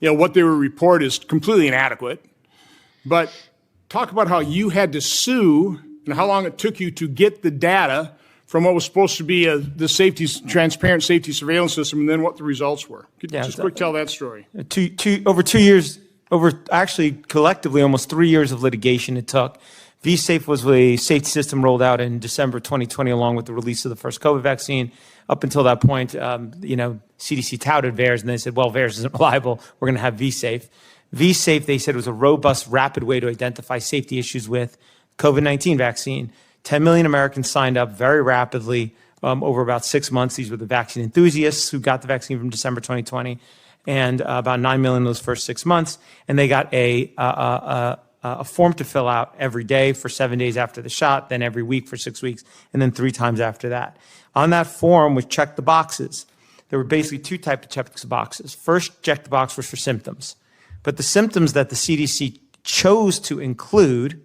what they were reported is completely inadequate. But talk about how you had to sue and how long it took you to get the data from what was supposed to be the transparent safety surveillance system, and then what the results were. Could you just quick tell that story? Over 2 years, actually collectively almost 3 years of litigation it took. V-Safe was a safety system rolled out in December 2020 along with the release of the first COVID vaccine. Up until that point, CDC touted VAERS, and they said, well, VAERS isn't reliable. We're going to have V-Safe. V-Safe, they said, was a robust, rapid way to identify safety issues with COVID-19 vaccine. 10 million Americans signed up very rapidly over about 6 months. These were the vaccine enthusiasts who got the vaccine from December 2020, and about 9 million in those first 6 months. And they got a form to fill out every day for 7 days after the shot, then every week for 6 weeks, and then 3 times after that. On that form, we checked the boxes. There were basically 2 types of check the boxes. First, check the box was for symptoms. But the symptoms that the CDC chose to include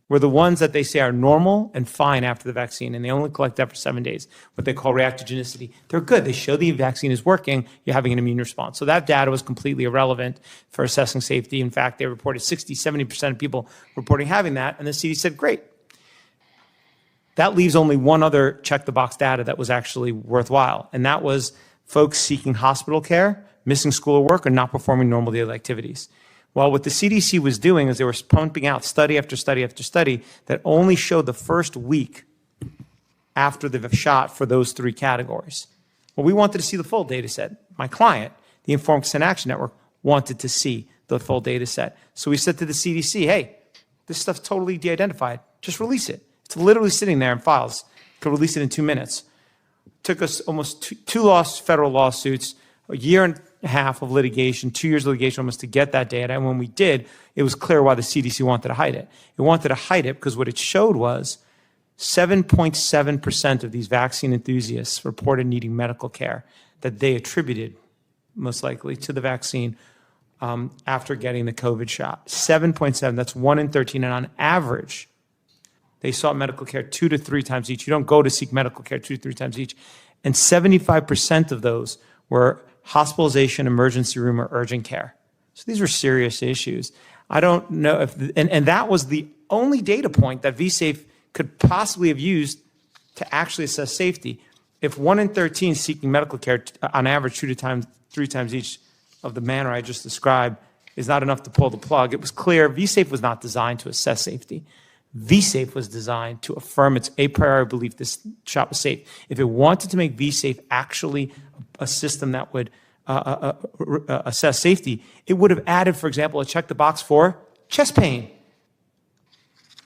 were the ones that they say are normal and fine after the vaccine, and they only collect that for 7 days, what they call reactogenicity. They're good. They show the vaccine is working. You're having an immune response. So that data was completely irrelevant for assessing safety. In fact, they reported 60-70% of people reporting having that, and the CDC said, great. That leaves only one other check-the-box data that was actually worthwhile, and that was folks seeking hospital care, missing school or work, or not performing normal daily activities. Well, what the CDC was doing is they were pumping out study after study after study that only showed the first week after the shot for those 3 categories. Well, we wanted to see the full data set. My client, the Informed Consent Action Network, wanted to see the full data set. So we said to the CDC, hey, this stuff's totally de-identified. Just release it. It's literally sitting there in files. You can release it in 2 minutes. Took us almost two federal lawsuits, a year and a half of litigation, 2 years of litigation almost to get that data. And when we did, it was clear why the CDC wanted to hide it. It wanted to hide it because what it showed was 7.7% of these vaccine enthusiasts reported needing medical care that they attributed, most likely, to the vaccine after getting the COVID shot. 7.7, that's 1 in 13. And on average, they sought medical care 2 to 3 times each. You don't go to seek medical care 2 to 3 times each. And 75% of those were hospitalization, emergency room, or urgent care. So these were serious issues. I don't know if, and that was the only data point that V-Safe could possibly have used to actually assess safety. If 1 in 13 seeking medical care, on average 2 to 3 times each of the manner I just described, is not enough to pull the plug, it was clear V-Safe was not designed to assess safety. V-Safe was designed to affirm its a priori belief this shot was safe. If it wanted to make V-Safe actually a system that would assess safety, it would have added, for example, a check the box for chest pain,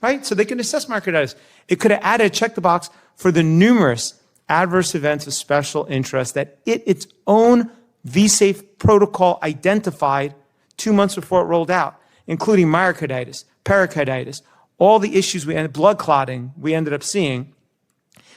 right? So they can assess myocarditis. It could have added a check the box for the numerous adverse events of special interest that its own V-Safe protocol identified 2 months before it rolled out, including myocarditis, pericarditis, all the issues blood clotting we ended up seeing.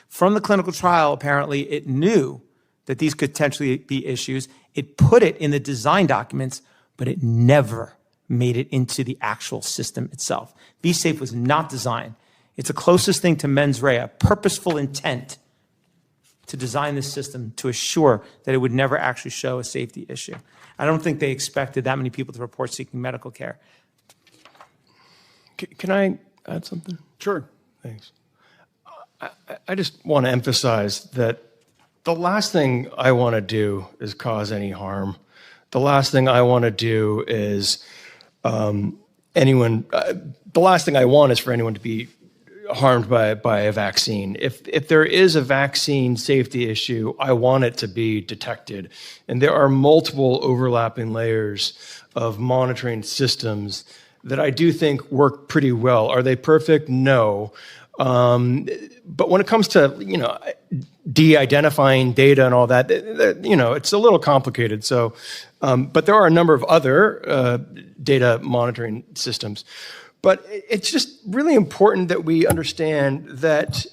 From the clinical trial, apparently, it knew that these could potentially be issues. It put it in the design documents, but it never made it into the actual system itself. V-Safe was not designed. It's the closest thing to mens rea, purposeful intent to design this system to assure that it would never actually show a safety issue. I don't think they expected that many people to report seeking medical care. Can I add something? Sure. Thanks. I just want to emphasize that the last thing I want to do is cause any harm. The last thing I want to do is the last thing I want is for anyone to be harmed by a vaccine. If there is a vaccine safety issue, I want it to be detected. And there are multiple overlapping layers of monitoring systems that I do think work pretty well. Are they perfect? No. But when it comes to, de-identifying data and all that, it's a little complicated. So, but there are a number of other data monitoring systems. But it's just really important that we understand that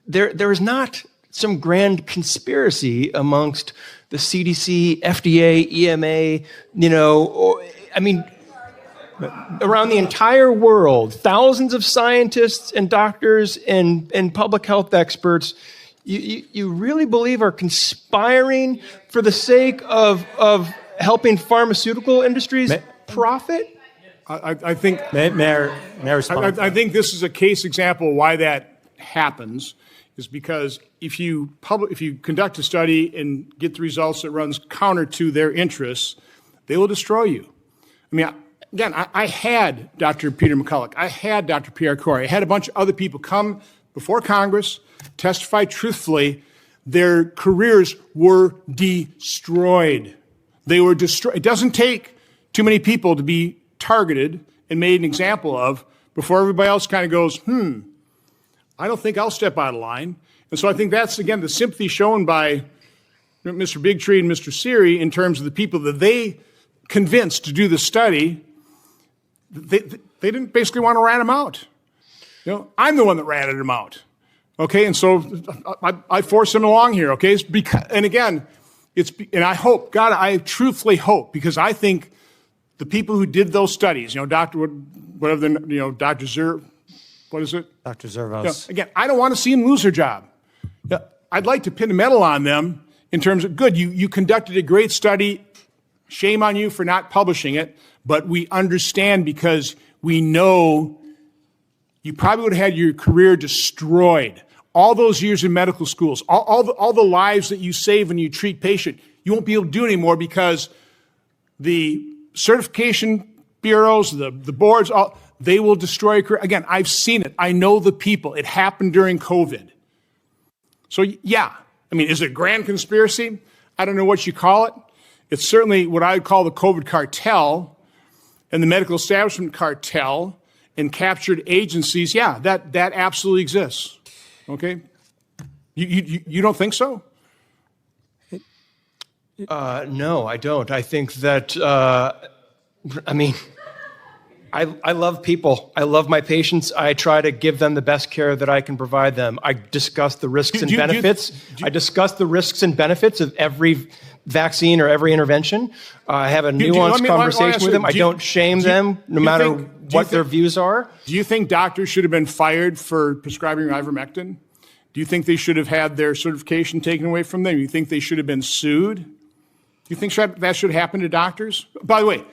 there is not some grand conspiracy amongst the CDC, FDA, EMA, around the entire world, thousands of scientists and doctors and public health experts, you really believe are conspiring for the sake of helping pharmaceutical industries profit? I think may I respond? I think this is a case example of why that happens, is because if you conduct a study and get the results that runs counter to their interests, they will destroy you. I mean, again, I had Dr. Peter McCulloch, I had Dr. Pierre Corey, I had a bunch of other people come before Congress, testify truthfully. Their careers were destroyed. They were destroyed. It doesn't take too many people to be targeted and made an example of before everybody else kind of goes, I don't think I'll step out of line. And so I think that's, again, the sympathy shown by Mr. Bigtree and Mr. Seery in terms of the people that they convinced to do the study. They didn't basically want to rat them out. I'm the one that ratted them out. Okay, and so I forced them along here. Okay, and again, and I hope, God, I truthfully hope, because I think the people who did those studies, Dr. Dr. What is it? Dr. Zervos. Again, I don't want to see them lose their job. I'd like to pin a medal on them in terms of, good, you conducted a great study. Shame on you for not publishing it, but we understand because we know you probably would have had your career destroyed. All those years in medical schools, all the lives that you save when you treat patient, you won't be able to do anymore because the certification bureaus, the boards, they will destroy your career. Again, I've seen it. I know the people. It happened during COVID. So yeah, is it a grand conspiracy? I don't know what you call it. It's certainly what I would call the COVID cartel and the medical establishment cartel and captured agencies. Yeah, that absolutely exists. Okay? You don't think so? No, I don't. I think that, I love people. I love my patients. I try to give them the best care that I can provide them. I discuss the risks and benefits. I discuss the risks and benefits of every vaccine or every intervention. I have a nuanced conversation with them. I don't shame them, no matter what their views are. Do you think doctors should have been fired for prescribing ivermectin? Do you think they should have had their certification taken away from them? Do you think they should have been sued? Do you think that should happen to doctors? By the way,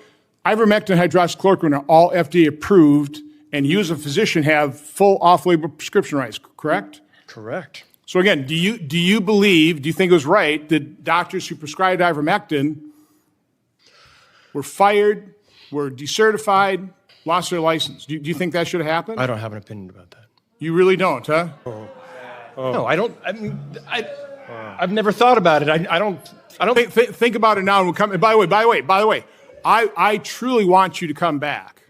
ivermectin and hydroxychloroquine are all FDA approved, and you as a physician have full off-label prescription rights, correct? Correct. So again, do you think it was right that doctors who prescribed ivermectin were fired, were decertified, lost their license? Do you think that should have happened? I don't have an opinion about that. You really don't, huh? No, I don't. I've never thought about it. I don't think about it now. And we'll come. And by the way, I truly want you to come back.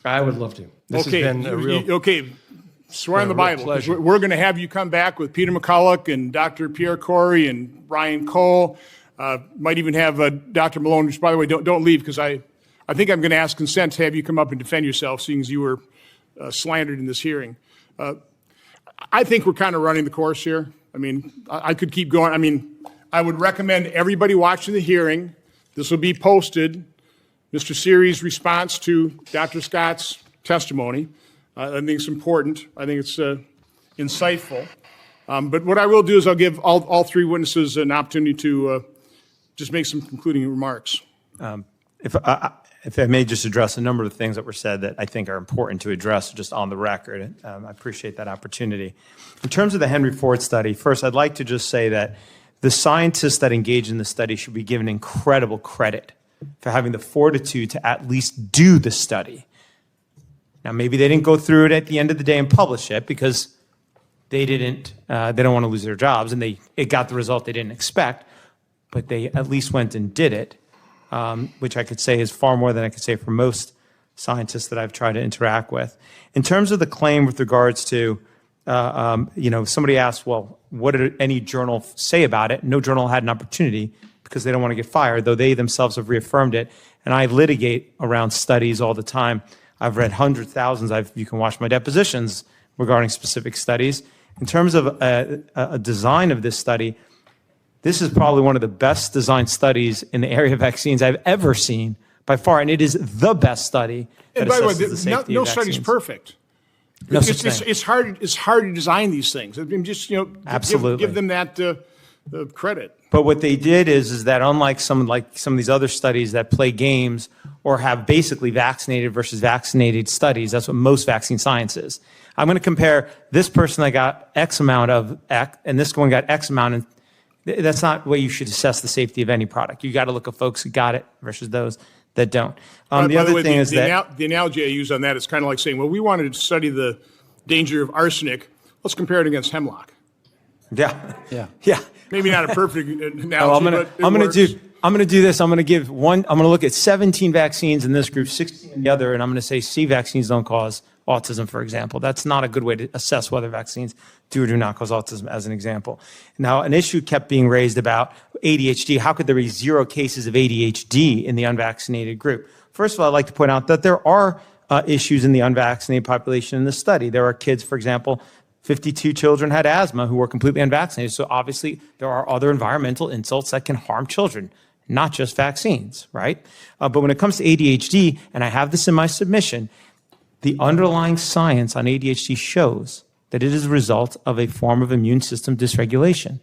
I would love to. This has been a real. Swear on the Bible. We're going to have you come back with Peter McCulloch and Dr. Pierre Corey and Ryan Cole. Might even have Dr. Malone, which, by the way, don't leave, because I think I'm going to ask consent to have you come up and defend yourself, seeing as you were slandered in this hearing. I think we're kind of running the course here. I could keep going. I would recommend everybody watching the hearing. This will be posted. Mr. Seery's response to Dr. Scott's testimony. I think it's important. I think it's insightful. But what I will do is I'll give all three witnesses an opportunity to just make some concluding remarks. If I may just address a number of things that were said that I think are important to address just on the record. I appreciate that opportunity. In terms of the Henry Ford study, first I'd like to just say that the scientists that engaged in the study should be given incredible credit for having the fortitude to at least do the study. Now, maybe they didn't go through it at the end of the day and publish it because they don't want to lose their jobs, and it got the result they didn't expect, but they at least went and did it, which I could say is far more than I could say for most scientists that I've tried to interact with. In terms of the claim with regards to, somebody asked, well, what did any journal say about it? No journal had an opportunity because they don't want to get fired, though they themselves have reaffirmed it. And I litigate around studies all the time. I've read hundreds, thousands. You can watch my depositions regarding specific studies. In terms of a design of this study, this is probably one of the best designed studies in the area of vaccines I've ever seen by far, and it is the best study that And by the way, assesses the safety no of study's vaccines. perfect. No it's, such it's, thing. it's hard to design these things. I mean, just Absolutely. give them that credit. But what they did is that unlike some of these other studies that play games or have basically vaccinated versus vaccinated studies, that's what most vaccine science is. I'm going to compare this person that got X amount of X and this one got X amount, and that's not the way you should assess the safety of any product. You got to look at folks who got it versus those that don't. The other thing is that the analogy I use on that is kind of like saying, well, we wanted to study the danger of arsenic. Let's compare it against hemlock. Yeah. Yeah. Maybe not a perfect analogy, but I'm going to do this. I'm going to look at 17 vaccines in this group, 16 in the other, and I'm going to say C vaccines don't cause autism, for example. That's not a good way to assess whether vaccines do or do not cause autism, as an example. Now, an issue kept being raised about ADHD. How could there be 0 cases of ADHD in the unvaccinated group? First of all, I'd like to point out that there are issues in the unvaccinated population in this study. There are kids, for example, 52 children had asthma who were completely unvaccinated. So obviously there are other environmental insults that can harm children, not just vaccines, right? But when it comes to ADHD, and I have this in my submission, the underlying science on ADHD shows that it is a result of a form of immune system dysregulation.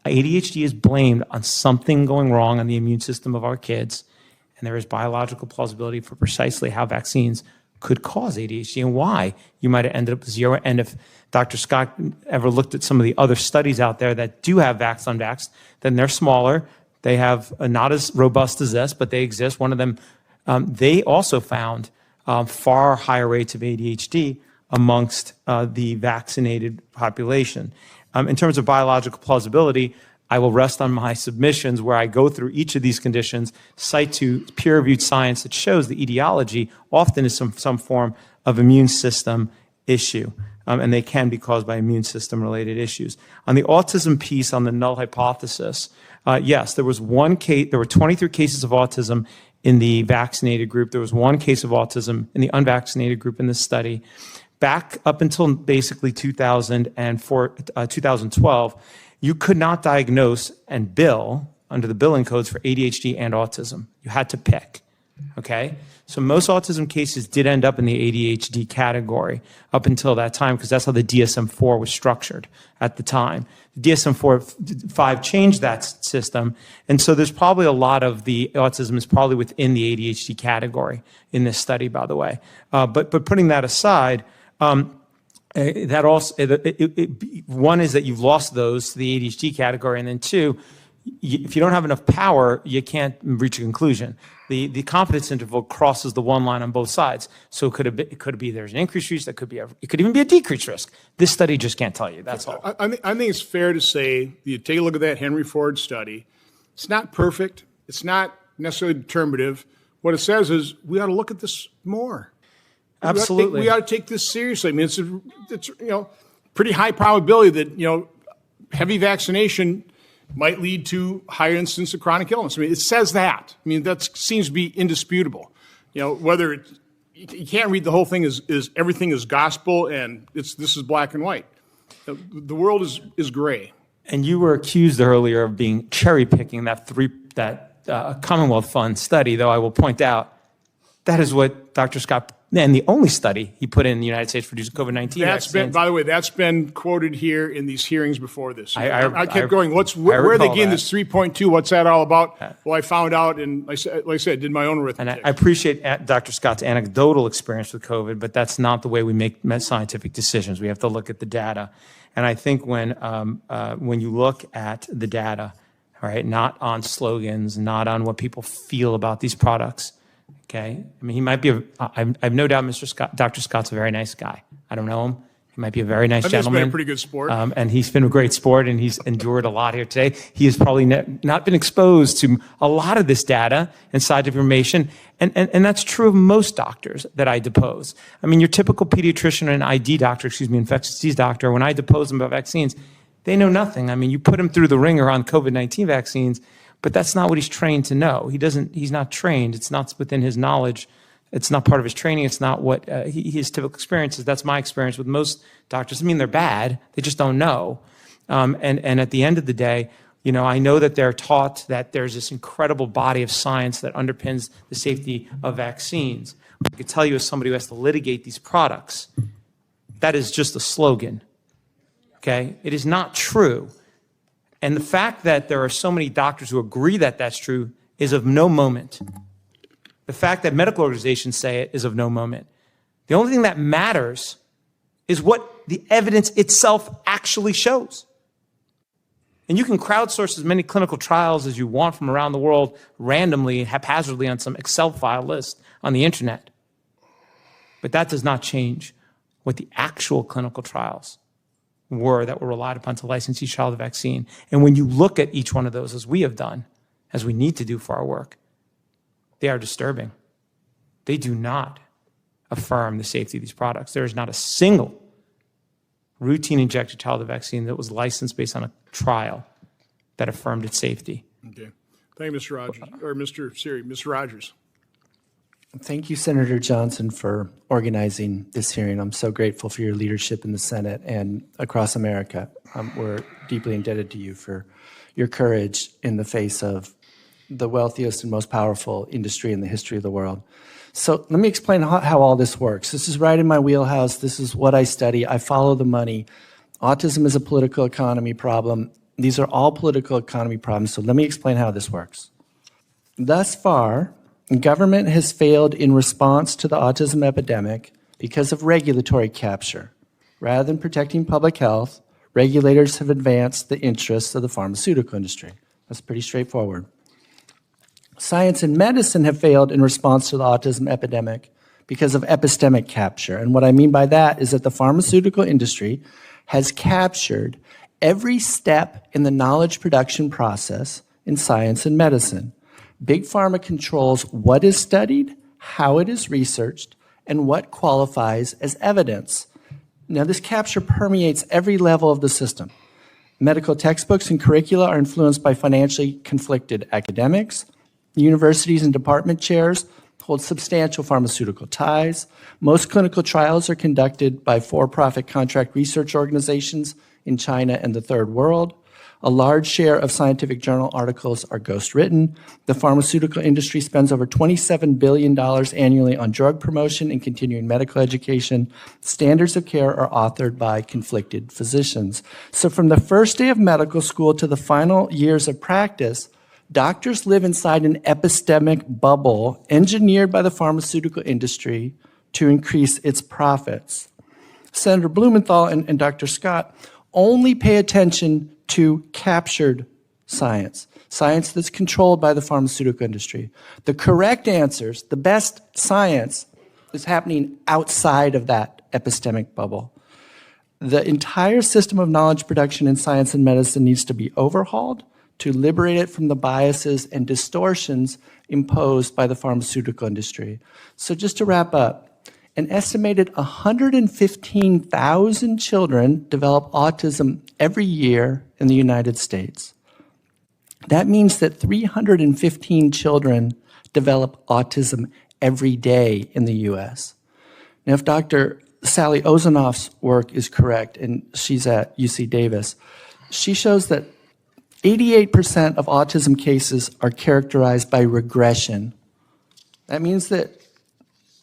ADHD is blamed on something going wrong on the immune system of our kids, and there is biological plausibility for precisely how vaccines could cause ADHD and why you might have ended up with 0. And if Dr. Scott ever looked at some of the other studies out there that do have vaxxed, unvaxxed, then they're smaller. They have not as robust as this, but they exist. One of them, they also found far higher rates of ADHD amongst the vaccinated population. In terms of biological plausibility, I will rest on my submissions where I go through each of these conditions, cite to peer-reviewed science that shows the etiology often is some form of immune system issue, and they can be caused by immune system-related issues. On the autism piece, on the null hypothesis, yes, there was one case. There were 23 cases of autism in the vaccinated group. There was 1 case of autism in the unvaccinated group in this study. Back up until basically 2012, you could not diagnose and bill under the billing codes for ADHD and autism. You had to pick, okay? So most autism cases did end up in the ADHD category up until that time because that's how the DSM-4 was structured at the time. The DSM-5 changed that system, and so there's probably a lot of the autism is probably within the ADHD category in this study, by the way. But putting that aside, that also, one is that you've lost those to the ADHD category, and then 2, if you don't have enough power, you can't reach a conclusion. The confidence interval crosses the one line on both sides. So it could be there's an increased risk, it could even be a decreased risk. This study just can't tell you. That's all. I think it's fair to say you take a look at that Henry Ford study. It's not perfect. It's not necessarily determinative. What it says is we ought to look at this more. Absolutely. We ought to take this seriously. I mean, it's pretty high probability that heavy vaccination might lead to higher incidence of chronic illness. I mean, it says that. I mean, that seems to be indisputable. Whether you can't read the whole thing as everything is gospel and this is black and white. The world is gray. And you were accused earlier of being cherry picking that Commonwealth Fund study, though I will point out that is what Dr. Scott, and the only study he put in the United States for reducing COVID-19 vaccines. By the way, that's been quoted here in these hearings before this. I kept going, where are they getting this 3.2? What's that all about? Well, I found out, and like I said, did my own arithmetic. And I appreciate Dr. Scott's anecdotal experience with COVID, but that's not the way we make scientific decisions. We have to look at the data. And I think when you look at the data, all right, not on slogans, not on what people feel about these products, okay? I mean, he might be I have no doubt Dr. Scott's a very nice guy. I don't know him. He might be a very nice gentleman. He's been a pretty good sport. And he's been a great sport, and he's endured a lot here today. He has probably not been exposed to a lot of this data and scientific information, and that's true of most doctors that I depose. I mean, your typical pediatrician and infectious disease doctor, when I depose them about vaccines, they know nothing. I mean, you put him through the ringer on COVID-19 vaccines, but that's not what he's trained to know. He's not trained. It's not within his knowledge It's not part of his training. It's not what his typical experience is. That's my experience with most doctors. I mean, they're bad. They just don't know. And at the end of the day, you know, I know that they're taught that there's this incredible body of science that underpins the safety of vaccines. I can tell you as somebody who has to litigate these products, that is just a slogan, okay? It is not true. And the fact that there are so many doctors who agree that that's true is of no moment. The fact that medical organizations say it is of no moment. The only thing that matters is what the evidence itself actually shows. And you can crowdsource as many clinical trials as you want from around the world randomly, haphazardly on some Excel file list on the internet. But that does not change what the actual clinical trials were that were relied upon to license each child a vaccine. And when you look at each one of those, as we have done, as we need to do for our work, they are disturbing. They do not affirm the safety of these products. There is not a single routine injected child vaccine that was licensed based on a trial that affirmed its safety. Okay. Thank you, Mr. Rogers, or Mr. Siri. Mr. Rogers. Thank you, Senator Johnson, for organizing this hearing. I'm so grateful for your leadership in the Senate and across America. We're deeply indebted to you for your courage in the face of the wealthiest and most powerful industry in the history of the world. So let me explain how all this works. This is right in my wheelhouse. This is what I study. I follow the money. Autism is a political economy problem. These are all political economy problems. So let me explain how this works. Thus far, government has failed in response to the autism epidemic because of regulatory capture. Rather than protecting public health, regulators have advanced the interests of the pharmaceutical industry. That's pretty straightforward. Science and medicine have failed in response to the autism epidemic because of epistemic capture. And what I mean by that is that the pharmaceutical industry has captured every step in the knowledge production process in science and medicine. Big Pharma controls what is studied, how it is researched, and what qualifies as evidence. Now, this capture permeates every level of the system. Medical textbooks and curricula are influenced by financially conflicted academics. Universities and department chairs hold substantial pharmaceutical ties. Most clinical trials are conducted by for-profit contract research organizations in China and the Third World. A large share of scientific journal articles are ghostwritten. The pharmaceutical industry spends over $27 billion annually on drug promotion and continuing medical education. Standards of care are authored by conflicted physicians. So from the first day of medical school to the final years of practice, doctors live inside an epistemic bubble engineered by the pharmaceutical industry to increase its profits. Senator Blumenthal and Dr. Scott only pay attention to captured science, science that's controlled by the pharmaceutical industry. The correct answers, the best science, is happening outside of that epistemic bubble. The entire system of knowledge production in science and medicine needs to be overhauled to liberate it from the biases and distortions imposed by the pharmaceutical industry. So just to wrap up, an estimated 115,000 children develop autism every year in the United States. That means that 315 children develop autism every day in the US. Now, if Dr. Sally Ozanoff's work is correct, and she's at UC Davis, she shows that 88% of autism cases are characterized by regression. That means that,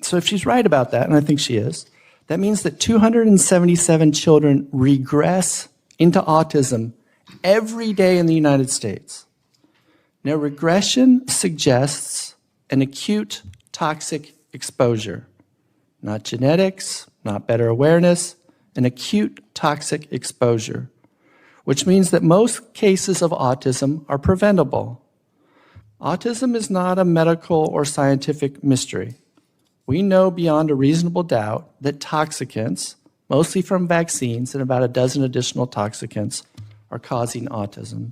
so if she's right about that, and I think she is, that means that 277 children regress into autism every day in the United States. Now, regression suggests an acute toxic exposure, not genetics, not better awareness, an acute toxic exposure, which means that most cases of autism are preventable. Autism is not a medical or scientific mystery. We know beyond a reasonable doubt that toxicants, mostly from vaccines and about a dozen additional toxicants, are causing autism.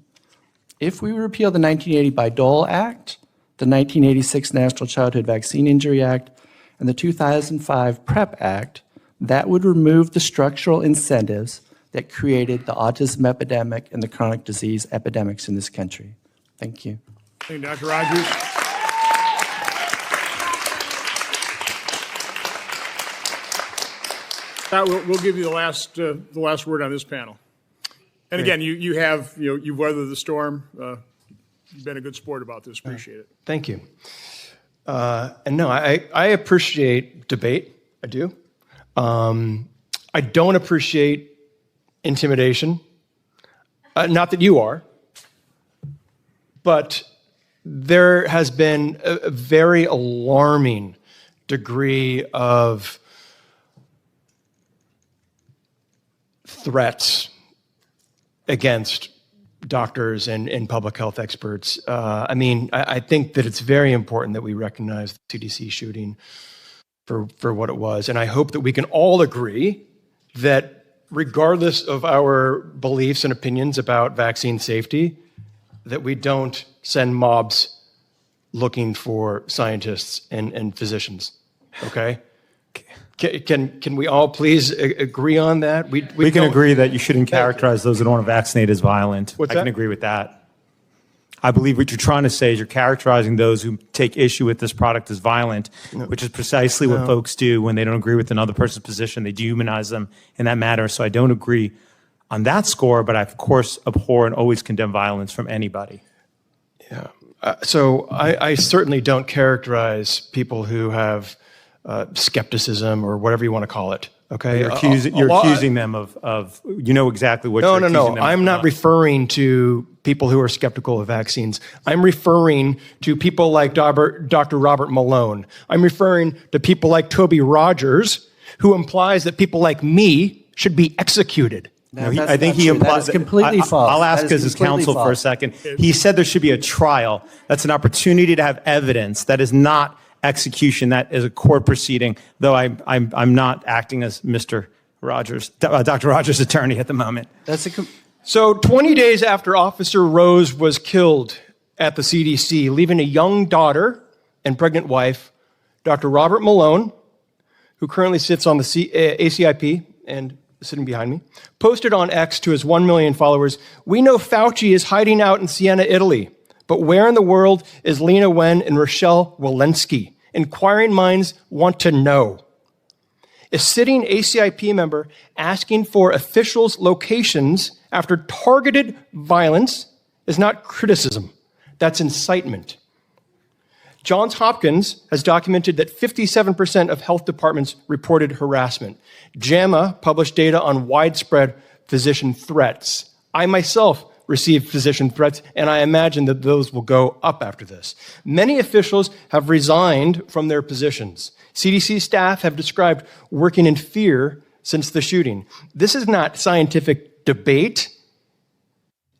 If we repeal the 1980 Bayh-Dole Act, the 1986 National Childhood Vaccine Injury Act, and the 2005 PrEP Act, that would remove the structural incentives that created the autism epidemic and the chronic disease epidemics in this country. Thank you. Thank you, Dr. Rogers. Scott, we'll give you the last word on this panel. And again, you've weathered the storm. You've been a good sport about this. Appreciate it. Thank you. And no, I appreciate debate. I do. I don't appreciate intimidation. Not that you are, but there has been a very alarming degree of threats against doctors and public health experts. I think that it's very important that we recognize the CDC shooting for what it was. And I hope that we can all agree that regardless of our beliefs and opinions about vaccine safety, that we don't send mobs looking for scientists and physicians, okay? Can we all please agree on that? We can agree that you shouldn't characterize those who don't want to vaccinate as violent. I can agree with that. I believe what you're trying to say is you're characterizing those who take issue with this product as violent, which is precisely what folks do when they don't agree with another person's position. They dehumanize them in that matter. So I don't agree on that score, but I, of course, abhor and always condemn violence from anybody. Yeah. So I certainly don't characterize people who have skepticism or whatever you want to call it. Okay, you're accusing them of you know exactly what you're accusing them of. No. I'm not referring to people who are skeptical of vaccines. I'm referring to people like Dr. Robert Malone. I'm referring to people like Toby Rogers, who implies that people like me should be executed. No, I think he implies that is completely false. I'll ask as his counsel for a second. He said there should be a trial. That's an opportunity to have evidence. That is not execution. That is a court proceeding, though I'm not acting as Mr. Rogers, Dr. Rogers' attorney at the moment. So 20 days after Officer Rose was killed at the CDC, leaving a young daughter and pregnant wife, Dr. Robert Malone, who currently sits on the ACIP and sitting behind me, posted on X to his 1 million followers, "We know Fauci is hiding out in Siena, Italy, but where in the world is Lena Wen and Rochelle Walensky? Inquiring minds want to know." A sitting ACIP member asking for officials' locations after targeted violence is not criticism. That's incitement. Johns Hopkins has documented that 57% of health departments reported harassment. JAMA published data on widespread physician threats. I myself received physician threats, and I imagine that those will go up after this. Many officials have resigned from their positions. CDC staff have described working in fear since the shooting. This is not scientific debate.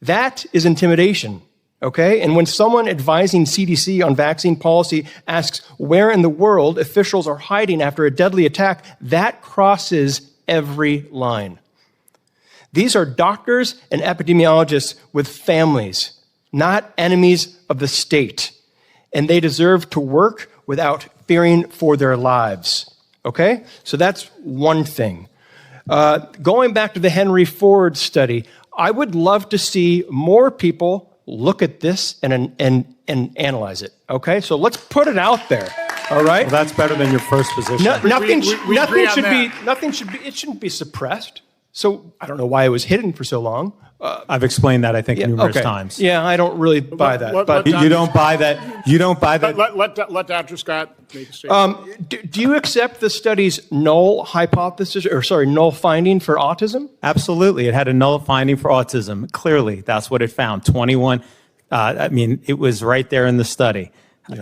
That is intimidation, okay? And when someone advising CDC on vaccine policy asks where in the world officials are hiding after a deadly attack, that crosses every line. These are doctors and epidemiologists with families, not enemies of the state. And they deserve to work without fearing for their lives. Okay? So that's one thing. Going back to the Henry Ford study, I would love to see more people look at this and analyze it. Okay? So let's put it out there. All right? Well, that's better than your first position. It shouldn't be suppressed. So I don't know why it was hidden for so long. I've explained that, I think, numerous times. Yeah, I don't really buy that. But you don't buy that. You don't buy that. Let Dr. Scott make a statement. Do you accept the study's null finding for autism? Absolutely. It had a null finding for autism. Clearly, that's what it found. 21. It was right there in the study.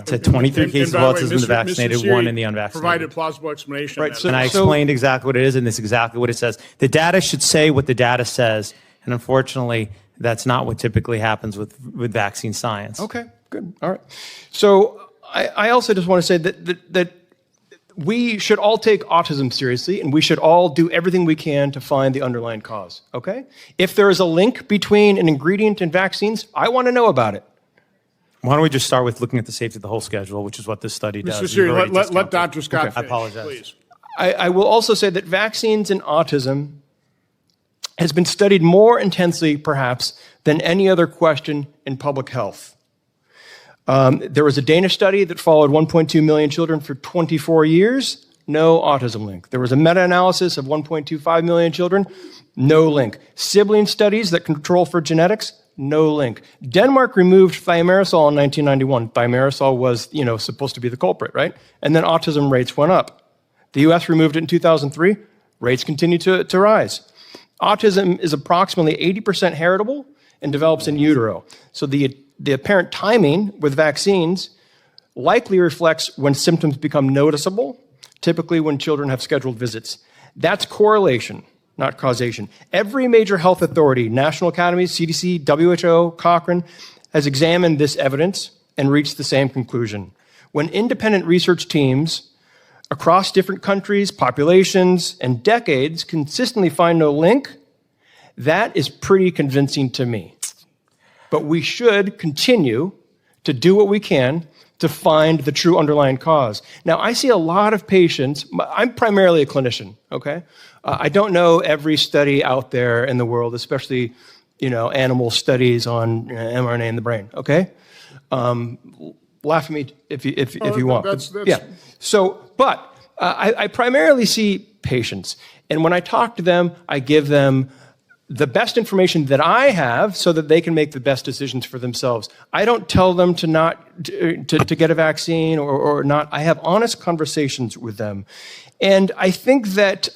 To 23 cases of autism in the vaccinated, one in the unvaccinated. Provided plausible explanation. Right, and I explained exactly what it is, and it's exactly what it says. The data should say what the data says, and unfortunately, that's not what typically happens with vaccine science. Okay, good. All right. So I also just want to say that we should all take autism seriously, and we should all do everything we can to find the underlying cause, okay? If there is a link between an ingredient and vaccines, I want to know about it. Why don't we just start with looking at the safety of the whole schedule, which is what this study does. Mr. Siri, let Dr. Scott finish, I apologize. Please. I will also say that vaccines and autism has been studied more intensely, perhaps, than any other question in public health. There was a Danish study that followed 1.2 million children for 24 years. no autism link. There was a meta-analysis of 1.25 million children, no link. Sibling studies that control for genetics, no link. Denmark removed thimerosal in 1991. Thimerosal was, supposed to be the culprit, right? And then autism rates went up. The US removed it in 2003. Rates continue to rise. Autism is approximately 80% heritable and develops in utero. So the apparent timing with vaccines likely reflects when symptoms become noticeable, typically when children have scheduled visits. That's correlation, not causation. Every major health authority, national academies, CDC, WHO, Cochrane, has examined this evidence and reached the same conclusion. When independent research teams across different countries, populations, and decades consistently find no link, that is pretty convincing to me. But we should continue to do what we can to find the true underlying cause. Now, I see a lot of patients. I'm primarily a clinician, okay? I don't know every study out there in the world, especially, animal studies on mRNA in the brain, okay? Laugh at me if you want. Yeah. So, but I primarily see patients. And when I talk to them, I give them the best information that I have so that they can make the best decisions for themselves. I don't tell them to get a vaccine or not. I have honest conversations with them. And I think that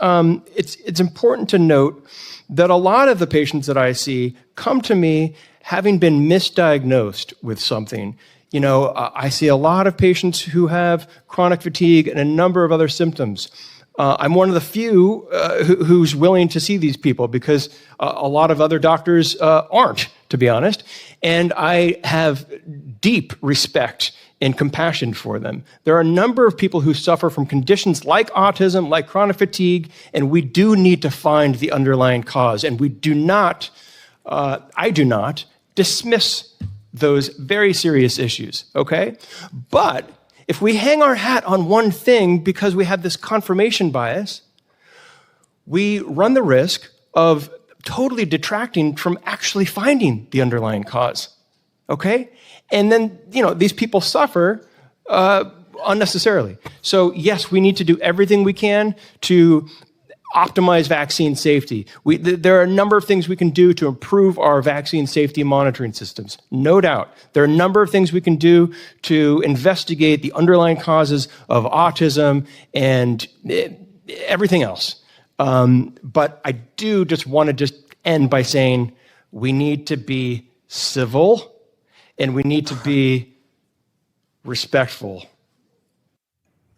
it's important to note that a lot of the patients that I see come to me having been misdiagnosed with something. I see a lot of patients who have chronic fatigue and a number of other symptoms. I'm one of the few who's willing to see these people because a lot of other doctors aren't, to be honest. And I have deep respect and compassion for them. There are a number of people who suffer from conditions like autism, like chronic fatigue, and we do need to find the underlying cause. And we do not, I do not, dismiss those very serious issues, okay? But if we hang our hat on one thing because we have this confirmation bias, we run the risk of totally detracting from actually finding the underlying cause, okay? And then, these people suffer unnecessarily. So yes, we need to do everything we can to optimize vaccine safety. There are a number of things we can do to improve our vaccine safety monitoring systems, no doubt. There are a number of things we can do to investigate the underlying causes of autism and everything else. But I do just want to end by saying we need to be civil and we need to be respectful.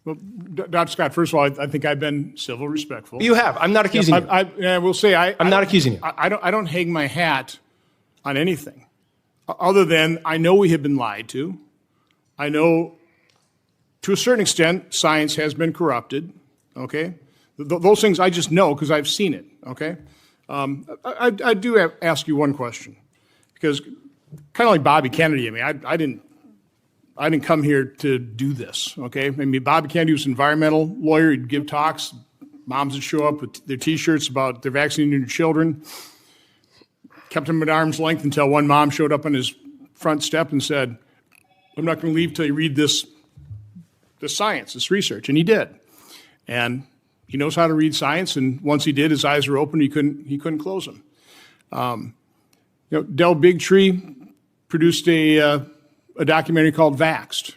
Well, Dr. Scott, first of all, I think I've been civil, respectful. You have. I'm not accusing you. I will say I'm not accusing you. I don't hang my hat on anything other than I know we have been lied to. I know to a certain extent science has been corrupted, okay? Those things I just know because I've seen it, okay? I do ask you one question because kind of like Bobby Kennedy, I didn't come here to do this, okay? Bobby Kennedy was an environmental lawyer. He'd give talks. Moms would show up with their T-shirts about their vaccinating their children. Kept them at arm's length until one mom showed up on his front step and said, I'm not going to leave till you read this science, this research. And he did. And he knows how to read science, and once he did, his eyes were open. He couldn't close them. Del Bigtree produced a documentary called Vaxxed,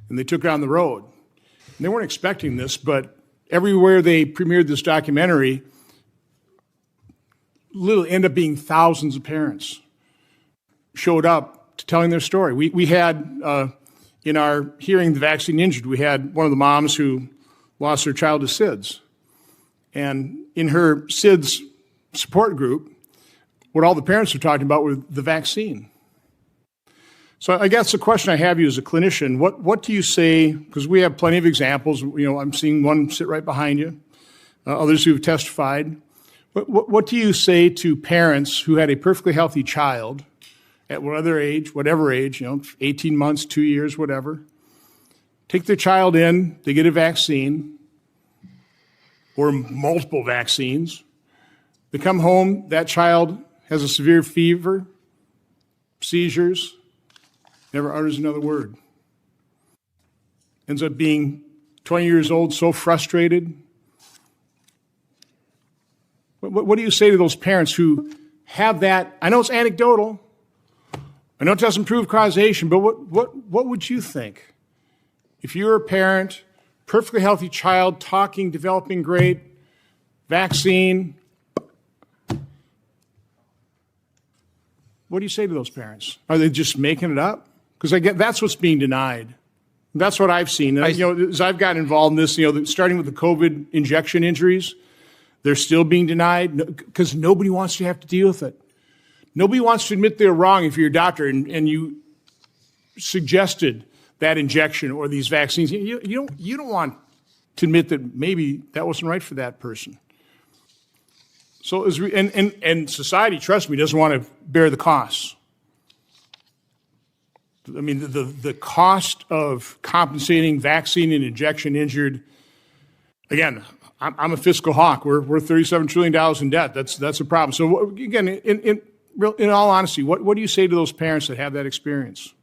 and they took it on the road. And they weren't expecting this, but everywhere they premiered this documentary, literally ended up being thousands of parents showed up to telling their story. We had, in our Hearing the Vaccine Injured, we had one of the moms who lost her child to SIDS. And in her SIDS support group, what all the parents were talking about were the vaccine. So I guess the question I have you as a clinician, what do you say, because we have plenty of examples, I'm seeing one sit right behind you, others who have testified. What do you say to parents who had a perfectly healthy child at whatever age, 18 months, 2 years, whatever, take their child in, they get a vaccine or multiple vaccines, they come home, that child has a severe fever, seizures, never utters another word. Ends up being 20 years old, so frustrated. What do you say to those parents who have that? I know it's anecdotal. I know it doesn't prove causation, but what would you think? If you're a parent, perfectly healthy child, talking, developing great, vaccine, what do you say to those parents? Are they just making it up? Because that's what's being denied. That's what I've seen. As I've gotten involved in this, starting with the COVID injection injuries, they're still being denied because nobody wants to have to deal with it. Nobody wants to admit they're wrong if you're a doctor and you suggested that injection or these vaccines. You don't want to admit that maybe that wasn't right for that person. So, and society, trust me, doesn't want to bear the costs. I mean, the cost of compensating vaccine and injection injured, again, I'm a fiscal hawk. We're $37 trillion in debt. That's a problem. So again, in all honesty, what do you say to those parents that have that experience?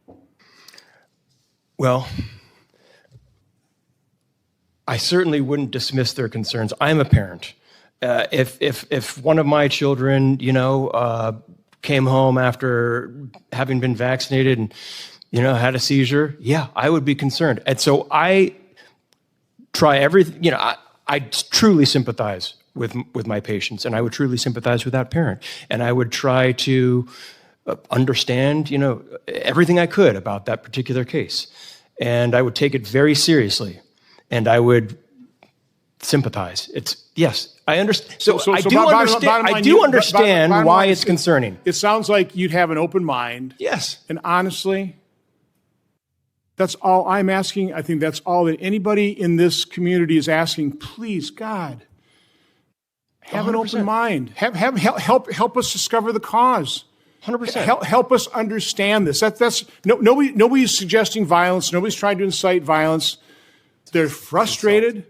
Well, I certainly wouldn't dismiss their concerns. I'm a parent. If one of my children, came home after having been vaccinated and, had a seizure, yeah, I would be concerned. And so I try everything, I truly sympathize with my patients, and I would truly sympathize with that parent. And I would try to understand, everything I could about that particular case. And I would take it very seriously, and I would sympathize. Yes, I understand. So I do understand why it's concerning. It sounds like you'd have an open mind. Yes. And honestly, that's all I'm asking. I think that's all that anybody in this community is asking. Please, God, have 100%. An open mind. Help us discover the cause. 100%. Help us understand this. Nobody's suggesting violence. Nobody's trying to incite violence. They're frustrated.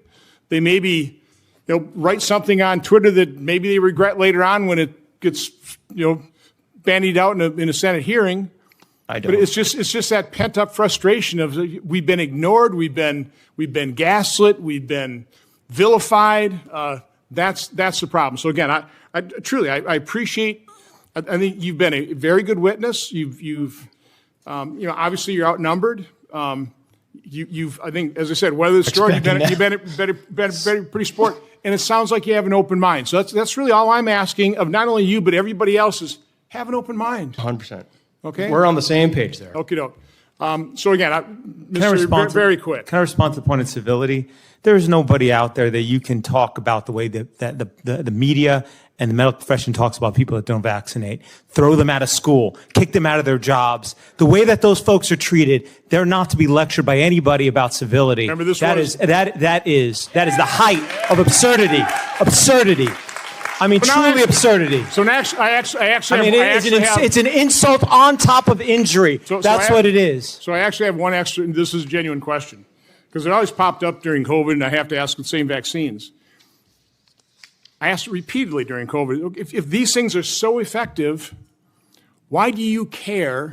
They maybe write something on Twitter that maybe they regret later on when it gets bandied out in a Senate hearing. I don't. But it's just that pent up frustration of we've been ignored, we've been gaslit, we've been vilified. That's the problem. So again, I truly appreciate. I think you've been a very good witness. You've obviously you're outnumbered. You've I think, as I said, weather the storm. You've been pretty sport, and it sounds like you have an open mind. So that's really all I'm asking of not only you but everybody else is have an open mind. 100%. Okay, we're on the same page there. Okay, doke. So again, very quick. Can I respond to the point of civility? There's nobody out there that you can talk about the way that the media and the medical profession talks about people that don't vaccinate. Throw them out of school, kick them out of their jobs. The way that those folks are treated, they're not to be lectured by anybody about civility. Remember this that is the height of absurdity. Absurdity. I mean, truly absurdity. So next, it's an insult on top of injury. That's what it is. So I actually have one extra, and this is a genuine question, because it always popped up during COVID, and I have to ask the same vaccines. I asked it repeatedly during COVID. If these things are so effective, why do you care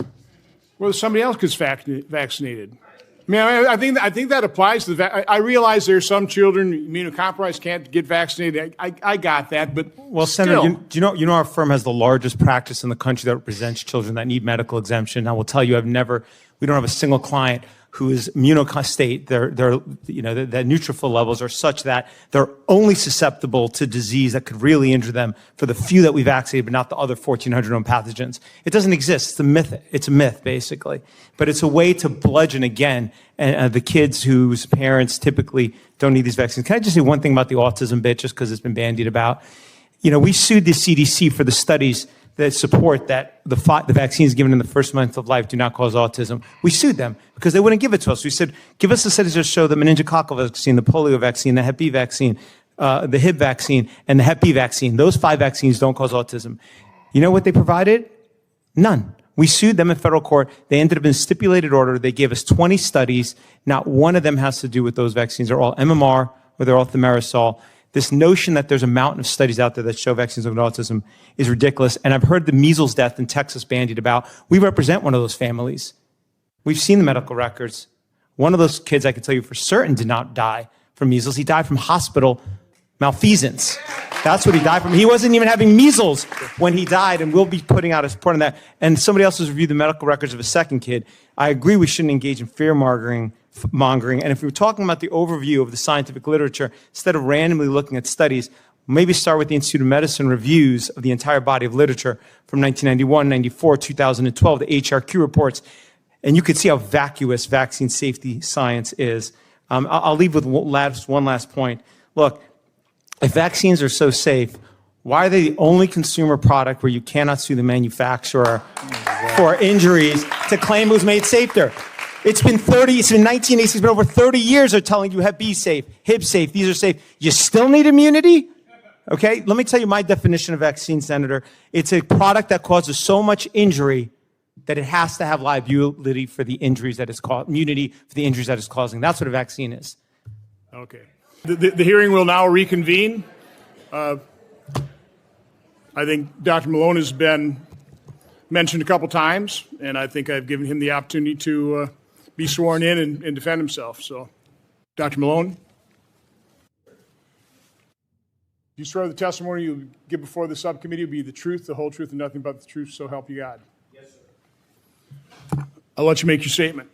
whether somebody else gets vaccinated? I mean, I think that applies to I realize there are some children immunocompromised can't get vaccinated. I got that, but Senator, do you know our firm has the largest practice in the country that represents children that need medical exemption. I will tell you, we don't have a single client who is immunostate. Their neutrophil levels are such that they're only susceptible to disease that could really injure them for the few that we vaccinated, but not the other 1,400 known pathogens. It doesn't exist. It's a myth. It's a myth, basically. But it's a way to bludgeon, again, the kids whose parents typically don't need these vaccines. Can I just say one thing about the autism bit, just because it's been bandied about? We sued the CDC for the studies that support that the vaccines given in the first month of life do not cause autism. We sued them because they wouldn't give it to us. We said, give us the studies that show the meningococcal vaccine, the polio vaccine, the Hep B vaccine, the Hib vaccine, and the Hep B vaccine. Those 5 vaccines don't cause autism. You know what they provided? None. We sued them in federal court. They ended up in stipulated order. They gave us 20 studies. Not one of them has to do with those vaccines. They're all MMR or they're all thimerosal. This notion that there's a mountain of studies out there that show vaccines with autism is ridiculous. And I've heard the measles death in Texas bandied about. We represent one of those families. We've seen the medical records. One of those kids, I can tell you for certain, did not die from measles. He died from hospital malfeasance. That's what he died from. He wasn't even having measles when he died, and we'll be putting out a report on that. And somebody else has reviewed the medical records of a second kid. I agree we shouldn't engage in fear-mongering. And if we were talking about the overview of the scientific literature, instead of randomly looking at studies, maybe start with the Institute of Medicine reviews of the entire body of literature from 1991, 94, 2012, the HRQ reports, and you could see how vacuous vaccine safety science is. I'll leave with one last point. Look, if vaccines are so safe, why are they the only consumer product where you cannot sue the manufacturer for injuries to claim it was made safer? It's been 1980s, it's been over 30 years they're telling you Hep B safe, Hib safe, these are safe. You still need immunity? Okay, let me tell you my definition of vaccine, Senator. It's a product that causes so much injury that it has to have liability for the injuries that it's causing, immunity for the injuries that it's causing. That's what a vaccine is. Okay. The hearing will now reconvene. I think Dr. Malone has been mentioned a couple times, and I think I've given him the opportunity to be sworn in and defend himself. So, Dr. Malone, you swear the testimony you give before the subcommittee will be the truth, the whole truth, and nothing but the truth, so help you God? Yes, sir. I'll let you make your statement.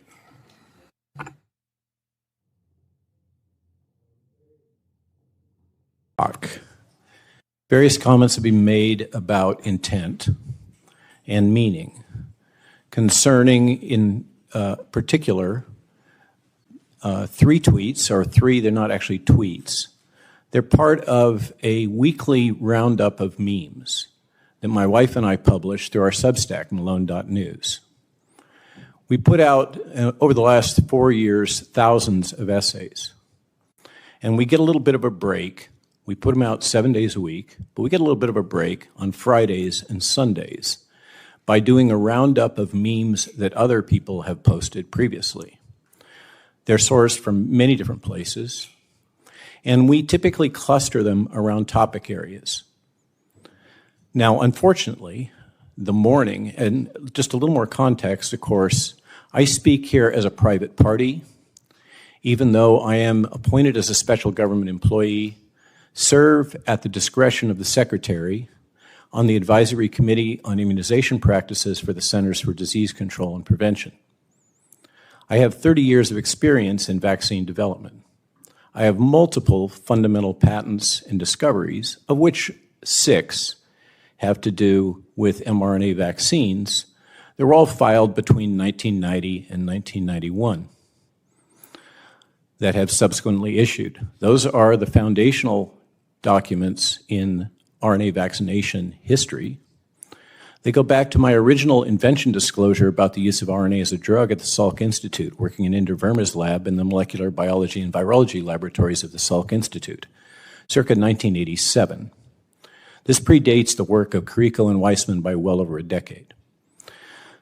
Various comments have been made about intent and meaning concerning, in particular, 3 tweets, or 3, they're not actually tweets. They're part of a weekly roundup of memes that my wife and I publish through our Substack, Malone.news. We put out, over the last 4 years, thousands of essays. And we get a little bit of a break. We put them out 7 days a week, but we get a little bit of a break on Fridays and Sundays by doing a roundup of memes that other people have posted previously. They're sourced from many different places, and we typically cluster them around topic areas. Now, unfortunately, the morning, and just a little more context, of course, I speak here as a private party, even though I am appointed as a special government employee, serve at the discretion of the Secretary on the Advisory Committee on Immunization Practices for the Centers for Disease Control and Prevention. I have 30 years of experience in vaccine development. I have multiple fundamental patents and discoveries, of which 6 have to do with mRNA vaccines. They were all filed between 1990 and 1991 that have subsequently issued. Those are the foundational documents in RNA vaccination history. They go back to my original invention disclosure about the use of RNA as a drug at the Salk Institute, working in Inder Verma's lab in the molecular biology and virology laboratories of the Salk Institute, circa 1987. This predates the work of Carrico and Weissman by well over a decade.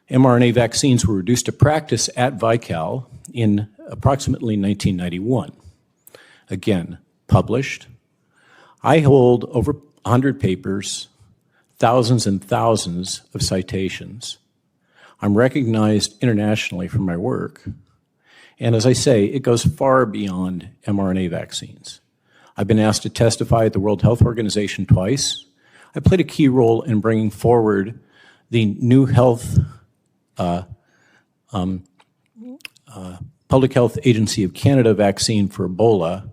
mRNA vaccines were reduced to practice at Vical in approximately 1991. Again, published. I hold over 100 papers, thousands and thousands of citations. I'm recognized internationally for my work. And as I say, it goes far beyond mRNA vaccines. I've been asked to testify at the World Health Organization twice. I played a key role in bringing forward the new health Public Health Agency of Canada vaccine for Ebola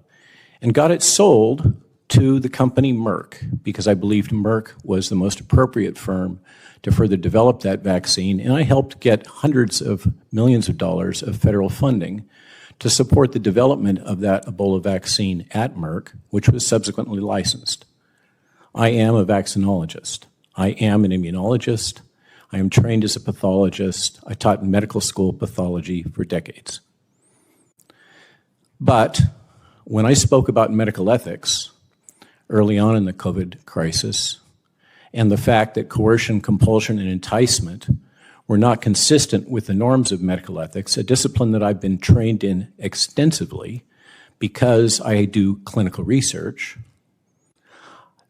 and got it sold to the company Merck because I believed Merck was the most appropriate firm to further develop that vaccine, and I helped get hundreds of millions of dollars of federal funding to support the development of that Ebola vaccine at Merck, which was subsequently licensed. I am a vaccinologist. I am an immunologist. I am trained as a pathologist. I taught in medical school pathology for decades. But when I spoke about medical ethics early on in the COVID crisis, and the fact that coercion, compulsion, and enticement were not consistent with the norms of medical ethics, a discipline that I've been trained in extensively because I do clinical research,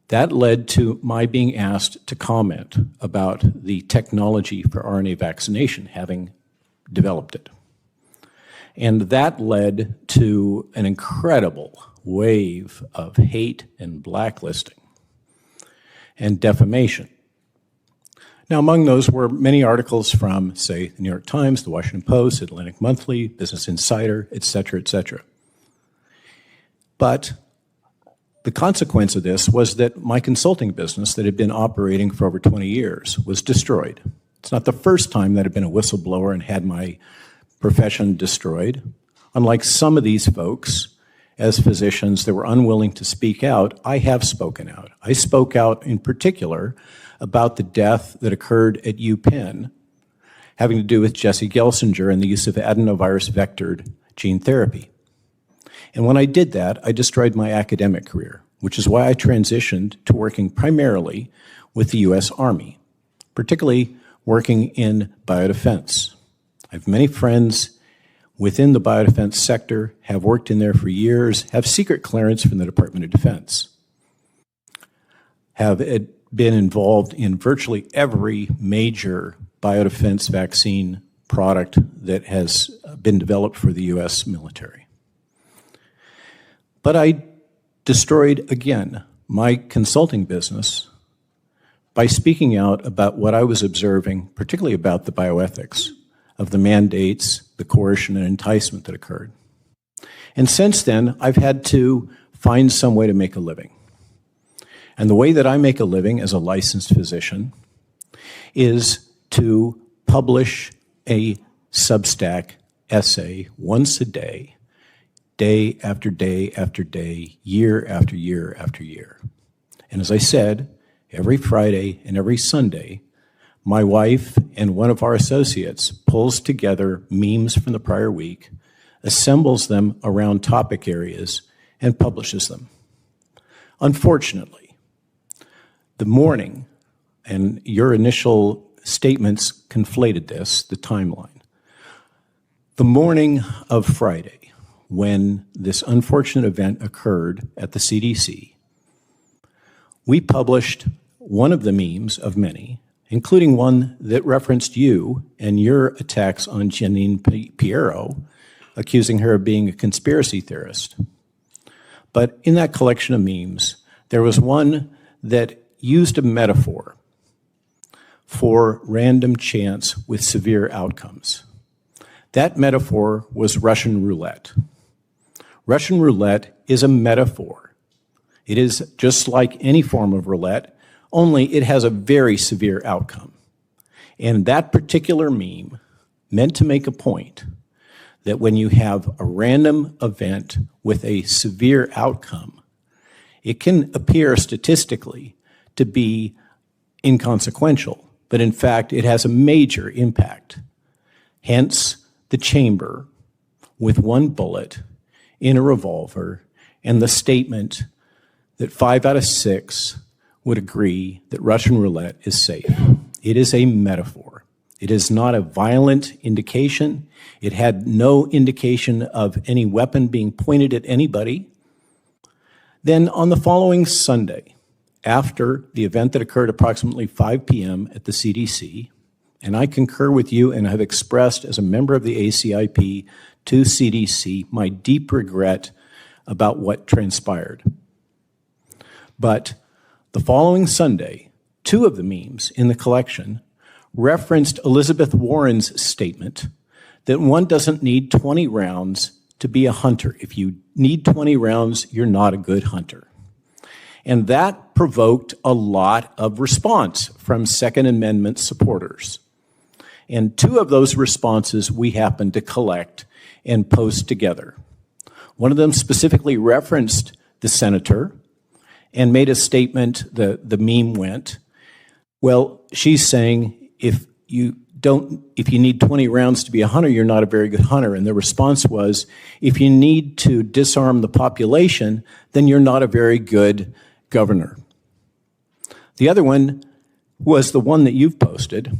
that led to my being asked to comment about the technology for RNA vaccination, having developed it. And that led to an incredible wave of hate and blacklisting and defamation. Now, among those were many articles from, say, the New York Times, the Washington Post, Atlantic Monthly, Business Insider, et cetera, et cetera. But the consequence of this was that my consulting business that had been operating for over 20 years was destroyed. It's not the first time that I've been a whistleblower and had my profession destroyed. Unlike some of these folks, as physicians that were unwilling to speak out, I have spoken out. I spoke out in particular about the death that occurred at UPenn, having to do with Jesse Gelsinger and the use of adenovirus vectored gene therapy. And when I did that, I destroyed my academic career, which is why I transitioned to working primarily with the U.S. Army, particularly working in biodefense. I have many friends within the biodefense sector, have worked in there for years, have secret clearance from the Department of Defense, have been involved in virtually every major biodefense vaccine product that has been developed for the U.S. military. But I destroyed, again, my consulting business by speaking out about what I was observing, particularly about the bioethics of the mandates, the coercion and enticement that occurred. And since then, I've had to find some way to make a living. And the way that I make a living as a licensed physician is to publish a Substack essay once a day, day after day after day, year after year after year. And as I said, every Friday and every Sunday, my wife and one of our associates pulls together memes from the prior week, assembles them around topic areas, and publishes them. Unfortunately, the morning, and your initial statements conflated this, the timeline. The morning of Friday, when this unfortunate event occurred at the CDC, we published one of the memes of many, including one that referenced you and your attacks on Janine Pirro, accusing her of being a conspiracy theorist. But in that collection of memes, there was one that used a metaphor for random chance with severe outcomes. That metaphor was Russian roulette. Russian roulette is a metaphor. It is just like any form of roulette, only it has a very severe outcome. And that particular meme meant to make a point that when you have a random event with a severe outcome, it can appear statistically to be inconsequential, but in fact it has a major impact. Hence the chamber with one bullet in a revolver and the statement that 5 out of 6 would agree that Russian roulette is safe. It is a metaphor. It is not a violent indication. It had no indication of any weapon being pointed at anybody. Then on the following Sunday, after the event that occurred approximately 5 p.m. at the CDC, and I concur with you and have expressed as a member of the ACIP to CDC my deep regret about what transpired. But the following Sunday, 2 of the memes in the collection referenced Elizabeth Warren's statement that one doesn't need 20 rounds to be a hunter. If you need 20 rounds, you're not a good hunter. And that provoked a lot of response from Second Amendment supporters. And 2 of those responses we happened to collect and post together. One of them specifically referenced the senator and made a statement, the meme went, well, she's saying if you need 20 rounds to be a hunter, you're not a very good hunter. And the response was, if you need to disarm the population, then you're not a very good governor. The other one was the one that you've posted.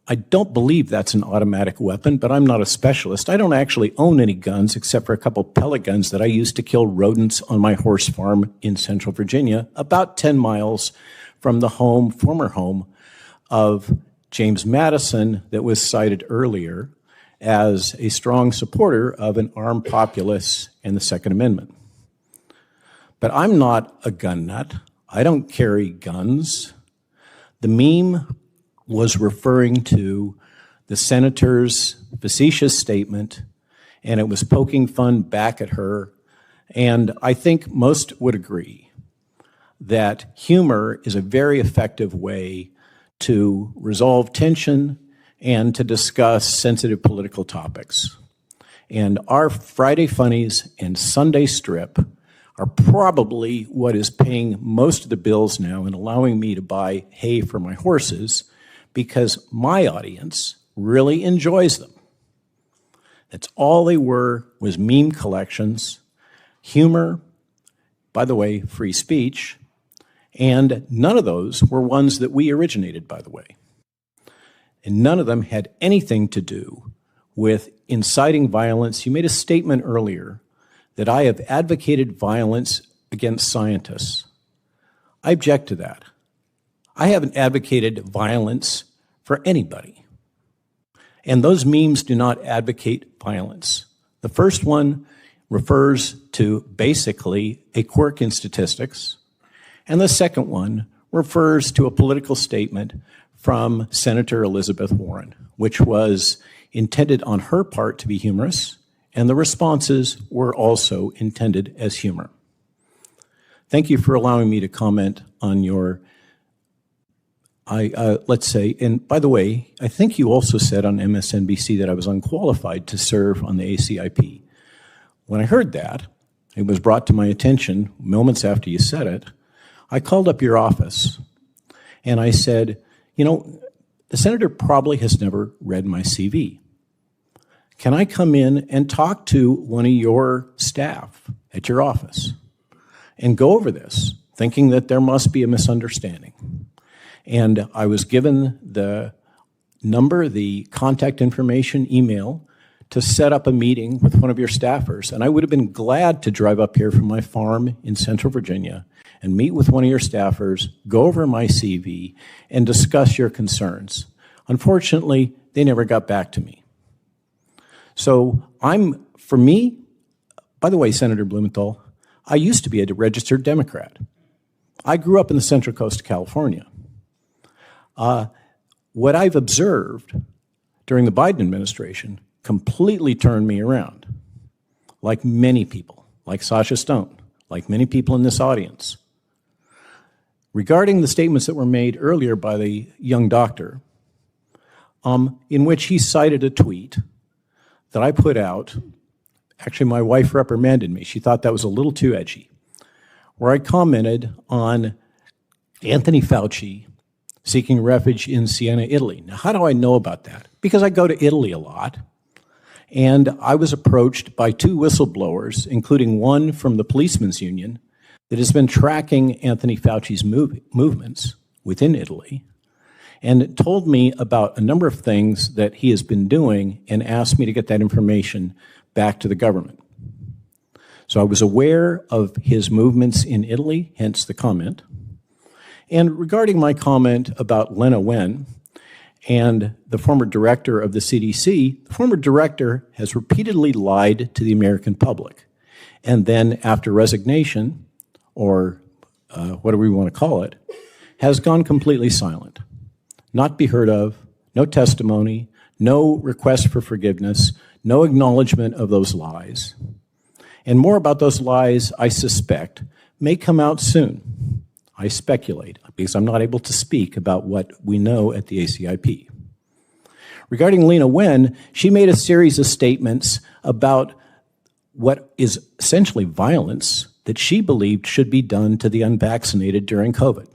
I don't believe that's an automatic weapon, but I'm not a specialist. I don't actually own any guns except for a couple pellet guns that I used to kill rodents on my horse farm in Central Virginia, about 10 miles from the former home of James Madison that was cited earlier as a strong supporter of an armed populace and the Second Amendment. But I'm not a gun nut. I don't carry guns. The meme was referring to the senator's facetious statement, and it was poking fun back at her. And I think most would agree that humor is a very effective way to resolve tension and to discuss sensitive political topics. And our Friday Funnies and Sunday Strip are probably what is paying most of the bills now and allowing me to buy hay for my horses, because my audience really enjoys them. That's all they were, was meme collections, humor, by the way, free speech, and none of those were ones that we originated, by the way. And none of them had anything to do with inciting violence. You made a statement earlier that I have advocated violence against scientists. I object to that. I haven't advocated violence for anybody. And those memes do not advocate violence. The first one refers to basically a quirk in statistics, and the second one refers to a political statement from Senator Elizabeth Warren, which was intended on her part to be humorous, and the responses were also intended as humor. Thank you for allowing me to comment on your, let's say, and by the way, I think you also said on MSNBC that I was unqualified to serve on the ACIP. When I heard that, it was brought to my attention moments after you said it, I called up your office and I said, you know, the senator probably has never read my CV. Can I come in and talk to one of your staff at your office and go over this, thinking that there must be a misunderstanding? And I was given the number, the contact information, email, to set up a meeting with one of your staffers. And I would have been glad to drive up here from my farm in Central Virginia and meet with one of your staffers, go over my CV, and discuss your concerns. Unfortunately, they never got back to me. So for me, by the way, Senator Blumenthal, I used to be a registered Democrat. I grew up in the Central Coast of California. What I've observed during the Biden administration completely turned me around, like many people, like Sasha Stone, like many people in this audience. Regarding the statements that were made earlier by the young doctor, in which he cited a tweet that I put out. Actually, my wife reprimanded me. She thought that was a little too edgy, where I commented on Anthony Fauci seeking refuge in Siena, Italy. Now, how do I know about that? Because I go to Italy a lot, and I was approached by two whistleblowers, including one from the Policemen's Union, that has been tracking Anthony Fauci's movements within Italy, and told me about a number of things that he has been doing and asked me to get that information back to the government. So I was aware of his movements in Italy, hence the comment. And regarding my comment about Lena Wen and the former director of the CDC, the former director has repeatedly lied to the American public. And then after resignation, or whatever we want to call it, has gone completely silent. Not be heard of, no testimony, no request for forgiveness, no acknowledgement of those lies. And more about those lies, I suspect, may come out soon. I speculate, because I'm not able to speak about what we know at the ACIP. Regarding Lena Wen, she made a series of statements about what is essentially violence that she believed should be done to the unvaccinated during COVID.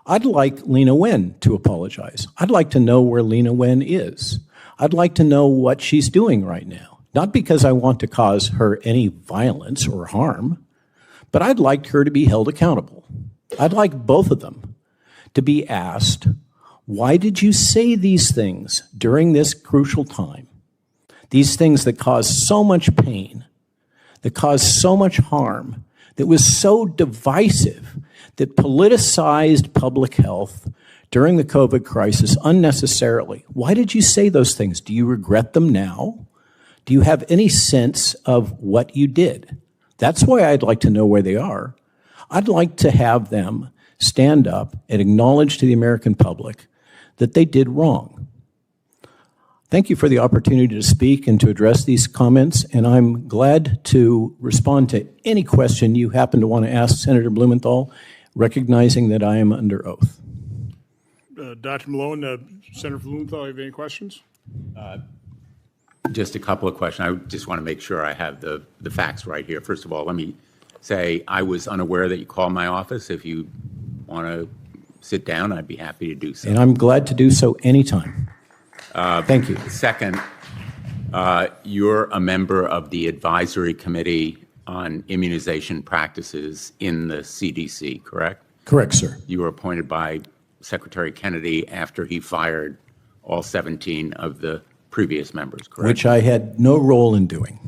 I'd like Lena Wen to apologize. I'd like to know where Lena Wen is. I'd like to know what she's doing right now. Not because I want to cause her any violence or harm, but I'd like her to be held accountable. I'd like both of them to be asked, why did you say these things during this crucial time? These things that caused so much pain, that caused so much harm, that was so divisive, that politicized public health during the COVID crisis unnecessarily. Why did you say those things? Do you regret them now? Do you have any sense of what you did? That's why I'd like to know where they are. I'd like to have them stand up and acknowledge to the American public that they did wrong. Thank you for the opportunity to speak and to address these comments, and I'm glad to respond to any question you happen to want to ask Senator Blumenthal, recognizing that I am under oath. Dr. Malone, Senator Blumenthal, have any questions? Just a couple of questions. I just want to make sure I have the facts right here. First of all, let me say I was unaware that you called my office. If you want to sit down, I'd be happy to do so. And I'm glad to do so anytime. Thank you. Second, you're a member of the Advisory Committee on Immunization Practices in the CDC, correct? Correct, sir. You were appointed by Secretary Kennedy after he fired all 17 of the previous members, correct? Which I had no role in doing.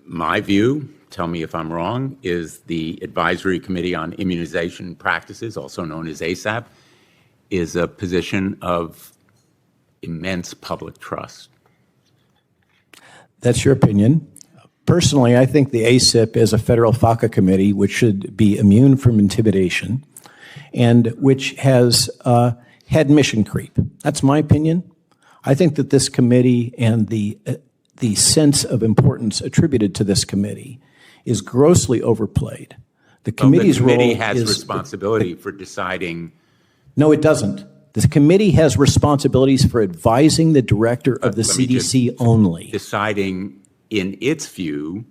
My view, tell me if I'm wrong, is the Advisory Committee on Immunization Practices, also known as ASAP, is a position of immense public trust. That's your opinion. Personally, I think the ASIP is a federal FACA committee which should be immune from intimidation and which has had mission creep. That's my opinion. I think that this committee and the sense of importance attributed to this committee is grossly overplayed. The committee's role is... The committee has responsibility for deciding... No, it doesn't. The committee has responsibilities for advising the director of the CDC only. Deciding, in its view,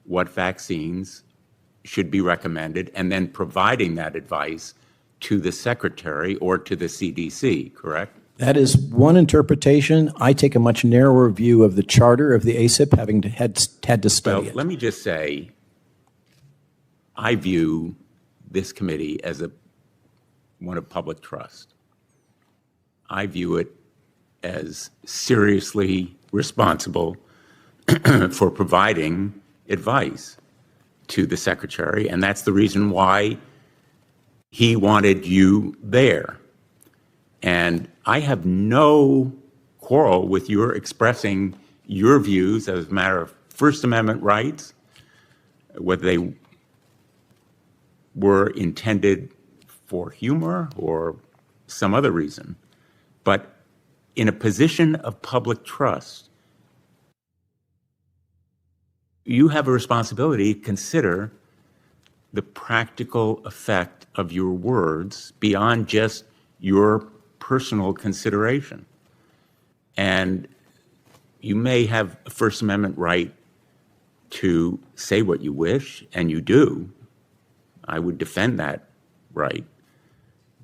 what vaccines should be recommended, and then providing that advice to the secretary or to the CDC, correct? That is one interpretation. I take a much narrower view of the charter of the ASIP, having had to study it. Let me just say, I view this committee as one of public trust. I view it as seriously responsible for providing advice to the secretary, and that's the reason why he wanted you there. And I have no quarrel with your expressing your views as a matter of First Amendment rights, whether they were intended for humor or some other reason. But in a position of public trust, you have a responsibility to consider the practical effect of your words beyond just your personal consideration. And you may have a First Amendment right to say what you wish, and you do. I would defend that right.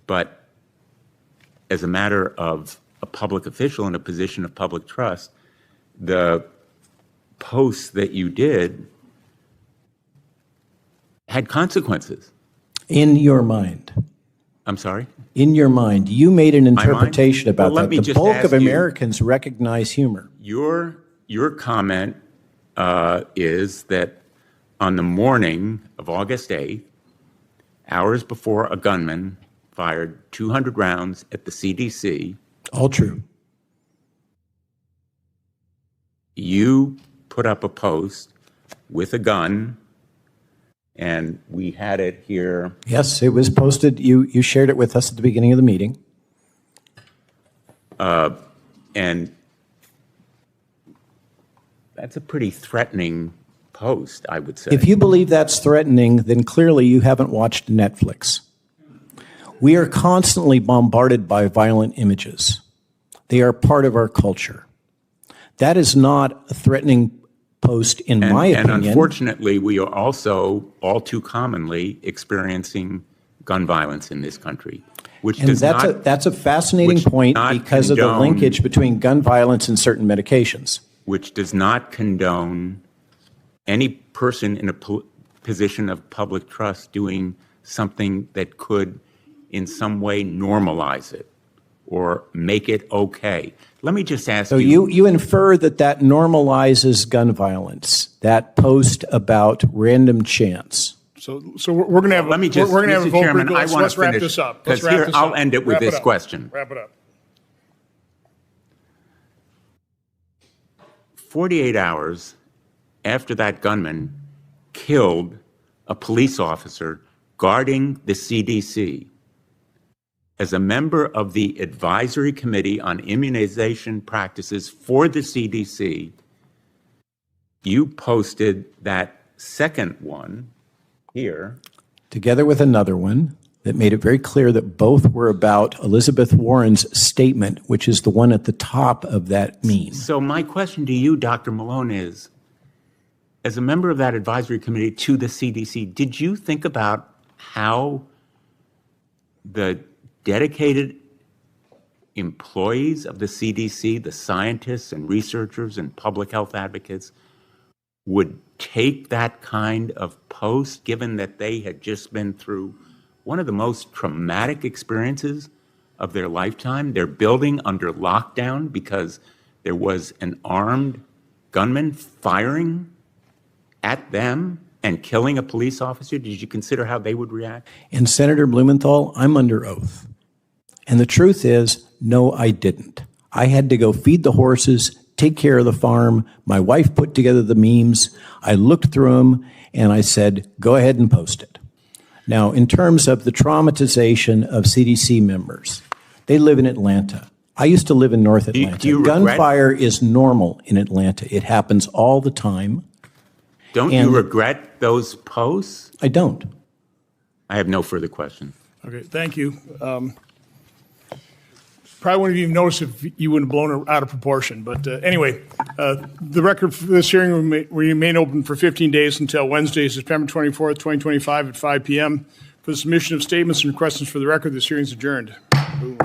But as a matter of a public official in a position of public trust, the posts that you did had consequences. In your mind. I'm sorry? In your mind. You made an interpretation about that. The bulk of you, Americans recognize humor. Your comment is that on the morning of August 8th, hours before a gunman fired 200 rounds at the CDC. All true. You put up a post with a gun, and we had it here. Yes, it was posted. You shared it with us at the beginning of the meeting. And that's a pretty threatening post, I would say. If you believe that's threatening, then clearly you haven't watched Netflix. We are constantly bombarded by violent images. They are part of our culture. That is not a threatening post, in my opinion. And unfortunately, we are also all too commonly experiencing gun violence in this country, which and that's a fascinating point because of the linkage between gun violence and certain medications. Which does not condone any person in a position of public trust doing something that could in some way normalize it or make it okay. Let me just ask you. So you infer that normalizes gun violence, that post about random chance. So we're going to have. Let me just, we're going to have a Mr. vote. Chairman, I want Let's to wrap finish. this up. Because here, I'll end it with this question. Wrap it up. 48 hours after that gunman killed a police officer guarding the CDC, as a member of the Advisory Committee on Immunization Practices for the CDC, you posted that second one here. Together with another one that made it very clear that both were about Elizabeth Warren's statement, which is the one at the top of that meme. So my question to you, Dr. Malone, is, as a member of that advisory committee to the CDC, did you think about how the dedicated employees of the CDC, the scientists and researchers and public health advocates, would take that kind of post, given that they had just been through one of the most traumatic experiences of their lifetime? They're building under lockdown because there was an armed gunman firing at them and killing a police officer. Did you consider how they would react? And Senator Blumenthal, I'm under oath. And the truth is, no, I didn't. I had to go feed the horses, take care of the farm. My wife put together the memes. I looked through them and I said, go ahead and post it. Now, in terms of the traumatization of CDC members, they live in Atlanta. I used to live in North Atlanta. Gunfire is normal in Atlanta. It happens all the time. Don't you regret those posts? I don't. I have no further questions. Okay, thank you. Probably wouldn't have even noticed if you wouldn't have blown it out of proportion. But anyway, the record for this hearing will remain open for 15 days until Wednesday, September 24th, 2025 at 5 p.m. For the submission of statements and questions for the record, this hearing is adjourned. Boom.